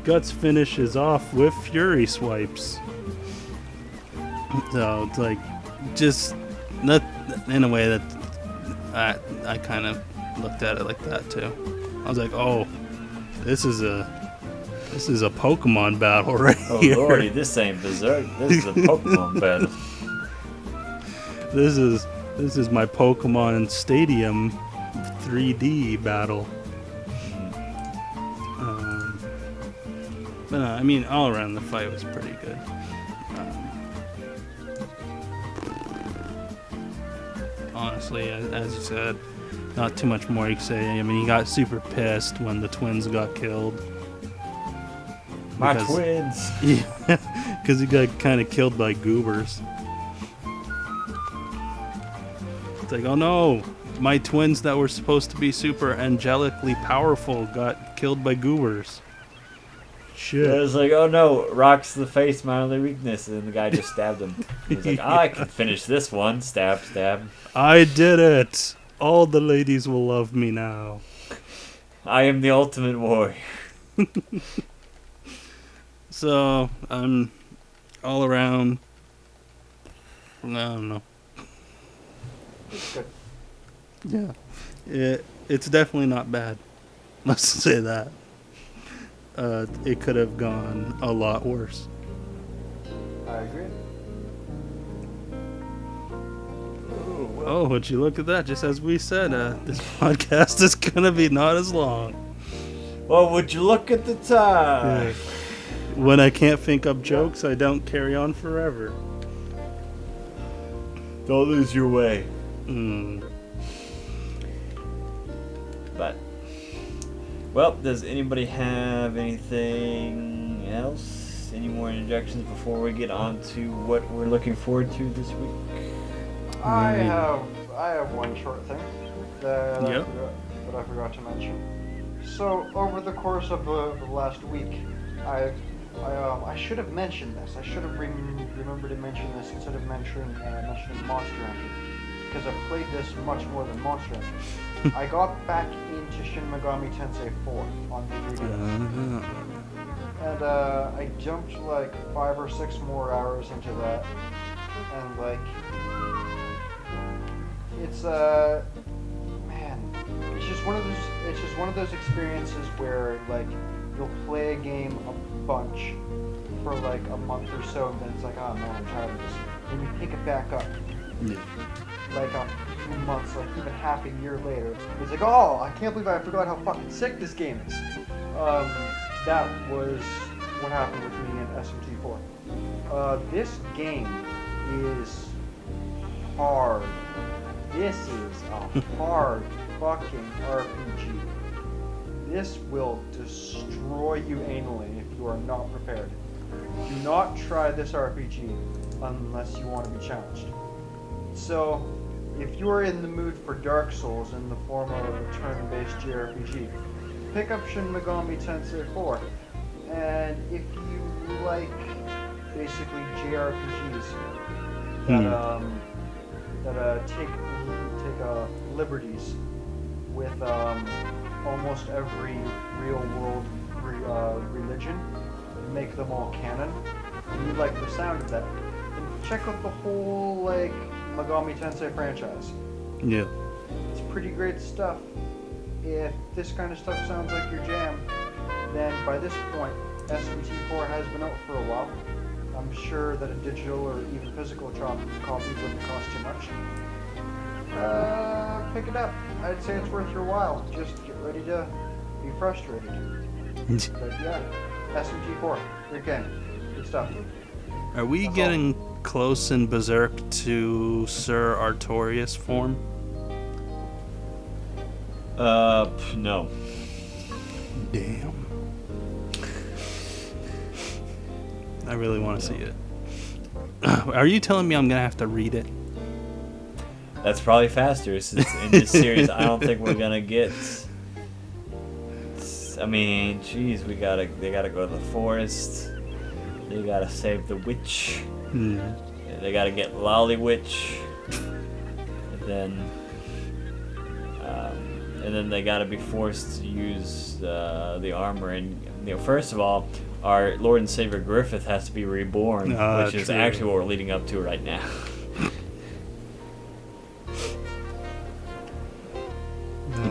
[SPEAKER 2] Guts finishes off with Fury Swipes. So it's like, just not in a way that I kind of looked at it like that too. I was like, oh, this is a Pokemon battle right here.
[SPEAKER 1] Oh lordy, this ain't Berserk. This is a Pokemon battle.
[SPEAKER 2] This is my Pokemon Stadium 3D battle. But I mean, all around the fight was pretty good. Honestly, as you said, not too much more you can say. I mean, he got super pissed when the twins got killed.
[SPEAKER 1] My twins!
[SPEAKER 2] Yeah, because he got kind of killed by goobers. It's like, oh no, my twins that were supposed to be super angelically powerful got killed by goobers. Shit.
[SPEAKER 1] It was like, oh no, rocks to the face, my only weakness. And the guy just stabbed him. He was like, I can finish this one. Stab, stab.
[SPEAKER 2] I did it. All the ladies will love me now.
[SPEAKER 1] I am the ultimate warrior.
[SPEAKER 2] So, all around, I don't know.
[SPEAKER 3] It's good.
[SPEAKER 2] Yeah. It's definitely not bad. Let's say that. It could have gone a lot worse.
[SPEAKER 3] I agree.
[SPEAKER 2] Oh, would you look at that? Just as we said, this podcast is gonna be not as long.
[SPEAKER 1] Well, would you look at the time?
[SPEAKER 2] Yeah. When I can't think up jokes, I don't carry on forever.
[SPEAKER 1] Don't lose your way. But, well, does anybody have anything else? Any more interjections before we get on to what we're looking forward to this week?
[SPEAKER 3] I have one short thing that I forgot to mention. So over the course of the last week, I should have mentioned this. I should have remembered to mention this instead of mentioning Monster Hunter, because I've played this much more than Monster Hunter. I got back into Shin Megami Tensei 4 on the 3DS. And I dumped like 5 or 6 more hours into that, and like it's man, it's just one of those experiences where like you'll play a game a bunch for like a month or so, and then it's like, oh man, I'm tired of this. Then you pick it back up. Like a few months, like even half a year later, it's like, oh, I can't believe I forgot how fucking sick this game is. That was what happened with me in SMT4. This game is hard. This is a hard fucking RPG. This will destroy you anally if you are not prepared. Do not try this RPG unless you want to be challenged. So, if you are in the mood for Dark Souls in the form of a turn-based JRPG, pick up Shin Megami Tensei 4. And if you like basically JRPGs that take liberties with almost every real-world religion, and make them all canon, and you like the sound of that, then check out the whole like Megami Tensei franchise.
[SPEAKER 2] Yeah.
[SPEAKER 3] It's pretty great stuff. If this kind of stuff sounds like your jam, then by this point, SMT4 has been out for a while. I'm sure that a digital or even physical copy wouldn't cost too much. Pick it up. I'd say it's worth your while. Just get ready to be frustrated. But yeah, SMT4, great game. Good stuff.
[SPEAKER 2] Are we
[SPEAKER 3] That's
[SPEAKER 2] getting close in Berserk to Sir Artorias form?
[SPEAKER 1] No.
[SPEAKER 2] Damn. I really want to see it. Are you telling me I'm going to have to read it?
[SPEAKER 1] That's probably faster. Since in this series, I don't think we're gonna get. I mean, jeez, they gotta go to the forest. They gotta save the witch. They gotta get Lolly Witch. And then they gotta be forced to use the armor. And first of all, our Lord and Savior Griffith has to be reborn, which is actually what we're leading up to right now.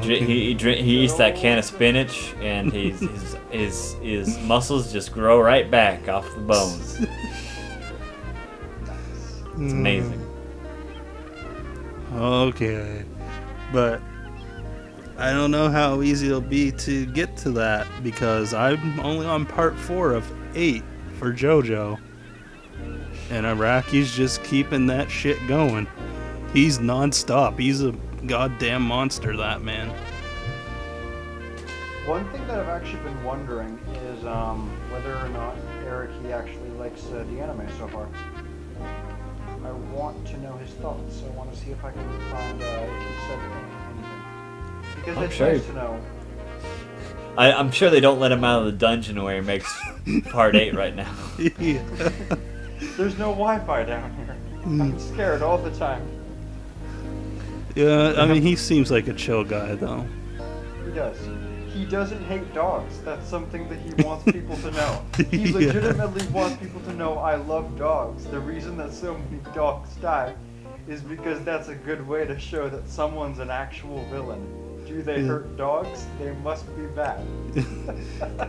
[SPEAKER 1] He eats that can of spinach, and his muscles just grow right back off the bones. It's amazing.
[SPEAKER 2] Okay, but I don't know how easy it'll be to get to that because I'm only on part 4 of 8 for JoJo. And Iraqi's just keeping that shit going. He's non-stop. He's a goddamn monster, that man.
[SPEAKER 3] One thing that I've actually been wondering is whether or not Eric, he actually likes the anime so far. I want to know his thoughts, so I want to see if I can find if he said anything. Because it's nice to know.
[SPEAKER 1] I'm sure they don't let him out of the dungeon where he makes part 8 right now.
[SPEAKER 2] Yeah.
[SPEAKER 3] There's no Wi-Fi down here. I'm scared all the time.
[SPEAKER 2] Yeah, I mean, he seems like a chill guy, though.
[SPEAKER 3] He does. He doesn't hate dogs. That's something that he wants people to know. He legitimately wants people to know I love dogs. The reason that so many dogs die is because that's a good way to show that someone's an actual villain. Do they hurt dogs? They must be bad.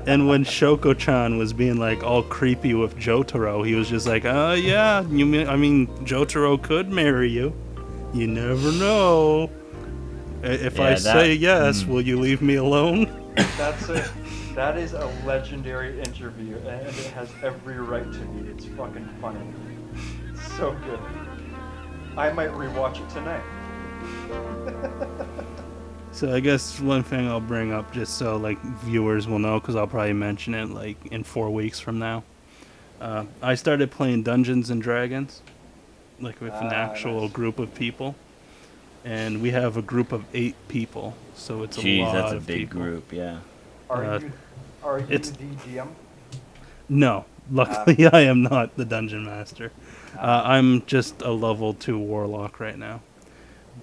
[SPEAKER 2] And when Shoko-chan was being like all creepy with Jotaro, he was just like, yeah, Jotaro could marry you. You never know. If I say yes, will you leave me alone?
[SPEAKER 3] That is a legendary interview, and it has every right to be. It's fucking funny. It's so good. I might rewatch it tonight.
[SPEAKER 2] So I guess one thing I'll bring up just so like viewers will know, because I'll probably mention it like in 4 weeks from now. I started playing Dungeons and Dragons, like with an actual group of people. And we have a group of 8 people, so it's a lot of people.
[SPEAKER 1] That's a big group, yeah.
[SPEAKER 3] Are you the DM?
[SPEAKER 2] No, luckily I am not the Dungeon Master. I'm just a level 2 Warlock right now.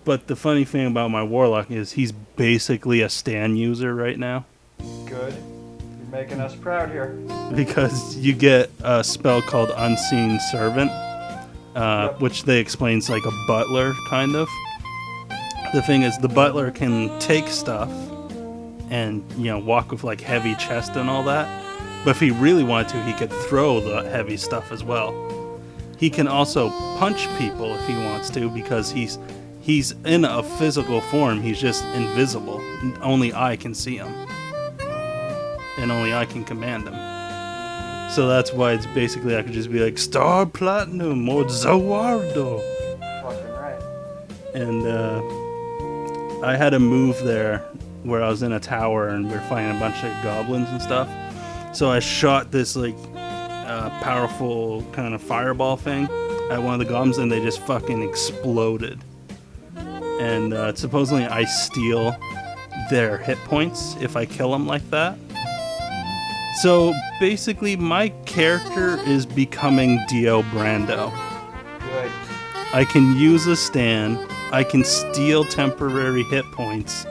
[SPEAKER 2] But the funny thing about my Warlock is he's basically a Stan user right now.
[SPEAKER 3] Good. You're making us proud here.
[SPEAKER 2] Because you get a spell called Unseen Servant, which they explain is like a butler, kind of. The thing is, the butler can take stuff and, walk with like heavy chest and all that. But if he really wanted to, he could throw the heavy stuff as well. He can also punch people if he wants to, because he's in a physical form. He's just invisible. Only I can see him. And only I can command him. So that's why it's basically I could just be like, Star Platinum or Zawardo.
[SPEAKER 3] Fucking right.
[SPEAKER 2] And I had a move there where I was in a tower and we were fighting a bunch of goblins and stuff. So I shot this like powerful kind of fireball thing at one of the goblins, and they just fucking exploded. And supposedly I steal their hit points if I kill them like that. So basically my character is becoming Dio Brando.
[SPEAKER 3] Good.
[SPEAKER 2] I can use a stand, I can steal temporary hit points,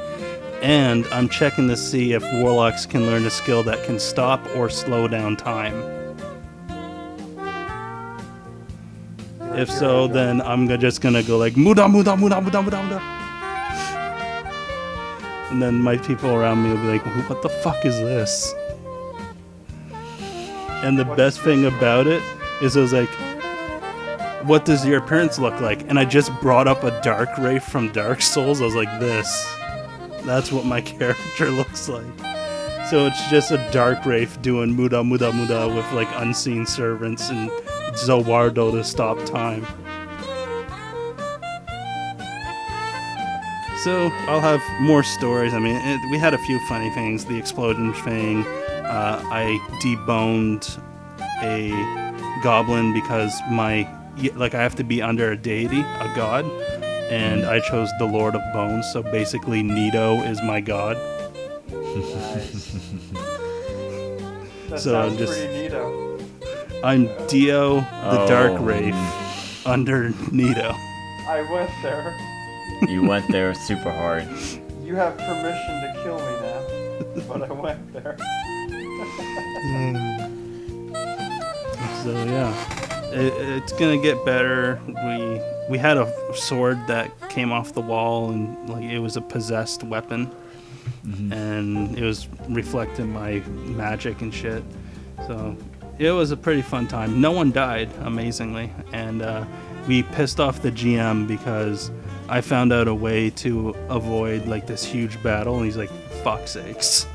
[SPEAKER 2] and I'm checking to see if Warlocks can learn a skill that can stop or slow down time. If so, then I'm just gonna go like Muda Muda Muda Muda Muda Muda. And then my people around me will be like, what the fuck is this? And the best thing about it is I was like, what does your appearance look like? And I just brought up a Dark Wraith from Dark Souls. I was like, this. That's what my character looks like. So it's just a Dark Wraith doing Muda Muda Muda with like Unseen Servants and Zawardo to stop time. So I'll have more stories. I mean, we had a few funny things. The explosion thing. I deboned a goblin because I have to be under a deity, a god, and I chose the Lord of Bones. So basically, Nito is my god.
[SPEAKER 3] Nice. That
[SPEAKER 2] So
[SPEAKER 3] sounds
[SPEAKER 2] I'm just
[SPEAKER 3] pretty Nito.
[SPEAKER 2] I'm Dio, the Dark Wraith, under Nito.
[SPEAKER 3] I went there.
[SPEAKER 1] You went there super hard.
[SPEAKER 3] You have permission to kill me now, but I went there.
[SPEAKER 2] So yeah, it's gonna get better. We had a sword that came off the wall, and like it was a possessed weapon, and it was reflecting my magic and shit. So it was a pretty fun time. No one died, amazingly, and we pissed off the GM because I found out a way to avoid like this huge battle, and he's like, fuck sakes.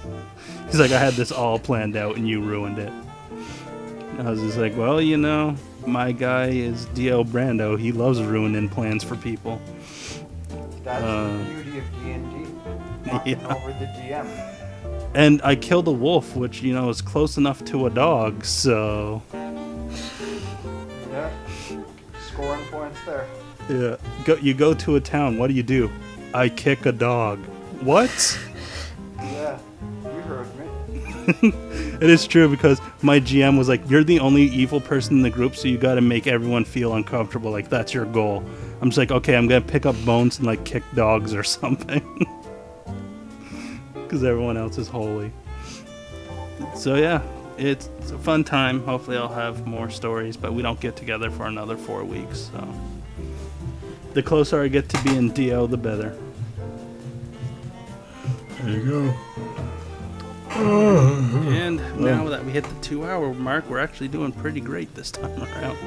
[SPEAKER 2] He's like, I had this all planned out and you ruined it. I was just like, well, you know, my guy is DL Brando. He loves ruining plans for people.
[SPEAKER 3] That's the beauty of D&D. Knocking over the DM.
[SPEAKER 2] And I killed a wolf, which, you know, is close enough to a dog, so...
[SPEAKER 3] Yeah. Scoring points there.
[SPEAKER 2] Yeah. You go to a town, what do? I kick a dog. What?
[SPEAKER 3] Yeah. You heard me.
[SPEAKER 2] It is true, because my GM was like, you're the only evil person in the group, so you gotta make everyone feel uncomfortable. Like, that's your goal. I'm just like, okay, I'm gonna pick up bones and, like, kick dogs or something. Because everyone else is holy. So, yeah, it's a fun time. Hopefully I'll have more stories, but we don't get together for another 4 weeks, so... The closer I get to being DO, the better.
[SPEAKER 1] There you go.
[SPEAKER 2] And now that we hit the 2-hour mark, we're actually doing pretty great this time around.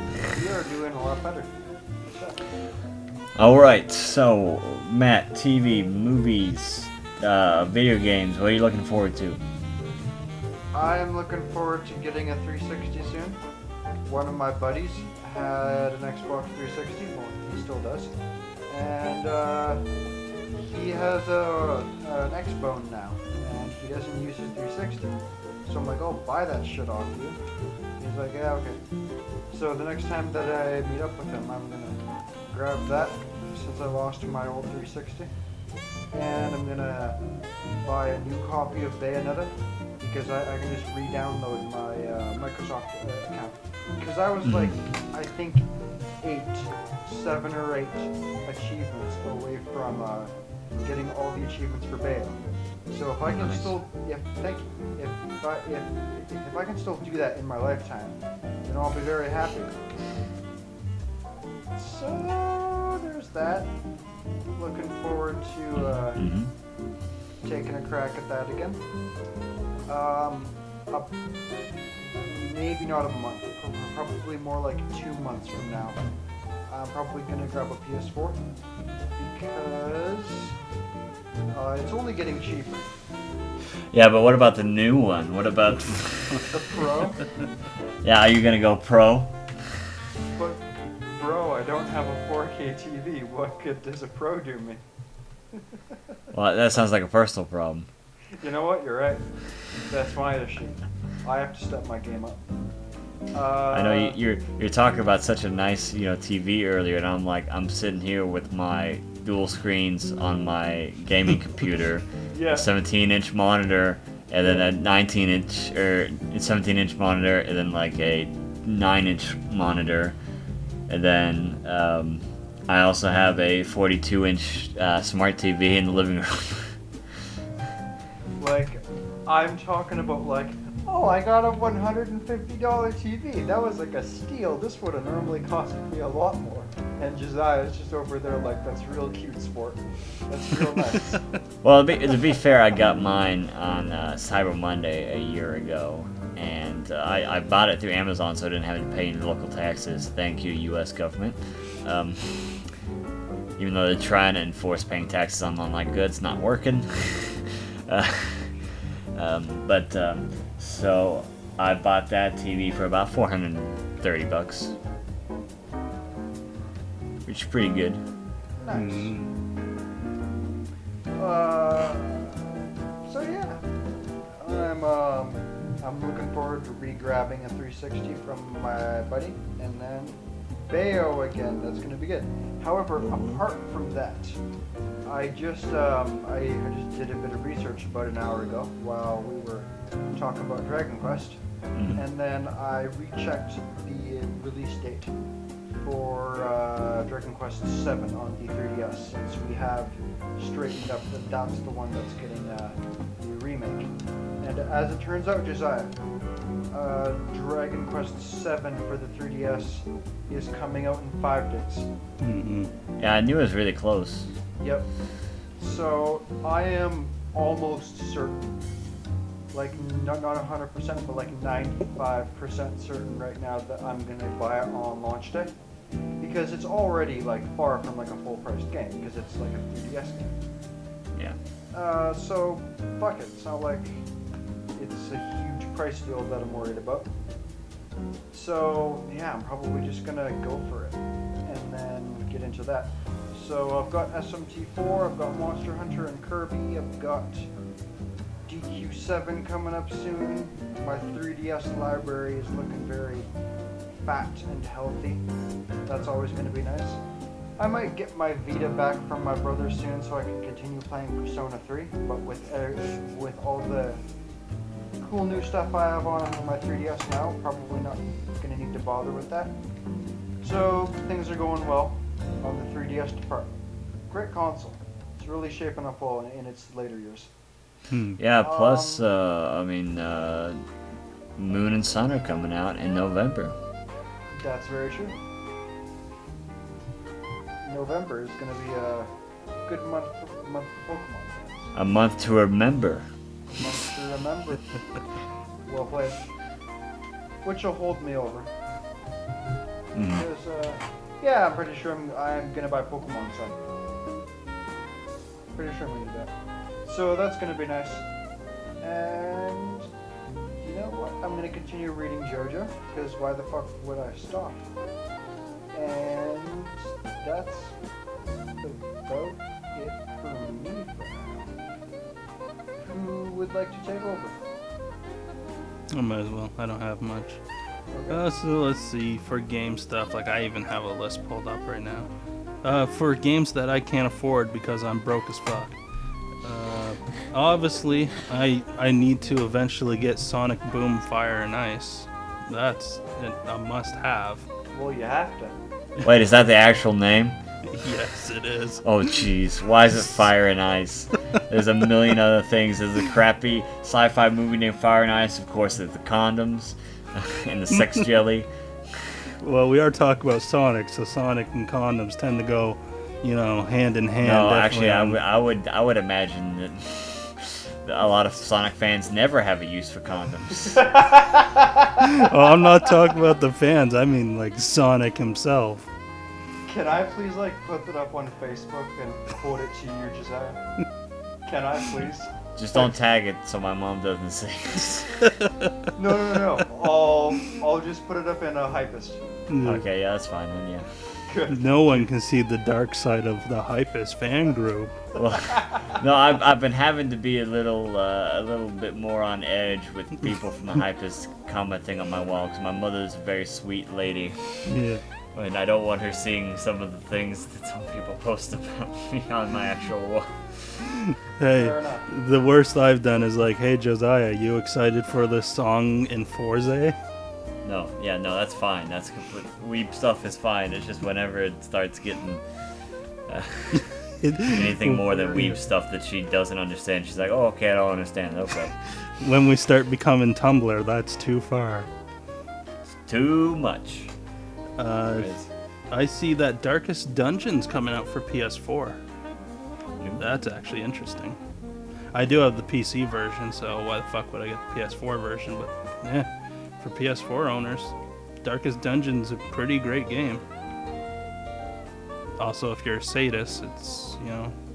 [SPEAKER 3] We are doing a lot better.
[SPEAKER 1] Alright, so, Matt, TV, movies, video games, what are you looking forward to?
[SPEAKER 3] I am looking forward to getting a 360 soon. One of my buddies had an Xbox 360, well, he still does. And he has an Xbone now. He doesn't use his 360. So I'm like, oh, buy that shit off you. He's like, yeah, okay. So the next time that I meet up with him, I'm gonna grab that since I lost my old 360. And I'm gonna buy a new copy of Bayonetta because I can just re-download my Microsoft account. Because I was like, I think 7 or 8 achievements away from getting all the achievements for Bayo. So if I can still, if I can still do that in my lifetime, then I'll be very happy. So there's that. Looking forward to taking a crack at that again. Maybe not a month, probably more like 2 months from now. I'm probably gonna grab a PS4 because it's only getting cheaper.
[SPEAKER 1] Yeah, but what about the new one? What about
[SPEAKER 3] the Pro?
[SPEAKER 1] Yeah, are you gonna go Pro?
[SPEAKER 3] But bro, I don't have a 4K TV. What good does a Pro do me?
[SPEAKER 1] Well, that sounds like a personal problem.
[SPEAKER 3] You know what? You're right. That's my issue. I have to step my game up.
[SPEAKER 1] I know you're talking about such a nice TV earlier, and I'm sitting here with my dual screens on my gaming computer,
[SPEAKER 3] yeah.
[SPEAKER 1] A 17-inch monitor, and then a 19-inch or 17-inch monitor, and then like a 9-inch monitor, and then I also have a 42-inch smart TV in the living room.
[SPEAKER 3] Like, I'm talking about like, oh, I got a $150 TV. That was like a steal. This would have normally cost me a lot more. And Josiah's just over there like, that's real cute, sport. That's real nice.
[SPEAKER 1] Well, to be fair, I got mine on Cyber Monday a year ago, and I bought it through Amazon, so I didn't have to pay any local taxes. Thank you, U.S. government. Even though they're trying to enforce paying taxes on online goods, not working. So I bought that TV for about $430, which is pretty good.
[SPEAKER 3] Nice. So yeah, I'm looking forward to re-grabbing a 360 from my buddy, and then Bayo again. That's gonna be good. However, apart from that, I just did a bit of research about an hour ago while we were talking about Dragon Quest, and then I rechecked the release date for Dragon Quest 7 on the 3DS, since we have straightened up that that's the one that's getting the remake. And as it turns out, Josiah, Dragon Quest 7 for the 3DS is coming out in 5 days.
[SPEAKER 1] Yeah, I knew it was really close.
[SPEAKER 3] Yep. So I am almost certain, like not 100%, but like 95% certain right now that I'm gonna buy it on launch day. because it's already like far from like a full-priced game because it's like a 3DS game.
[SPEAKER 1] Yeah.
[SPEAKER 3] So fuck it. It's not like it's a huge price deal that I'm worried about. So yeah, I'm probably just gonna go for it and then get into that. So I've got SMT4, I've got Monster Hunter and Kirby, I've got DQ7 coming up soon. My 3DS library is looking very fat and healthy. That's always going to be nice. I might get my Vita back from my brother soon so I can continue playing Persona 3, but with all the cool new stuff I have on my 3DS now, probably not going to need to bother with that. So things are going well on the 3DS department. Great console. It's really shaping up well in its later years.
[SPEAKER 1] Yeah, plus, Moon and Sun are coming out in November.
[SPEAKER 3] That's very true. November is going to be a good month for Pokemon fans.
[SPEAKER 1] A month to remember.
[SPEAKER 3] A month to remember. Well played. Which will hold me over. Because, yeah, I'm pretty sure I'm going to buy Pokemon Sun. Pretty sure I'm going to do that. So that's going to be nice. And you know what? I'm going to continue reading JoJo, because why the fuck would I stop? And that's about it for me for now. Who would like to take over?
[SPEAKER 2] I might as well. I don't have much.
[SPEAKER 3] Okay.
[SPEAKER 2] So let's see. For game stuff, like I even have a list pulled up right now. For games that I can't afford because I'm broke as fuck. Obviously, I need to eventually get Sonic Boom Fire and Ice. That's a must-have.
[SPEAKER 3] Well, you have to.
[SPEAKER 1] Wait, is that the actual name?
[SPEAKER 2] Yes, it is.
[SPEAKER 1] Oh, jeez. Why is it Fire and Ice? There's a million other things. There's a crappy sci-fi movie named Fire and Ice. Of course, there's the condoms and the sex jelly.
[SPEAKER 2] Well, we are talking about Sonic, so Sonic and condoms tend to go, hand in hand.
[SPEAKER 1] No, actually, I would imagine that a lot of Sonic fans never have a use for condoms.
[SPEAKER 2] Oh, I'm not talking about the fans. I mean, like Sonic himself.
[SPEAKER 3] Can I please, put that up on Facebook and quote it to you, Josiah? Can I, please?
[SPEAKER 1] Just don't tag it so my mom doesn't see it.
[SPEAKER 3] No. I'll just put it up in a Hypest.
[SPEAKER 1] Okay, yeah, that's fine then, yeah.
[SPEAKER 3] Good.
[SPEAKER 2] No one can see the dark side of the Hypest fan group.
[SPEAKER 1] Well, no, I've been having to be a little bit more on edge with people from the Hypest commenting on my wall, because my mother's a very sweet lady.
[SPEAKER 2] Yeah.
[SPEAKER 1] And I don't want her seeing some of the things that some people post about me on my actual wall.
[SPEAKER 2] Hey, the worst I've done is hey Josiah, you excited for this song in Forza?
[SPEAKER 1] No, that's fine. That's complete. Weeb stuff is fine. It's just whenever it starts getting anything more than weeb stuff that she doesn't understand, she's like, oh, okay, I don't understand. Okay.
[SPEAKER 2] When we start becoming Tumblr, that's too far.
[SPEAKER 1] It's too much.
[SPEAKER 2] I see that Darkest Dungeon's coming out for PS4. That's actually interesting. I do have the PC version, so why the fuck would I get the PS4 version? But yeah, for PS4 owners, Darkest Dungeon's a pretty great game. Also, if you're a sadist, it's,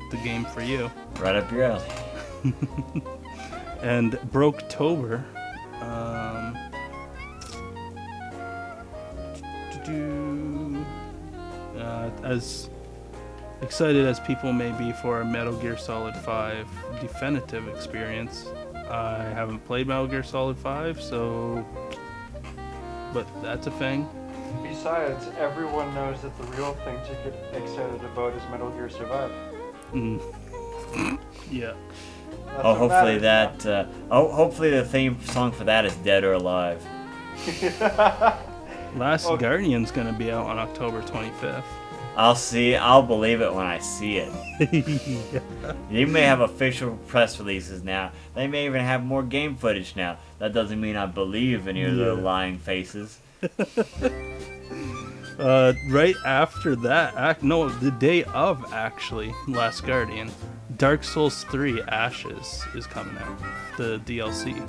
[SPEAKER 2] the game for you.
[SPEAKER 1] Right up your alley.
[SPEAKER 2] And Broketober, as excited as people may be for a Metal Gear Solid 5 definitive experience, I haven't played Metal Gear Solid 5, but that's a thing.
[SPEAKER 3] Besides, everyone knows that the real thing to get excited about is Metal Gear Survive.
[SPEAKER 2] Yeah.
[SPEAKER 3] That's
[SPEAKER 1] Oh,
[SPEAKER 3] what
[SPEAKER 1] hopefully
[SPEAKER 3] matters.
[SPEAKER 1] hopefully the theme song for that is Dead or Alive.
[SPEAKER 2] Last Guardian's gonna be out on October 25th.
[SPEAKER 1] I'll believe it when I see it.
[SPEAKER 2] Yeah.
[SPEAKER 1] You may have official press releases now. They may even have more game footage now. That doesn't mean I believe any of their lying faces.
[SPEAKER 2] Right after that, the day of, actually, Last Guardian, Dark Souls 3 Ashes is coming out, the DLC.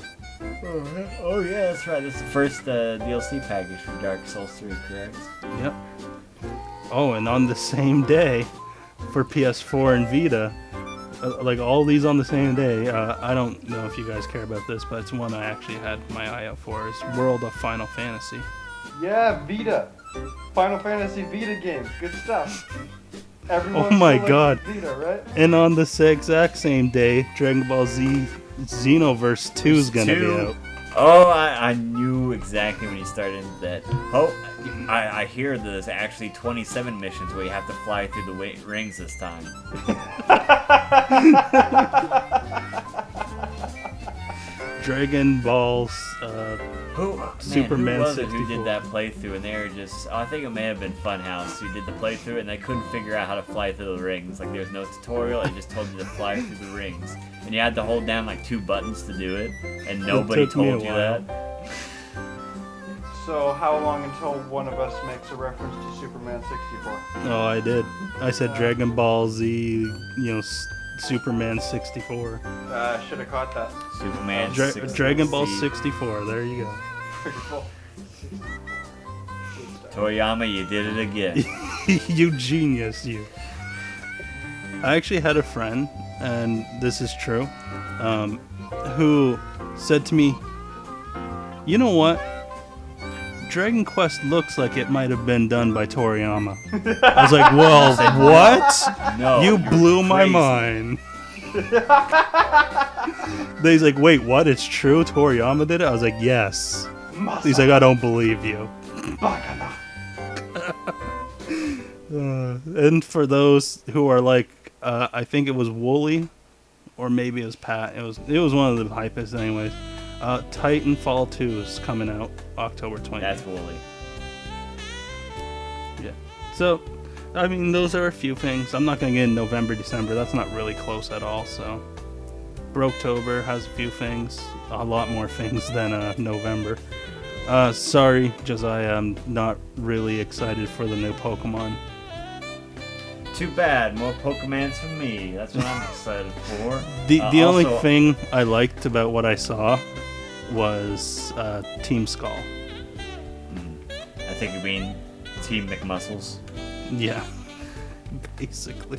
[SPEAKER 1] Oh yeah, that's right. That's the first DLC package for Dark Souls 3, correct?
[SPEAKER 2] Yep. Oh, and on the same day for PS4 and Vita, like all these on the same day. I don't know if you guys care about this, but it's one I actually had my eye out for. Is World of Final Fantasy.
[SPEAKER 3] Yeah, Vita. Final Fantasy Vita games. Good stuff. Everyone
[SPEAKER 2] Oh my
[SPEAKER 3] still
[SPEAKER 2] god.
[SPEAKER 3] likes Vita, right?
[SPEAKER 2] And on the exact same day, Dragon Ball Z Xenoverse 2 is gonna be out.
[SPEAKER 1] Oh, I knew exactly when you started into that. Oh, I hear there's actually 27 missions where you have to fly through the rings this time.
[SPEAKER 2] Dragon Balls Superman
[SPEAKER 1] who was it
[SPEAKER 2] 64.
[SPEAKER 1] who did that playthrough? And they were just, I think it may have been Funhouse who did the playthrough, and they couldn't figure out how to fly through the rings. Like, there was no tutorial, it just told you to fly through the rings. And you had to hold down like 2 buttons to do it, and nobody
[SPEAKER 2] took me a
[SPEAKER 1] told you
[SPEAKER 2] while.
[SPEAKER 1] that.
[SPEAKER 3] So how long until one of us makes a reference to Superman 64?
[SPEAKER 2] Oh, I did. I said Dragon Ball Z, Superman 64.
[SPEAKER 3] Should have caught that.
[SPEAKER 1] Superman
[SPEAKER 2] Dragon Ball
[SPEAKER 1] 64.
[SPEAKER 2] 64, there you go.
[SPEAKER 3] Pretty cool.
[SPEAKER 1] Toriyama, you did it again.
[SPEAKER 2] You genius, you. I actually had a friend, and this is true, who said to me, you know what? Dragon Quest looks like it might have been done by Toriyama. I was like, well, what?
[SPEAKER 1] No,
[SPEAKER 2] You
[SPEAKER 1] you're
[SPEAKER 2] blew my
[SPEAKER 1] crazy.
[SPEAKER 2] mind. Then he's like, wait, what? It's true? Toriyama did it? I was like, yes. He's like, I don't believe you. And for those who are like, I think it was Wooly, or maybe it was Pat. It was one of the hypest anyways. Titanfall 2 is coming out October 20th.
[SPEAKER 1] That's Wooly.
[SPEAKER 2] Yeah. So, I mean, those are a few things. I'm not going to get in November, December. That's not really close at all. So, Broketober has a few things. A lot more things than November. Sorry, Josiah. I'm not really excited for the new Pokemon.
[SPEAKER 1] Too bad, more Pokemons for me. That's what I'm excited for.
[SPEAKER 2] The only
[SPEAKER 1] also-
[SPEAKER 2] thing I liked about what I saw was Team Skull.
[SPEAKER 1] I think you mean Team McMuscles.
[SPEAKER 2] Yeah, basically.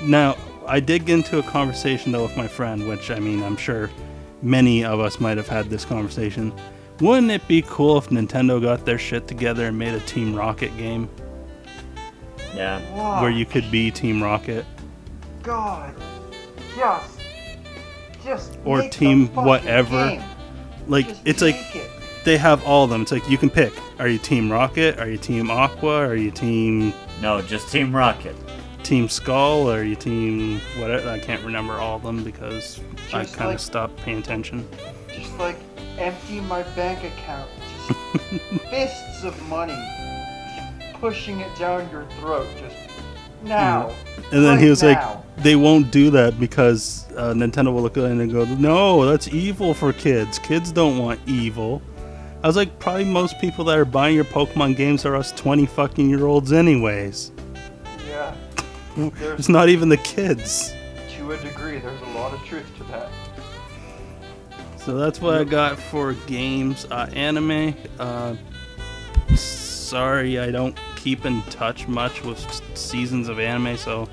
[SPEAKER 2] Now, I did get into a conversation, though, with my friend, which, I mean, I'm sure many of us might have had this conversation. Wouldn't it be cool if Nintendo got their shit together and made a Team Rocket game
[SPEAKER 1] Yeah.
[SPEAKER 2] where you could be Team Rocket?
[SPEAKER 3] God. Just
[SPEAKER 2] Or
[SPEAKER 3] make the
[SPEAKER 2] Team
[SPEAKER 3] fucking
[SPEAKER 2] whatever.
[SPEAKER 3] game.
[SPEAKER 2] Like,
[SPEAKER 3] Just
[SPEAKER 2] it's like
[SPEAKER 3] make it.
[SPEAKER 2] they have all of them. It's like you can pick. Are you Team Rocket? Are you Team Aqua? Are you Team
[SPEAKER 1] No, just Team Rocket.
[SPEAKER 2] Skull? Are you Team whatever? I can't remember all of them because I
[SPEAKER 3] Just
[SPEAKER 2] kind of
[SPEAKER 3] like-
[SPEAKER 2] stopped paying attention.
[SPEAKER 3] Just like empty my bank account. Just fists of money. Just pushing it down your throat. Just now.
[SPEAKER 2] And then
[SPEAKER 3] Right
[SPEAKER 2] he was
[SPEAKER 3] now.
[SPEAKER 2] like, they won't do that because Nintendo will look at it and go, no, that's evil for kids. Kids don't want evil. I was like, probably most people that are buying your Pokemon games are us 20 fucking year olds anyways.
[SPEAKER 3] Yeah.
[SPEAKER 2] It's not even the kids.
[SPEAKER 3] To a degree, there's a lot of truth to that.
[SPEAKER 2] So that's what I got for games. Anime, sorry, I don't keep in touch much with seasons of anime, so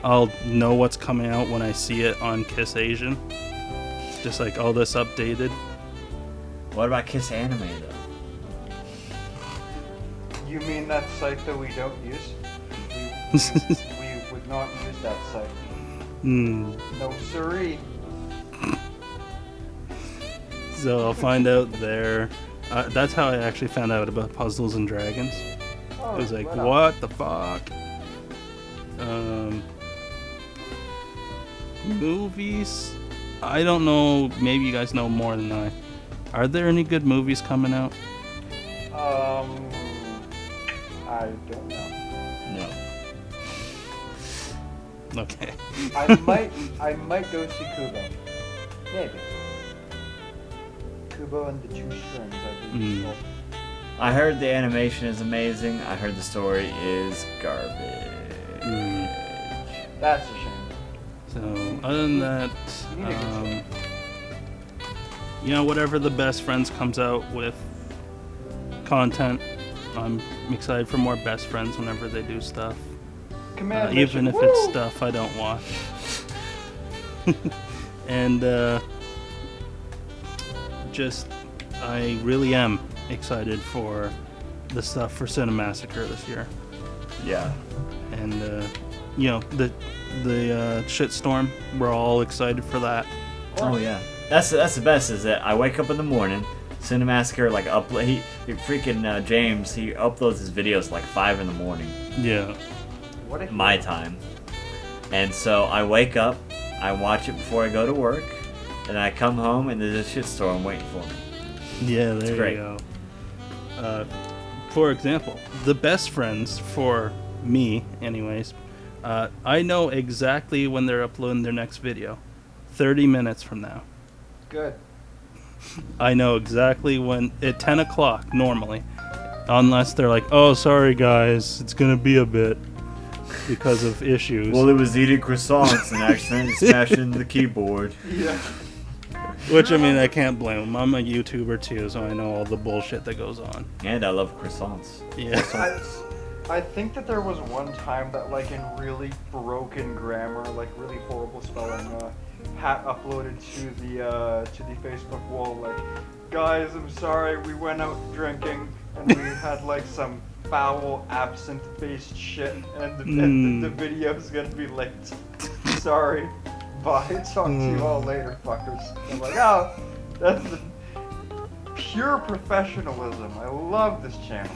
[SPEAKER 2] I'll know what's coming out when I see it on Kiss Asian. Just like all this updated.
[SPEAKER 1] What about Kiss Anime, though?
[SPEAKER 3] You mean that site that we don't use? We would not use that site.
[SPEAKER 2] Hmm.
[SPEAKER 3] No siree.
[SPEAKER 2] So I'll find out there. That's how I actually found out about Puzzles and Dragons.
[SPEAKER 3] Oh,
[SPEAKER 2] It was like,
[SPEAKER 3] right on.
[SPEAKER 2] what the fuck? Movies? I don't know. Maybe you guys know more than I. Are there any good movies coming out?
[SPEAKER 3] I don't know.
[SPEAKER 1] No.
[SPEAKER 2] Okay.
[SPEAKER 3] I might go see Kubo. Maybe. Kubo and the Two Strings, I believe it's called.
[SPEAKER 1] I heard the animation is amazing. I heard the story is garbage.
[SPEAKER 3] That's a shame.
[SPEAKER 2] So, other than that,
[SPEAKER 3] You need a good
[SPEAKER 2] whatever the best friends comes out with content, I'm excited for more best friends whenever they do stuff.
[SPEAKER 3] Command
[SPEAKER 2] even
[SPEAKER 3] mission.
[SPEAKER 2] if it's
[SPEAKER 3] Woo!
[SPEAKER 2] stuff I don't watch. And just, I really am excited for the stuff for Cinemassacre this year.
[SPEAKER 1] Yeah.
[SPEAKER 2] And you know, the shitstorm, we're all excited for that.
[SPEAKER 1] Oh yeah. That's the best, is that I wake up in the morning, Cinemassacre like he freaking James, he uploads his videos like 5 in the morning.
[SPEAKER 2] Yeah.
[SPEAKER 3] What a
[SPEAKER 1] My time. And so I wake up, I watch it before I go to work, and I come home and there's a shitstorm waiting for me.
[SPEAKER 2] Yeah, there
[SPEAKER 1] great.
[SPEAKER 2] you go. For example, the best friends for me, anyways, I know exactly when they're uploading their next video. 30 minutes from now.
[SPEAKER 3] good.
[SPEAKER 2] I know exactly when, at 10 o'clock normally. Unless they're like, oh, sorry guys, it's going to be a bit because of issues.
[SPEAKER 1] Well, it was eating croissants and accidentally smashing the keyboard.
[SPEAKER 3] Yeah.
[SPEAKER 2] Which, I mean, I can't blame them. I'm a YouTuber too, so I know all the bullshit that goes on.
[SPEAKER 1] And I love croissants.
[SPEAKER 2] Yeah.
[SPEAKER 3] I think that there was one time that, like, in really broken grammar, like really horrible spelling, Pat uploaded to the Facebook wall, like, guys, I'm sorry, we went out drinking and we had like some foul absinthe-based shit, and the video's gonna be linked. Sorry, bye. Talk to you all later, fuckers. I'm like, oh, that's the pure professionalism. I love this channel.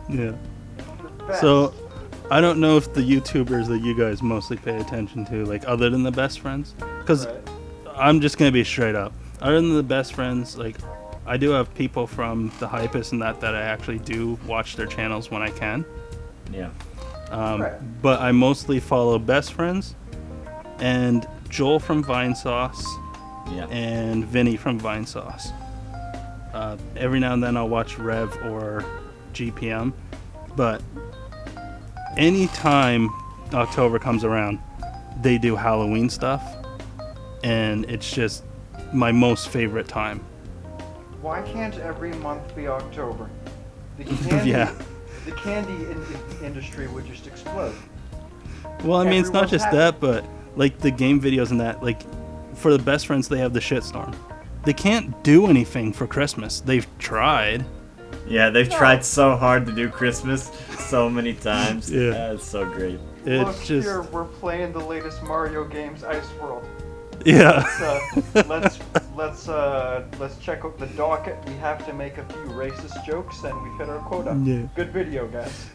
[SPEAKER 2] Yeah.
[SPEAKER 3] The best.
[SPEAKER 2] So, I don't know if the YouTubers that you guys mostly pay attention to, like, other than the best friends, because
[SPEAKER 3] Right.
[SPEAKER 2] I'm just gonna be straight up. Other than the best friends, like, I do have people from the Hypest and that I actually do watch their channels when I can.
[SPEAKER 1] Yeah.
[SPEAKER 3] Right.
[SPEAKER 2] But I mostly follow best friends and Joel from Vinesauce
[SPEAKER 1] Yeah.
[SPEAKER 2] and Vinny from Vinesauce. Every now and then I'll watch Rev or GPM, but anytime October comes around, they do Halloween stuff, and it's just my most favorite time.
[SPEAKER 3] Why can't every month be October? The candy,
[SPEAKER 2] Yeah.
[SPEAKER 3] the candy industry would just explode.
[SPEAKER 2] Well, I mean, it's not
[SPEAKER 3] Everyone's
[SPEAKER 2] just
[SPEAKER 3] happy.
[SPEAKER 2] that, but like the game videos and that, like for the best friends, they have the shitstorm. They can't do anything for Christmas. They've tried.
[SPEAKER 1] Yeah, they've tried so hard to do Christmas so many times.
[SPEAKER 2] Yeah.
[SPEAKER 1] It's so great.
[SPEAKER 3] Look
[SPEAKER 2] It's just,
[SPEAKER 3] here, we're playing the latest Mario games, Ice World.
[SPEAKER 2] yeah.
[SPEAKER 3] Let's check out the docket. We have to make a few racist jokes, and we've hit our quota.
[SPEAKER 2] Yeah.
[SPEAKER 3] Good video, guys.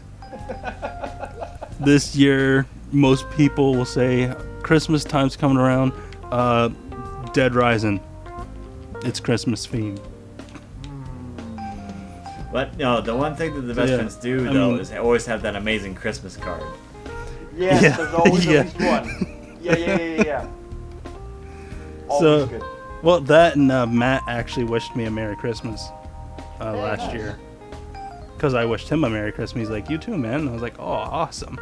[SPEAKER 2] This year, most people will say Christmas time's coming around. Dead Rising. It's Christmas themed.
[SPEAKER 1] But no, the one thing that the best
[SPEAKER 2] Yeah,
[SPEAKER 1] friends do
[SPEAKER 2] I
[SPEAKER 1] though
[SPEAKER 2] mean-
[SPEAKER 1] is they always have that amazing Christmas card.
[SPEAKER 3] Yes,
[SPEAKER 2] Yeah,
[SPEAKER 3] there's always
[SPEAKER 2] yeah.
[SPEAKER 3] at least one. Yeah. Always
[SPEAKER 2] So-
[SPEAKER 3] good.
[SPEAKER 2] Well, that and Matt actually wished me a Merry Christmas last
[SPEAKER 3] nice.
[SPEAKER 2] year. Because I wished him a Merry Christmas. He's like, you too, man. And I was like, oh, awesome.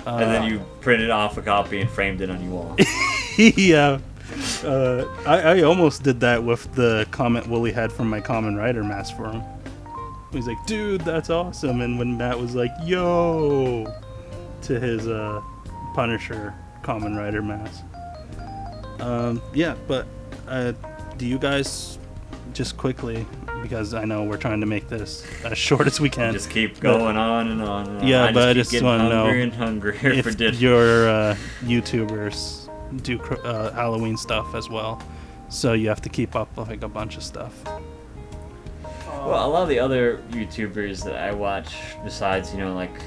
[SPEAKER 1] And then you printed off a copy and framed it on your wall.
[SPEAKER 2] Yeah. I almost did that with the comment Wooly had from my Common Rider mask for him. He's like, dude, that's awesome. And when Matt was like, yo, to his Punisher Common Rider mask. Yeah, but do you guys, just quickly, because I know we're trying to make this as short as we can.
[SPEAKER 1] Just keep going on and on and on.
[SPEAKER 2] Yeah, but I
[SPEAKER 1] keep
[SPEAKER 2] just
[SPEAKER 1] getting
[SPEAKER 2] wanna know
[SPEAKER 1] hungrier and hungrier for
[SPEAKER 2] if
[SPEAKER 1] dinner.
[SPEAKER 2] your YouTubers do Halloween stuff as well, so you have to keep up with like a bunch of stuff.
[SPEAKER 1] Well, a lot of the other YouTubers that I watch, besides, like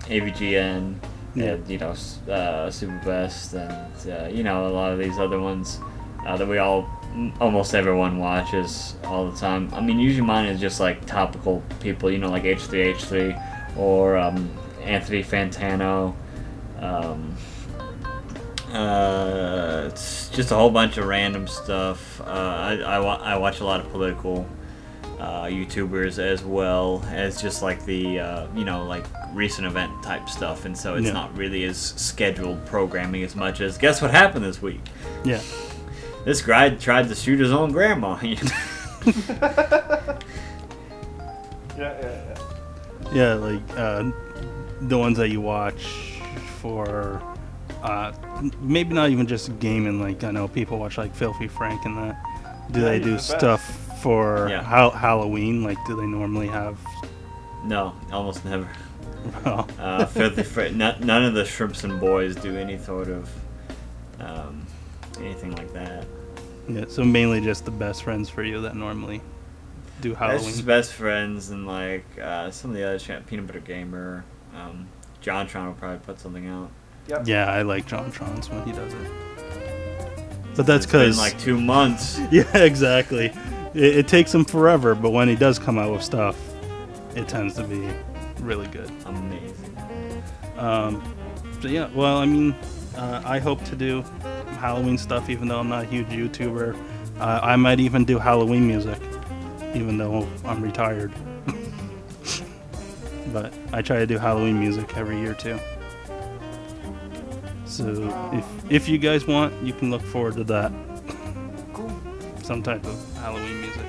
[SPEAKER 1] AVGN,
[SPEAKER 2] Yeah.
[SPEAKER 1] and, Super Best, and, a lot of these other ones that we almost everyone watches all the time. I mean, usually mine is just like topical people, like H3H3 or Anthony Fantano. It's just a whole bunch of random stuff. I watch a lot of political YouTubers as well as just like the like recent event type stuff, and so it's
[SPEAKER 2] Yeah.
[SPEAKER 1] not really as scheduled programming as much as guess what happened this week.
[SPEAKER 2] Yeah.
[SPEAKER 1] This guy tried to shoot his own grandma.
[SPEAKER 2] Yeah, like the ones that you watch for maybe not even just gaming. Like I know people watch like Filthy Frank and that. Do they do stuff for Halloween? Like, do they normally have?
[SPEAKER 1] No, almost never.
[SPEAKER 2] Oh.
[SPEAKER 1] Filthy Frank. None of the Shrimps and Boys do any sort of anything like that.
[SPEAKER 2] Yeah, so mainly just the best friends for you that normally do Halloween.
[SPEAKER 1] That's just best friends and like some of the other Peanut Butter Gamer. JonTron will probably put something out.
[SPEAKER 2] Yep. Yeah, I like JonTron's when he does it. But that's because
[SPEAKER 1] it's been like 2 months.
[SPEAKER 2] Yeah, exactly. It takes him forever, but when he does come out with stuff, it tends to be really good.
[SPEAKER 1] Amazing.
[SPEAKER 2] So yeah, well, I mean, I hope to do Halloween stuff, even though I'm not a huge YouTuber. I might even do Halloween music, even though I'm retired. But I try to do Halloween music every year too. So if you guys want, you can look forward to that. Some type of Halloween music.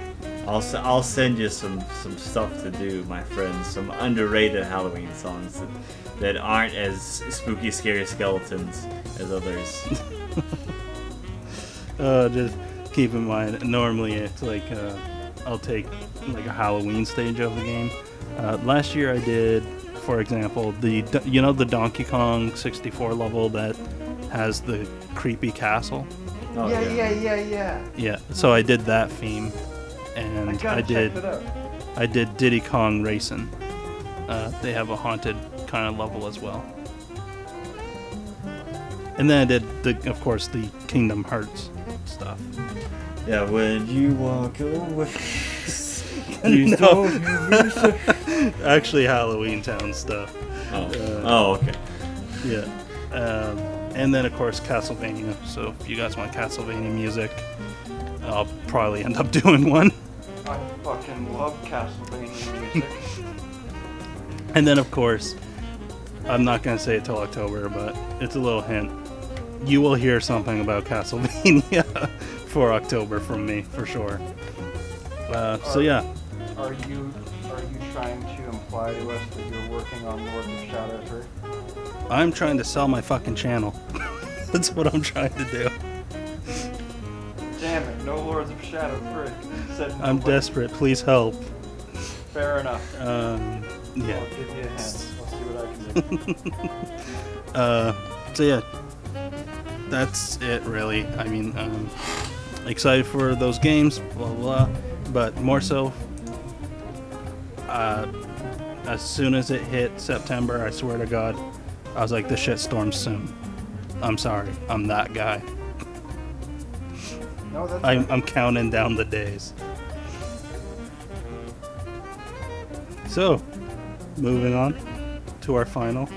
[SPEAKER 1] I'll send you some stuff to do, my friends. Some underrated Halloween songs that aren't as spooky, scary skeletons as others.
[SPEAKER 2] Just keep in mind, normally it's like I'll take like a Halloween stage of the game. Last year I did, for example, the Donkey Kong 64 level that has the creepy castle.
[SPEAKER 1] Oh,
[SPEAKER 3] Yeah.
[SPEAKER 2] Yeah, so I did that theme, and I did Diddy Kong Racing. They have a haunted kind of level as well. And then I did, of course, the Kingdom Hearts stuff.
[SPEAKER 1] Yeah, when you walk away.
[SPEAKER 2] No. Actually, Halloween Town stuff.
[SPEAKER 1] Okay.
[SPEAKER 2] Yeah. And then, of course, Castlevania. So if you guys want Castlevania music, I'll probably end up doing one.
[SPEAKER 3] I fucking love Castlevania music.
[SPEAKER 2] And then, of course, I'm not going to say it till October, but it's a little hint. You will hear something about Castlevania for October from me, for sure. So, yeah.
[SPEAKER 3] Are you trying to imply to us that you're working on Lord of Shadow 3?
[SPEAKER 2] I'm trying to sell my fucking channel. That's what I'm trying to do.
[SPEAKER 3] Damn it, no Lords of Shadow 3. Said no
[SPEAKER 2] I'm desperate. Please help.
[SPEAKER 3] Fair enough.
[SPEAKER 2] Yeah.
[SPEAKER 3] I'll give you a hint. I'll see what I can do.
[SPEAKER 2] So yeah, that's it really. I mean, excited for those games, blah blah, but more so, as soon as it hit September, I swear to God, I was like, the shit storm's soon. I'm sorry, I'm that guy.
[SPEAKER 3] No, that's
[SPEAKER 2] I'm counting down the days. So, moving on to our final.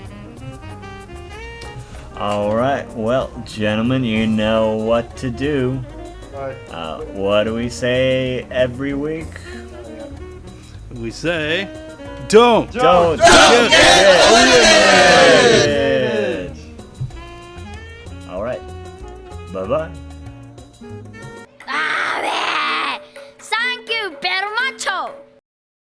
[SPEAKER 1] All right, well, gentlemen, you know what to do. What do we say every week?
[SPEAKER 2] We say, don't
[SPEAKER 1] get eliminated. All right, bye-bye.